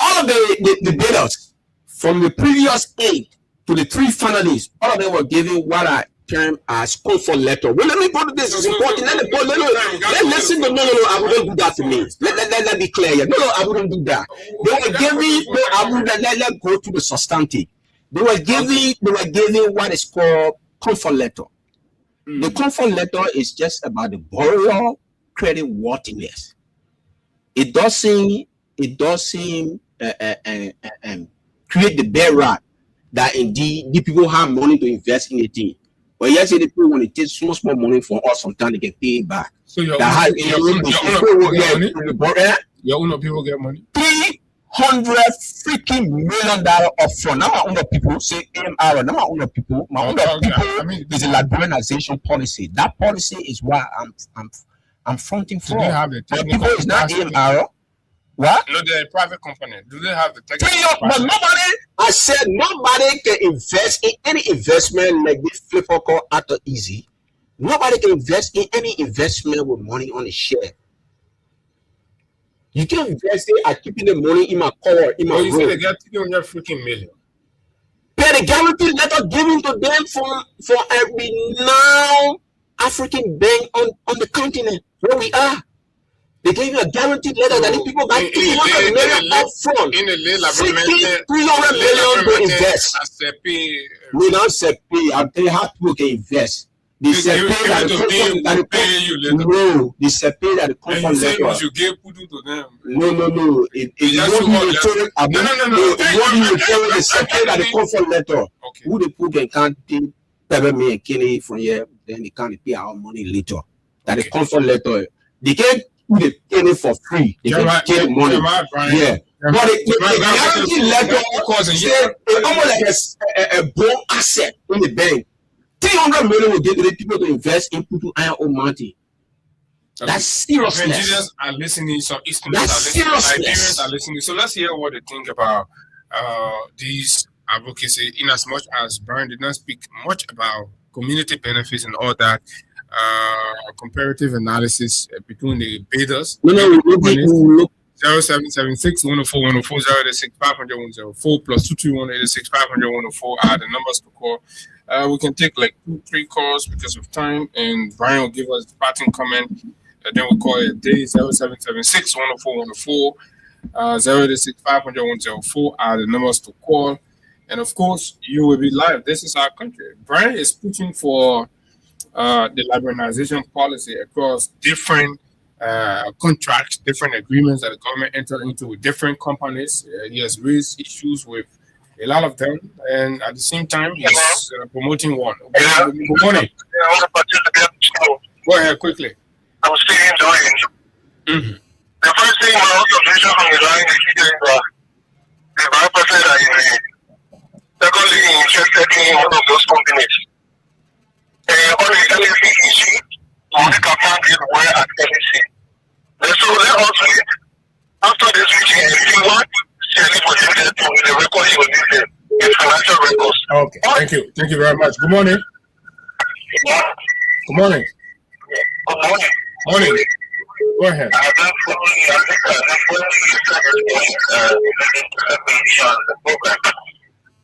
Speaker 9: All of the bidders from the previous 8 to the 3 finalists, all of them were given what I term as comfort letter. Well, let me go to this. It's important. Listen. No, I wouldn't do that to me. Let me clear here. No, I wouldn't do that. They were giving. No, I wouldn't. Let go to the substantive. They were giving what is called comfort letter. The comfort letter is just about the borrower credit worthiness. It doesn't create the bedrock that indeed the people have money to invest in a thing. But yes, the people when it takes small money from us, sometimes they get paid back.
Speaker 3: So your own people get money.
Speaker 9: $300 freaking million upfront. Now my own people say MR. Now my own people. My own people is a liberalization policy. That policy is why I'm fronting for.
Speaker 3: Do they have the technical
Speaker 9: people is not MR. What?
Speaker 3: No, they're a private company. Do they have the technical?
Speaker 9: But nobody. I said nobody can invest in any investment like this flipper called After Easy. Nobody can invest in any investment with money on a share. You can invest it at keeping the money in my core, in my room.
Speaker 3: You say they get $300 freaking million.
Speaker 9: Pay the guarantee letter given to them for a renowned African bank on the continent where we are. They gave you a guaranteed letter that if people got $300 million up front, $300 million to invest. We don't say pay. I'll tell you how people can invest. They say pay that the comfort letter.
Speaker 3: You give Pudu to them.
Speaker 9: No. It won't be returned. They say pay that the comfort letter. Who the people can't take me and Kenny from here, then they can't pay our money later. That the comfort letter. They can't put the Kenny for free. They can get money. Yeah. But the guarantee letter is almost like a bond asset in the bank. $300 million will give the people to invest in Putu Iron Ore Mountain. That's seriousness.
Speaker 3: Nigerians are listening, some Easterners are listening, Liberians are listening. So let's hear what they think about these advocacy, in as much as Brian did not speak much about community benefits and all that. Comparative analysis between the bidders.
Speaker 9: No,
Speaker 3: 0776 104 104 086 500 104 plus 221 86 500 104 are the numbers to call. We can take like 2-3 calls because of time, and Brian will give us the parting comment. Then we'll call it a day. 0776 104 104 086 500 104 are the numbers to call. And of course, you will be live. This is our country. Brian is pushing for the liberalization policy across different contracts, different agreements that the government entered into with different companies. He has raised issues with a lot of them, and at the same time, he's promoting one. Good morning. Go ahead quickly.
Speaker 8: I was still enjoying. The first thing my observation from the line is the vice president is secondly interested in one of those companies. On the LSC issue, the captain is aware at LSC. So let us wait. After this meeting, if you want, Shelly was able to the record you will listen. If
Speaker 3: Okay, thank you. Thank you very much. Good morning. Good morning.
Speaker 8: Good morning.
Speaker 3: Morning. Go ahead.
Speaker 8: I've been following the program.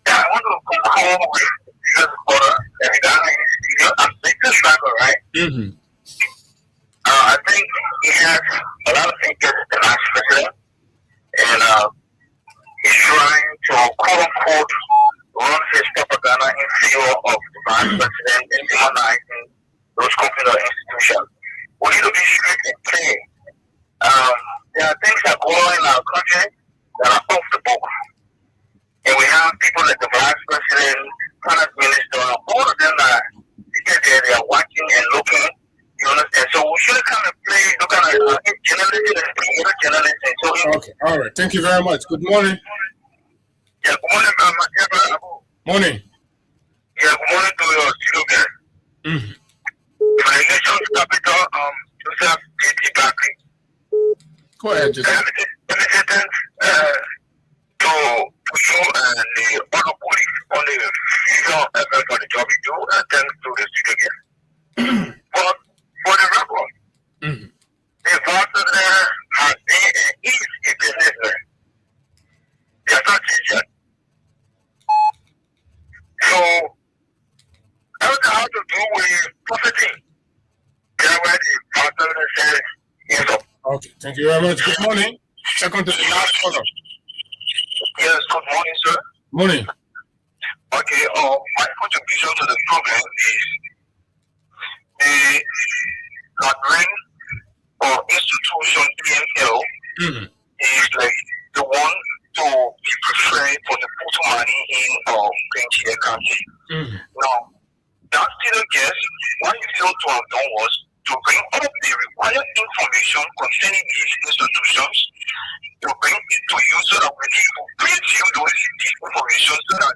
Speaker 8: I want to come home with this order. I'm thinking driver, right?
Speaker 3: Mm-hmm.
Speaker 8: I think he has a lot of interest in our president, and he's trying to quote unquote run his propaganda in favor of the vice president and demonizing those companies or institutions. We need to be strict and clear. There are things that go on in our country that are off the book. And we have people like the vice president, finance minister, all of them that they are watching and looking. You understand? So we should kind of play, look at journalism. So
Speaker 3: Okay, all right. Thank you very much. Good morning.
Speaker 8: Yeah, good morning,
Speaker 3: Morning.
Speaker 8: Yeah, good morning to your studio guest.
Speaker 3: Mm-hmm.
Speaker 8: The nation's capital, Joseph T.T. Barkley.
Speaker 3: Go ahead, Joseph.
Speaker 8: The citizens to show the other police on the future effort for the job you do, thanks to the studio guest. But for the record, the vice president has been and is a businessman. They are not changed. So, everything has to do with profiting. That's why the vice president says yes.
Speaker 3: Okay, thank you very much. Good morning. Second to the last caller.
Speaker 8: Yes, good morning, sir.
Speaker 3: Morning.
Speaker 8: Okay, my contribution to the program is the gathering or institution PML is like the one to be preferred for the put money in Prince County. Now, that student guest, what you failed to have done was to bring all of the required information concerning these institutions, to bring it to you so that when you print you those information so that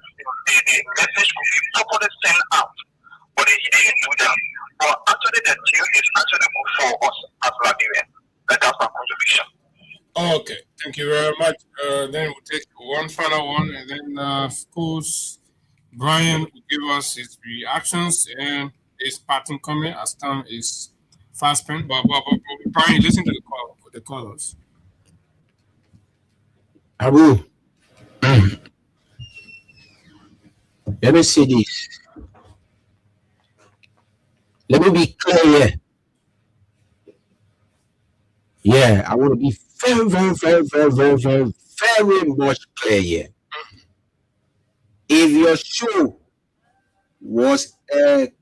Speaker 8: the message could be properly sent out. But he didn't do that. But actually the deal is actually good for us as Liberians. That's my contribution.
Speaker 3: Okay, thank you very much. Then we'll take one final one, and then of course Brian will give us his reactions and his pattern comment as time is fast spent. But Brian, listen to the callers.
Speaker 9: Abu, let me say this. Let me be clear here. Yeah, I want to be very much clear here. If your show was a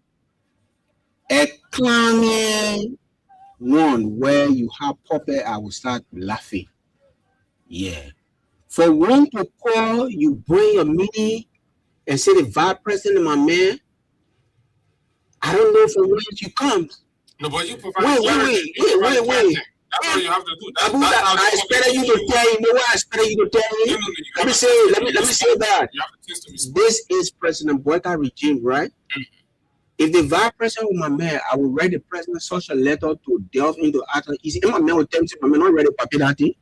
Speaker 9: clowning one where you have puppet, I will start laughing. Yeah. For one to call, you bring a meeting and say the vice president, my man, I don't know from where you come.
Speaker 3: No, but you provide.
Speaker 9: Wait.
Speaker 3: That's what you have to do.
Speaker 9: I expected you to tell you. You know what I expected you to tell me? Let me say that. This is President Boyka regime, right? If the vice president was my man, I would write the president such a letter to delve into action. Easy. And my man would tell me, my man not ready to that thing.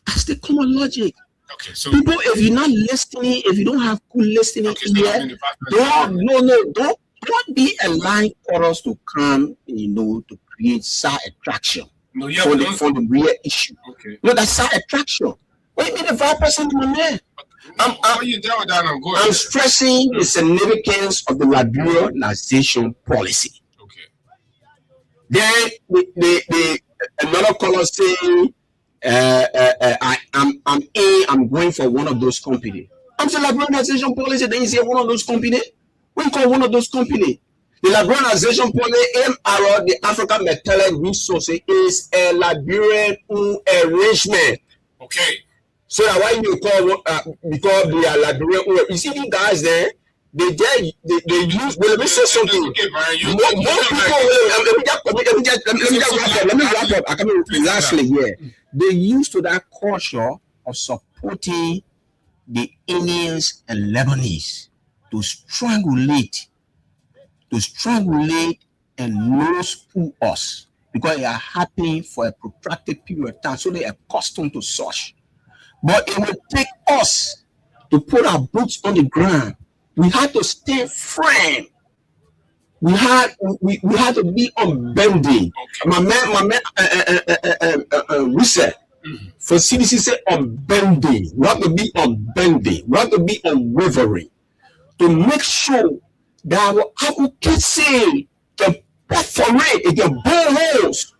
Speaker 9: That's the common logic.
Speaker 3: Okay, so
Speaker 9: people, if you're not listening, if you don't have good listening here, don't be a line for us to come, to create side attraction for the real issue.
Speaker 3: Okay.
Speaker 9: No, that's side attraction. What do you mean the vice president, my man? I'm stressing the significance of the liberalization policy.
Speaker 3: Okay.
Speaker 9: Then another caller saying, I'm going for one of those companies. I'm saying liberalization policy, then you say one of those companies. What you call one of those companies? The liberalization policy, MRO, the African Metallic Resources, is a Liberian arrangement.
Speaker 3: Okay.
Speaker 9: So why you call because they are Liberian? You see these guys there, they use. Well, let me say something. More people. Let me wrap up. I come lastly here. They used to that culture of supporting the Indians and Lebanese to strangulate and nose pull us because they are happening for a protracted period of time. So they are accustomed to such. But it will take us to put our boots on the ground. We had to stay firm. We had to be unbending. My man, Reset for CDC said unbending. We have to be unbending. We have to be unwavering to make sure that our advocacy can perforate, it can bore holes,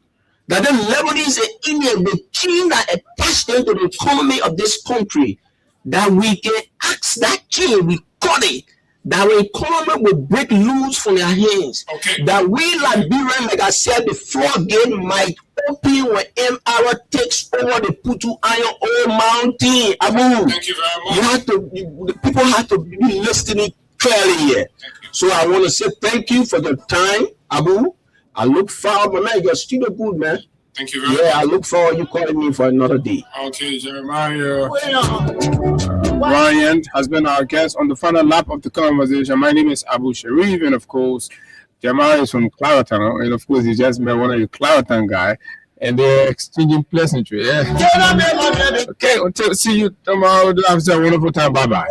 Speaker 9: that the lebanese and Indian, the chain that attached them to the economy of this country, that we can ask that chain, we cut it, that our economy will break loose from their hands. That we Liberian, like I said, the floodgate might open when MR takes over the Putu Iron Ore Mountain. Abu,
Speaker 3: Thank you very much.
Speaker 9: you have to, the people have to be listening clearly here. So I want to say thank you for your time, Abu. I look forward, my man, you're still good, man.
Speaker 3: Thank you very much.
Speaker 9: Yeah, I look forward you calling me for another day.
Speaker 3: Okay, Jeremiah Bryant has been our guest on the final lap of the conversation. My name is Abu Sharif, and of course, Jeremiah is from Clarendon, and of course, he just met one of your Clarendon guy, and they're exchanging pleasantry. Yeah. Okay, until see you tomorrow. Have a wonderful time. Bye bye.